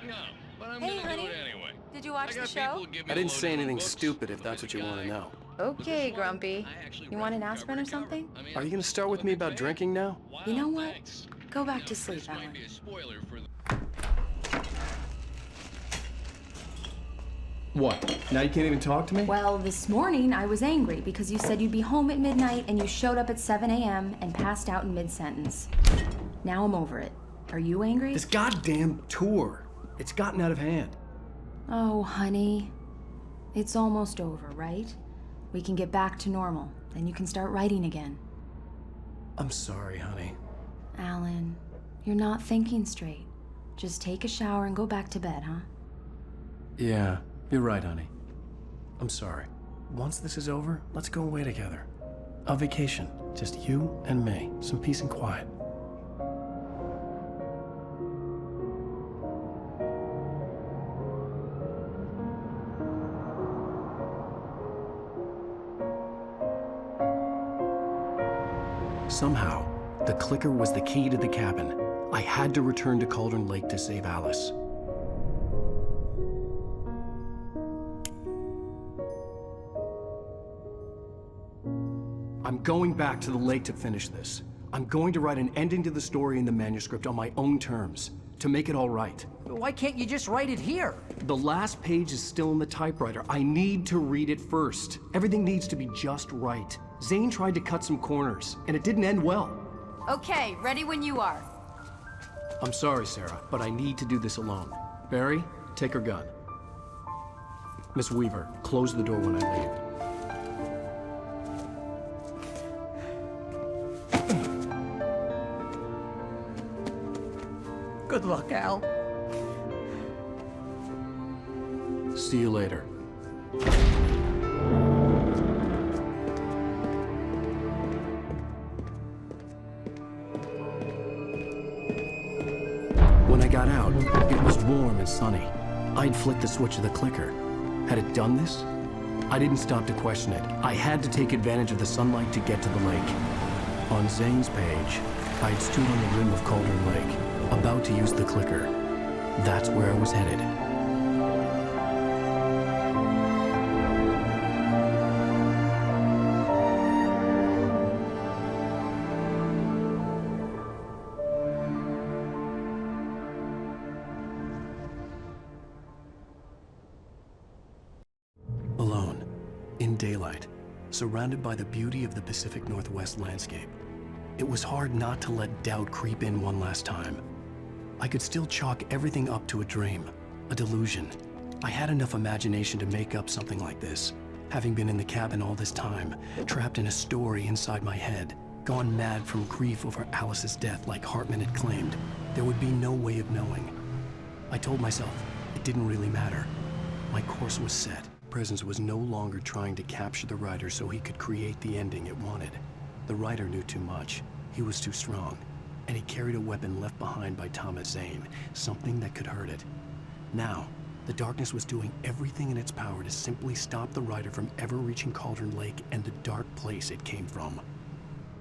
No, but I'm gonna do it anyway. Did you watch the show? I didn't say anything stupid if that's what you want to know. Okay, Grumpy. You want an aspirin or something? Are you going to start with me about drinking now? You know what? Go back to sleep, Alan. What? Now you can't even talk to me? Well, this morning I was angry because you said you'd be home at midnight and you showed up at 7 a.m. and passed out in mid-sentence. Now I'm over it. Are you angry? This goddamn tour. It's gotten out of hand. Oh, honey. It's almost over, right? We can get back to normal. Then you can start writing again. I'm sorry, honey. Alan, you're not thinking straight. Just take a shower and go back to bed, huh? Yeah, you're right, honey. I'm sorry. Once this is over, let's go away together. A vacation. Just you and me. Some peace and quiet. Somehow, the clicker was the key to the cabin. I had to return to Cauldron Lake to save Alice. I'm going back to the lake to finish this. I'm going to write an ending to the story in the manuscript on my own terms, to make it all right. Why can't you just write it here? The last page is still in the typewriter. I need to read it first. Everything needs to be just right. Zane tried to cut some corners, and it didn't end well. Okay, ready when you are. I'm sorry, Sarah, but I need to do this alone. Barry, take her gun. Miss Weaver, close the door when I leave. Good luck, Al. See you later. When I got out, it was warm and sunny. I'd flicked the switch of the clicker. Had it done this? I didn't stop to question it. I had to take advantage of the sunlight to get to the lake. On Zane's page, I'd stood on the rim of Cauldron Lake, about to use the clicker. That's where I was headed. Alone, in daylight, surrounded by the beauty of the Pacific Northwest landscape, it was hard not to let doubt creep in one last time. I could still chalk everything up to a dream, a delusion. I had enough imagination to make up something like this, having been in the cabin all this time, trapped in a story inside my head, gone mad from grief over Alice's death like Hartman had claimed. There would be no way of knowing. I told myself it didn't really matter. My course was set. Presence was no longer trying to capture the writer so he could create the ending it wanted. The writer knew too much. He was too strong. And he carried a weapon left behind by Thomas Zane, something that could hurt it. Now, the darkness was doing everything in its power to simply stop the writer from ever reaching Cauldron Lake and the dark place it came from.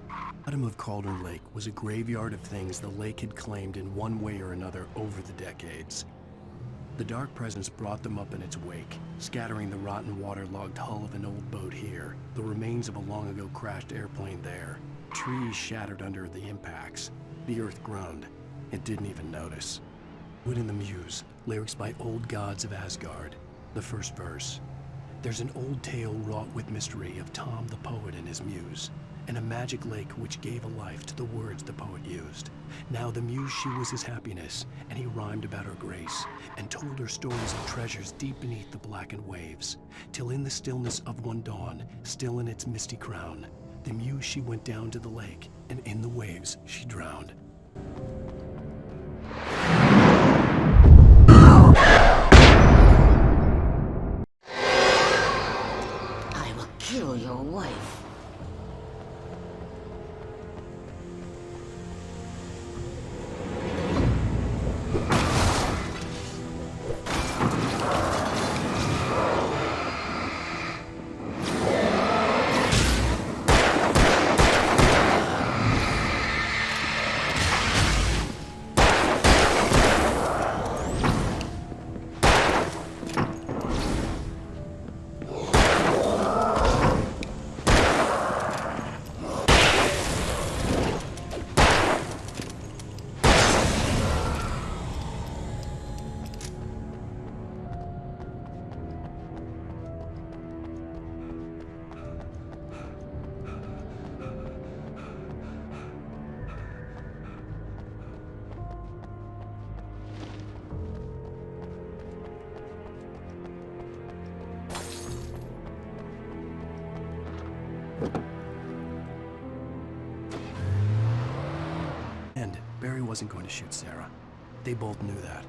The bottom of Cauldron Lake was a graveyard of things the lake had claimed in one way or another over the decades. The dark presence brought them up in its wake, scattering the rotten waterlogged hull of an old boat here, the remains of a long-ago crashed airplane there. Trees shattered under the impacts. The earth groaned. It didn't even notice. Wood in the Muse, lyrics by old gods of Asgard. The first verse. There's an old tale wrought with mystery of Tom the poet and his muse, and a magic lake which gave a life to the words the poet used. Now the muse, she was his happiness, and he rhymed about her grace, and told her stories of treasures deep beneath the blackened waves, till in the stillness of one dawn, still in its misty crown, the muse she went down to the lake, and in the waves she drowned. I will kill your wife. And Barry wasn't going to shoot Sarah. They both knew that.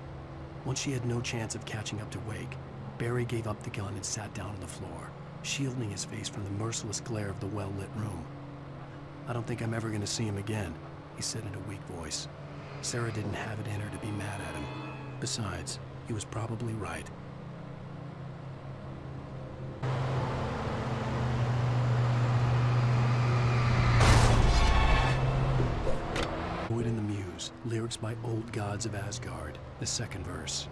Once she had no chance of catching up to Wake, Barry gave up the gun and sat down on the floor, shielding his face from the merciless glare of the well-lit room. "I don't think I'm ever going to see him again," he said in a weak voice. Sarah didn't have it in her to be mad at him. Besides, he was probably right. Poet in the Muse, lyrics by old gods of Asgard, the second verse.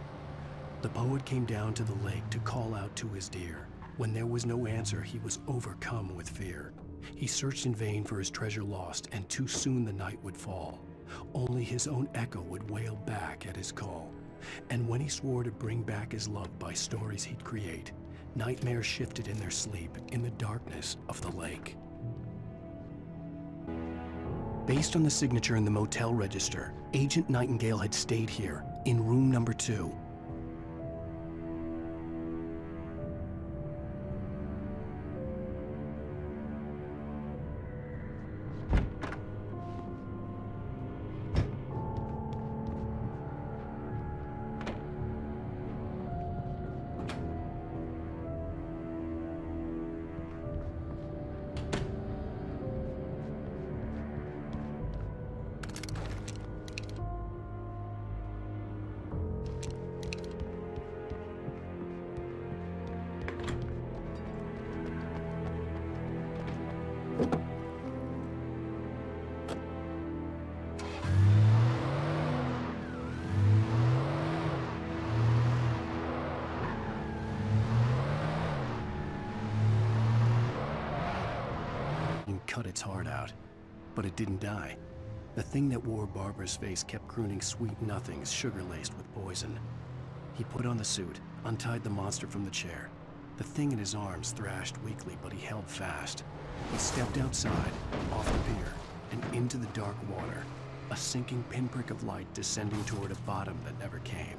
The poet came down to the lake to call out to his dear. When there was no answer, he was overcome with fear. He searched in vain for his treasure lost, and too soon the night would fall. Only his own echo would wail back at his call. And when he swore to bring back his love by stories he'd create, nightmares shifted in their sleep in the darkness of the lake. Based on the signature in the motel register, Agent Nightingale had stayed here, in room number 2. cut its heart out. But it didn't die. The thing that wore Barbara's face kept crooning sweet nothings sugar-laced with poison. He put on the suit, untied the monster from the chair. The thing in his arms thrashed weakly, but he held fast. He stepped outside, off the pier, and into the dark water, a sinking pinprick of light descending toward a bottom that never came.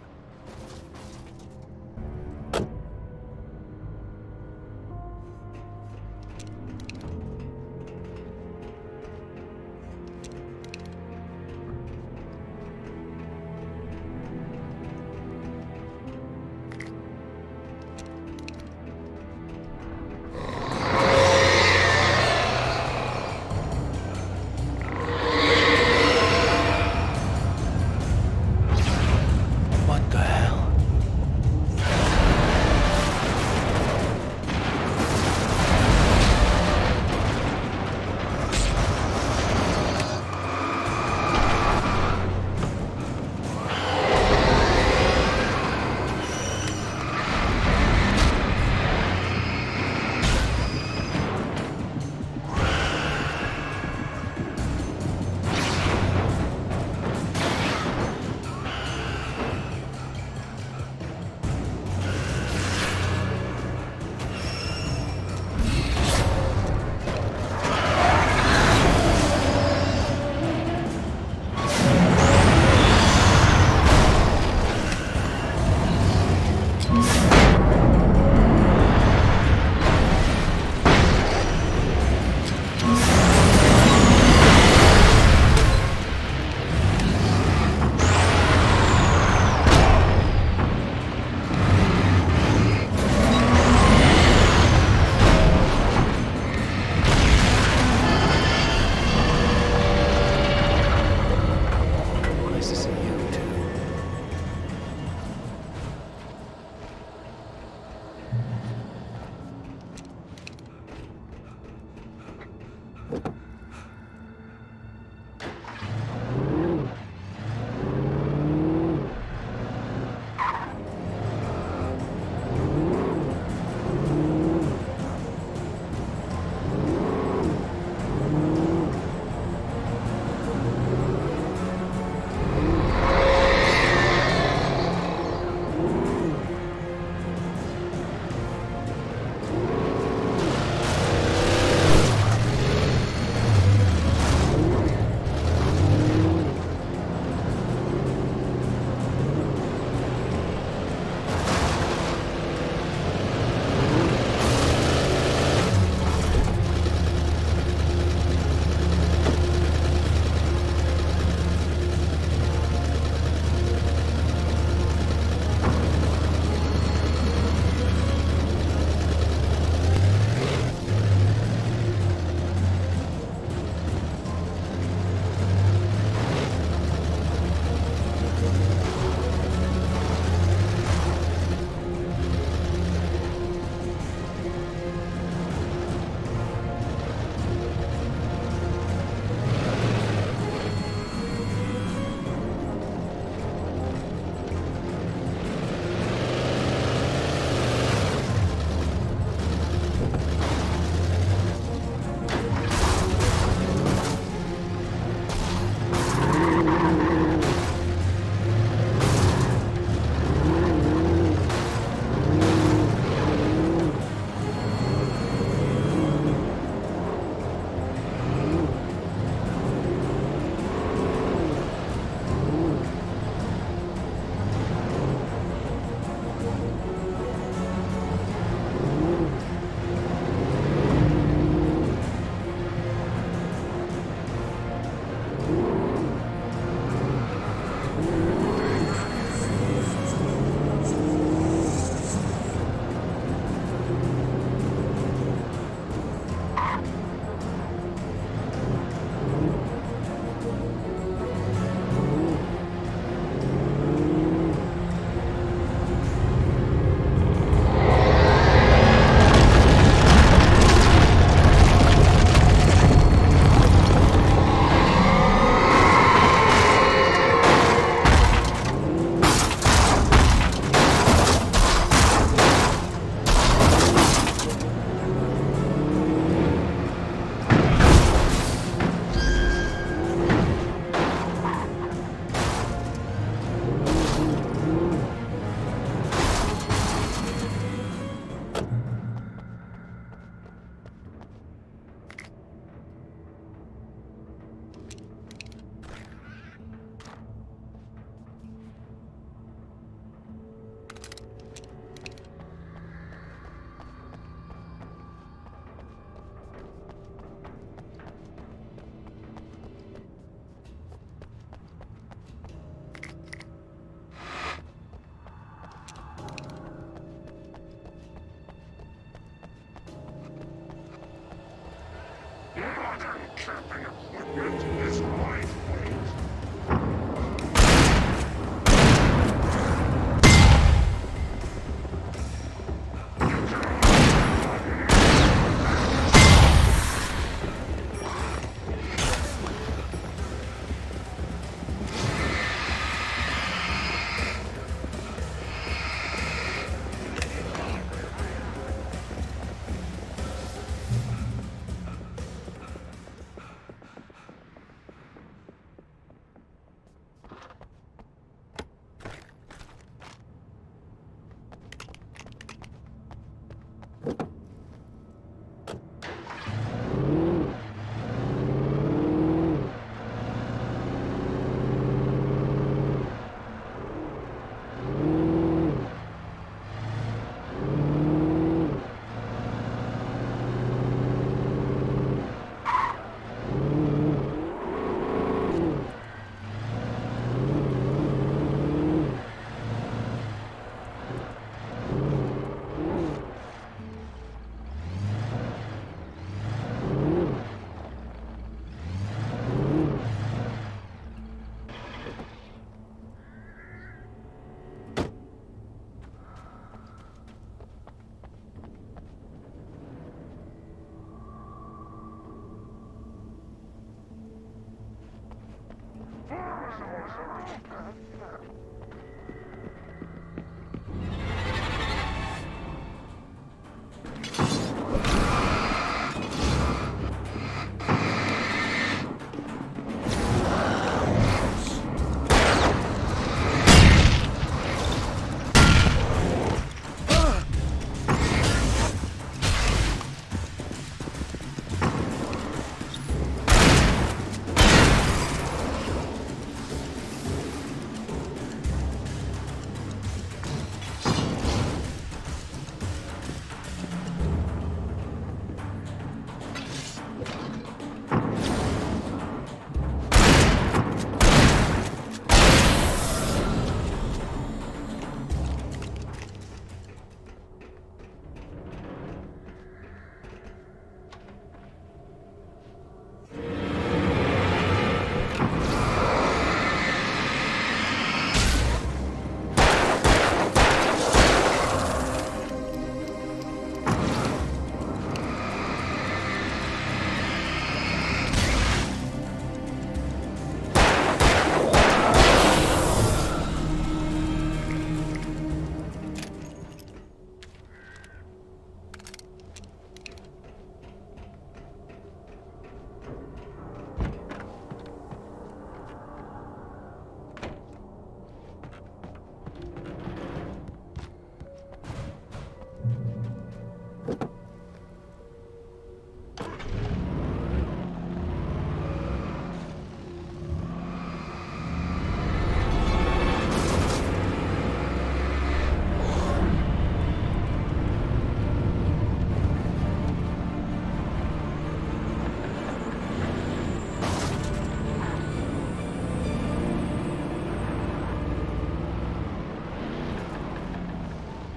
camping equipment is lightweight.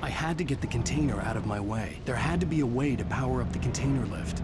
I had to get the container out of my way. There had to be a way to power up the container lift.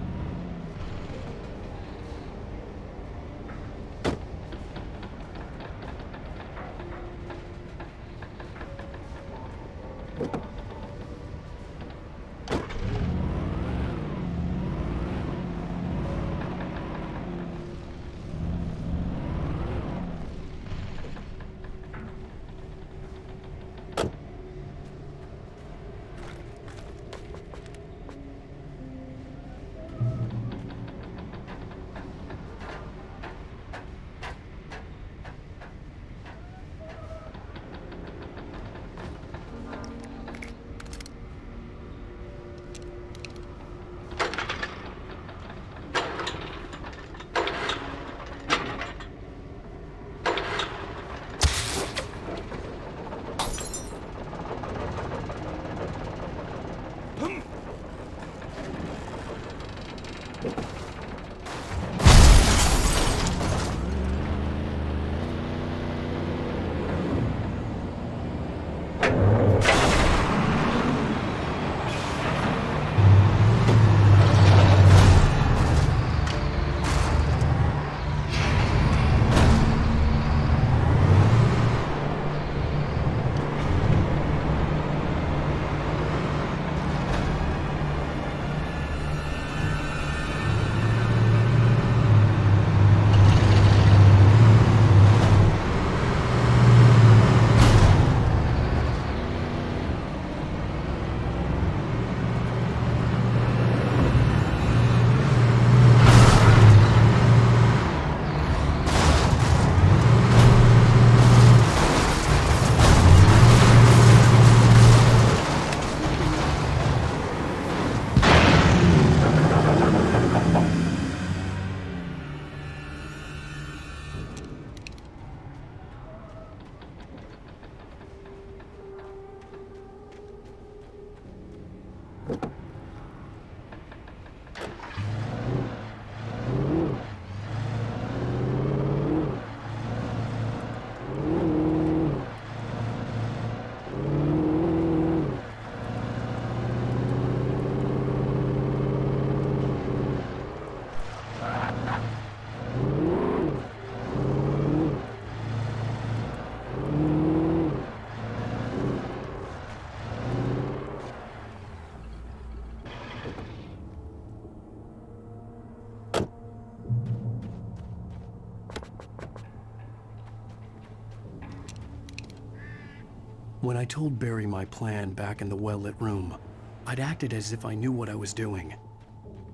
When I told Barry my plan back in the well-lit room, I'd acted as if I knew what I was doing.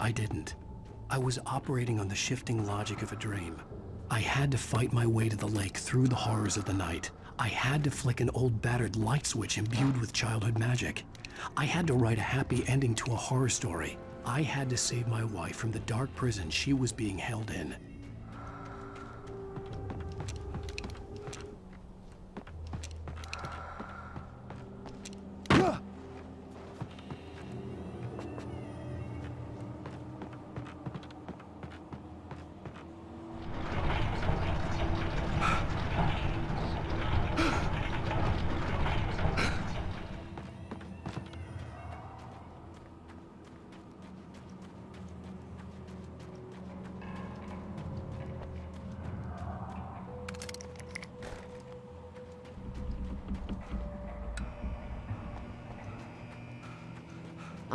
I didn't. I was operating on the shifting logic of a dream. I had to fight my way to the lake through the horrors of the night. I had to flick an old battered light switch imbued with childhood magic. I had to write a happy ending to a horror story. I had to save my wife from the dark prison she was being held in.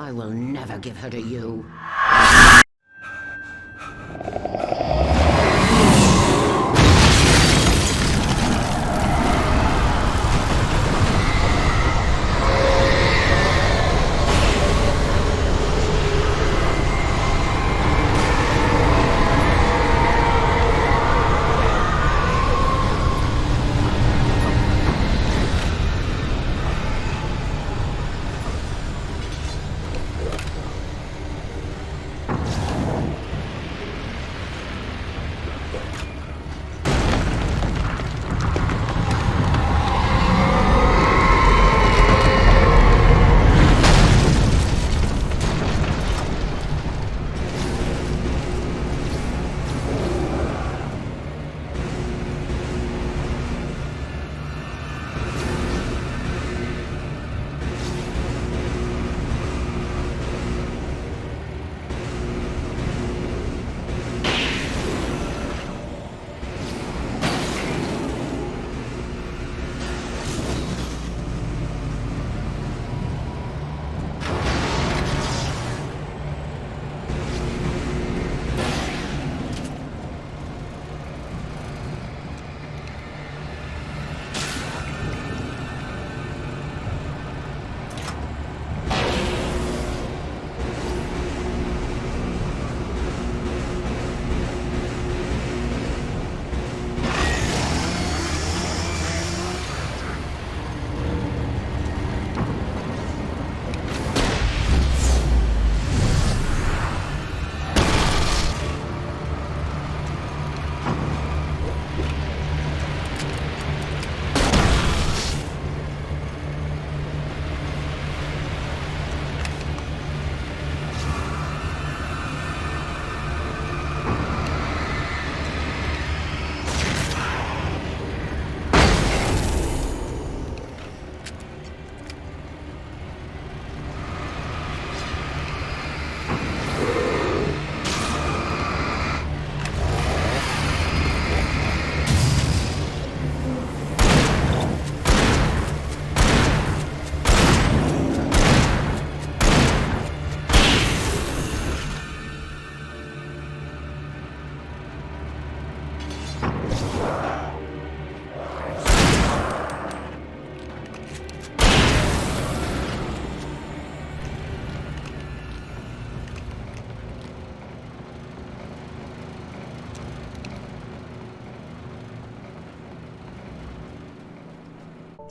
I will never give her to you.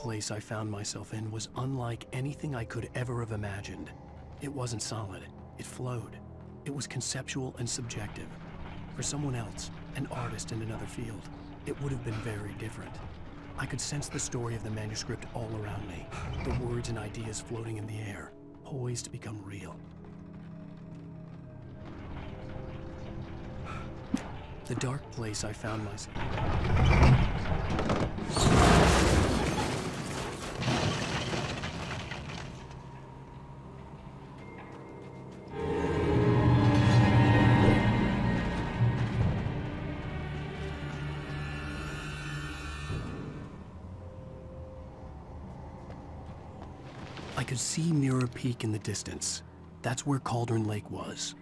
place I found myself in was unlike anything I could ever have imagined. It wasn't solid. It flowed. It was conceptual and subjective. For someone else, an artist in another field, it would have been very different. I could sense the story of the manuscript all around me, the words and ideas floating in the air, poised to become real. The dark place I found myself. I could see Mirror Peak in the distance. That's where Cauldron Lake was.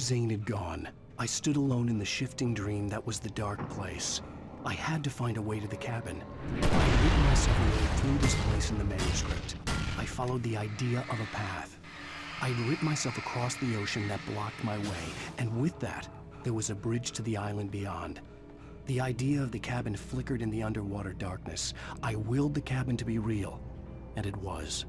Zane had gone, I stood alone in the shifting dream that was the dark place. I had to find a way to the cabin. I had written myself a way through this place in the manuscript. I followed the idea of a path. I'd written myself across the ocean that blocked my way, and with that, there was a bridge to the island beyond. The idea of the cabin flickered in the underwater darkness. I willed the cabin to be real, and it was.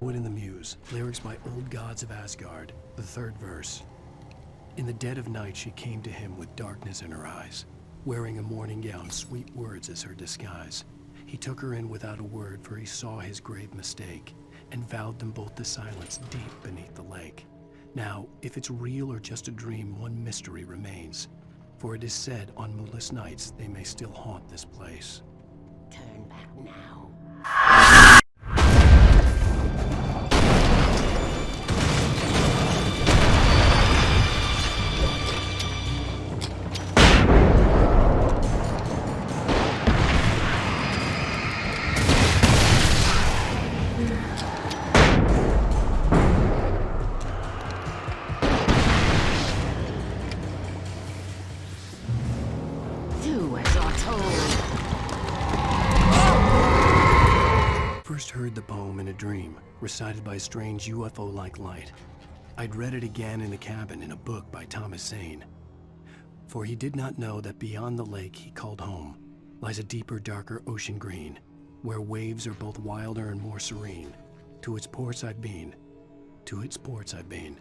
In the Muse, lyrics by Old Gods of Asgard, the third verse. In the dead of night she came to him with darkness in her eyes, wearing a morning gown, sweet words as her disguise. He took her in without a word, for he saw his grave mistake, and vowed them both to silence deep beneath the lake. Now, if it's real or just a dream, one mystery remains, for it is said on moonless nights they may still haunt this place. Turn back now. Heard the poem in a dream, recited by a strange UFO-like light. I'd read it again in the cabin in a book by Thomas Zane. For he did not know that beyond the lake he called home lies a deeper, darker ocean green, where waves are both wilder and more serene. To its ports I've been, to its ports I've been.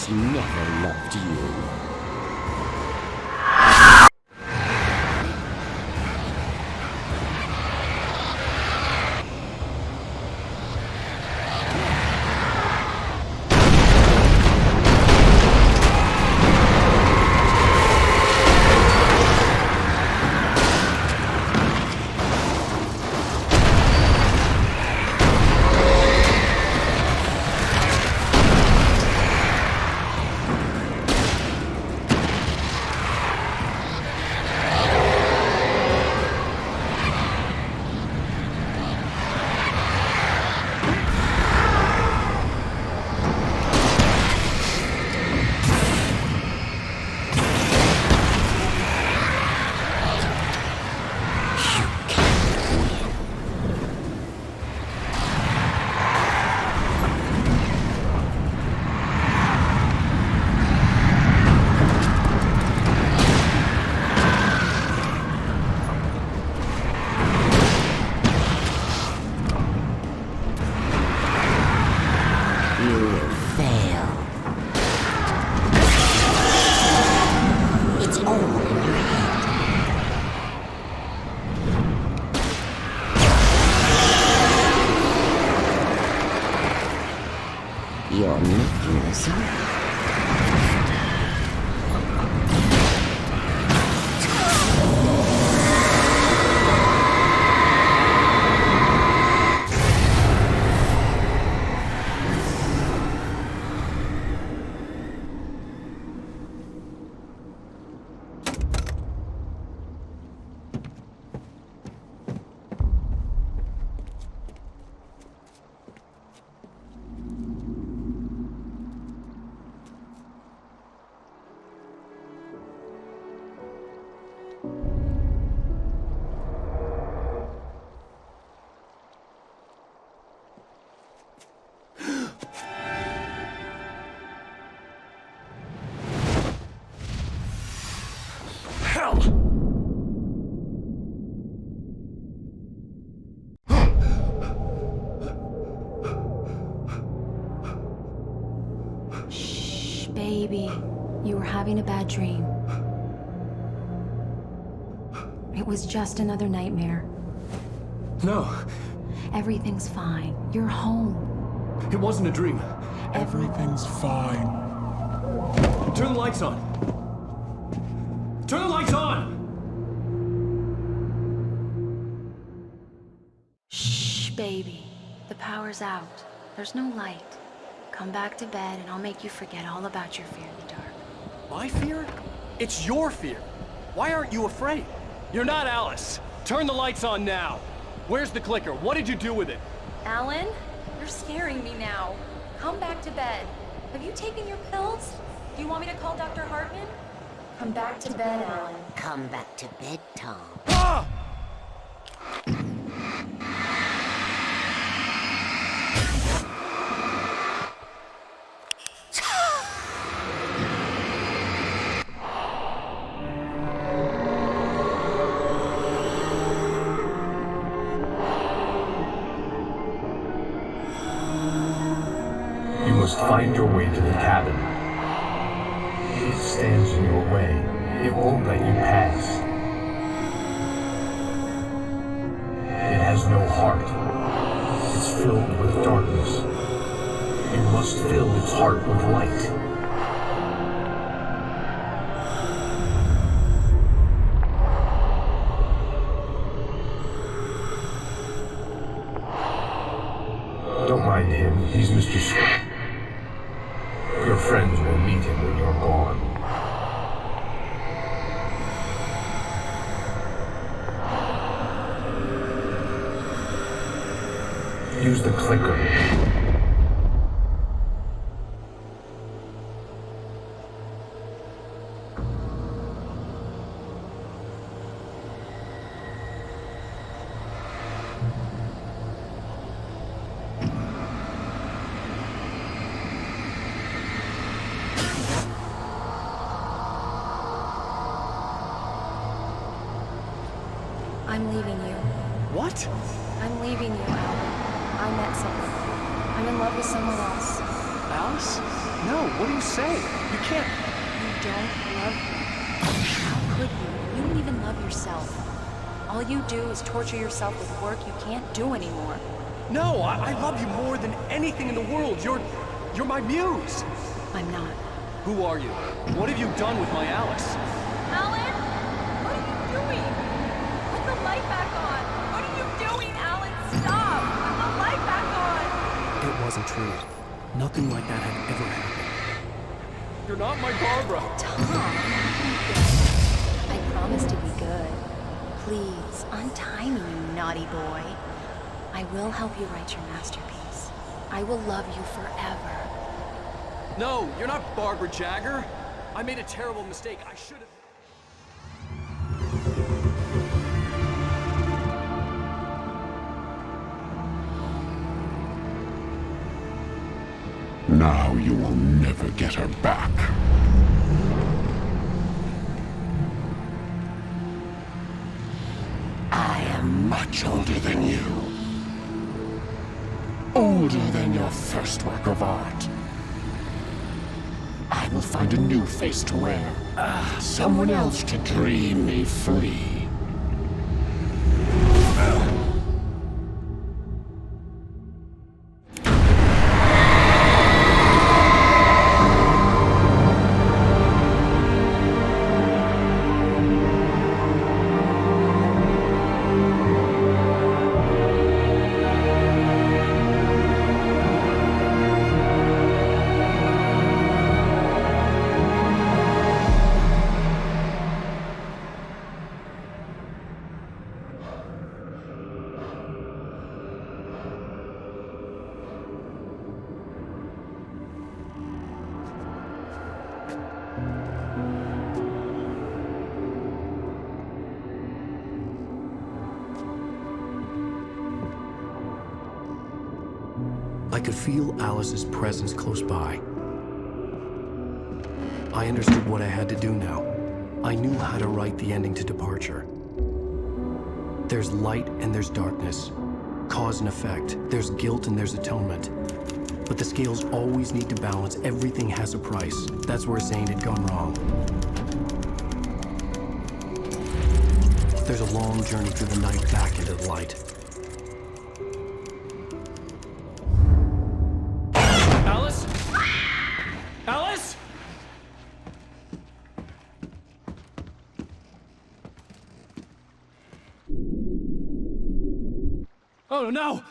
Never loved you. so. Baby, you were having a bad dream. It was just another nightmare. No. Everything's fine. You're home. It wasn't a dream. Everything's fine. Turn the lights on. Turn the lights on! Shh, baby. The power's out. There's no light. Come back to bed and I'll make you forget all about your fear in the dark. My fear? It's your fear. Why aren't you afraid? You're not Alice. Turn the lights on now. Where's the clicker? What did you do with it? Alan, you're scaring me now. Come back to bed. Have you taken your pills? Do you want me to call Dr. Hartman? Come back to bed, Alan. Come back to bed, Tom. Ah! You must find your way to the cabin. If it stands in your way, it won't let you pass. It has no heart. It's filled with darkness. You must fill its heart with light. Don't mind him, he's Mr. Scott. Your friends will meet him when you're gone. Use the clicker. I'm leaving you. What? I'm leaving you, Alan. I met someone. I'm in love with someone else. Alice? No, what do you say? You can't... You don't love me. How could you? You don't even love yourself. All you do is torture yourself with work you can't do anymore. No, I love you more than anything in the world. You're my muse. I'm not. Who are you? What have you done with my Alice? Alan? What are you doing? Put the light back on. What are you doing, Alan? Stop! Put the light back on! It wasn't true. Nothing like that had ever happened. You're not my Barbara. Tom. I promise to be good. Please, untie me, you naughty boy. I will help you write your masterpiece. I will love you forever. No, you're not Barbara Jagger. I made a terrible mistake. I should have... Now you will never get her back. I am much older than you. Older than your first work of art. I will find a new face to wear. Someone else to dream me free. I could feel Alice's presence close by. I understood what I had to do now. I knew how to write the ending to Departure. There's light and there's darkness. Cause and effect. There's guilt and there's atonement. But the scales always need to balance. Everything has a price. That's where Zane had gone wrong. There's a long journey through the night back into the light. Alice? Alice? Oh no!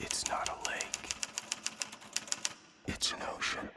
It's not a lake. It's an ocean.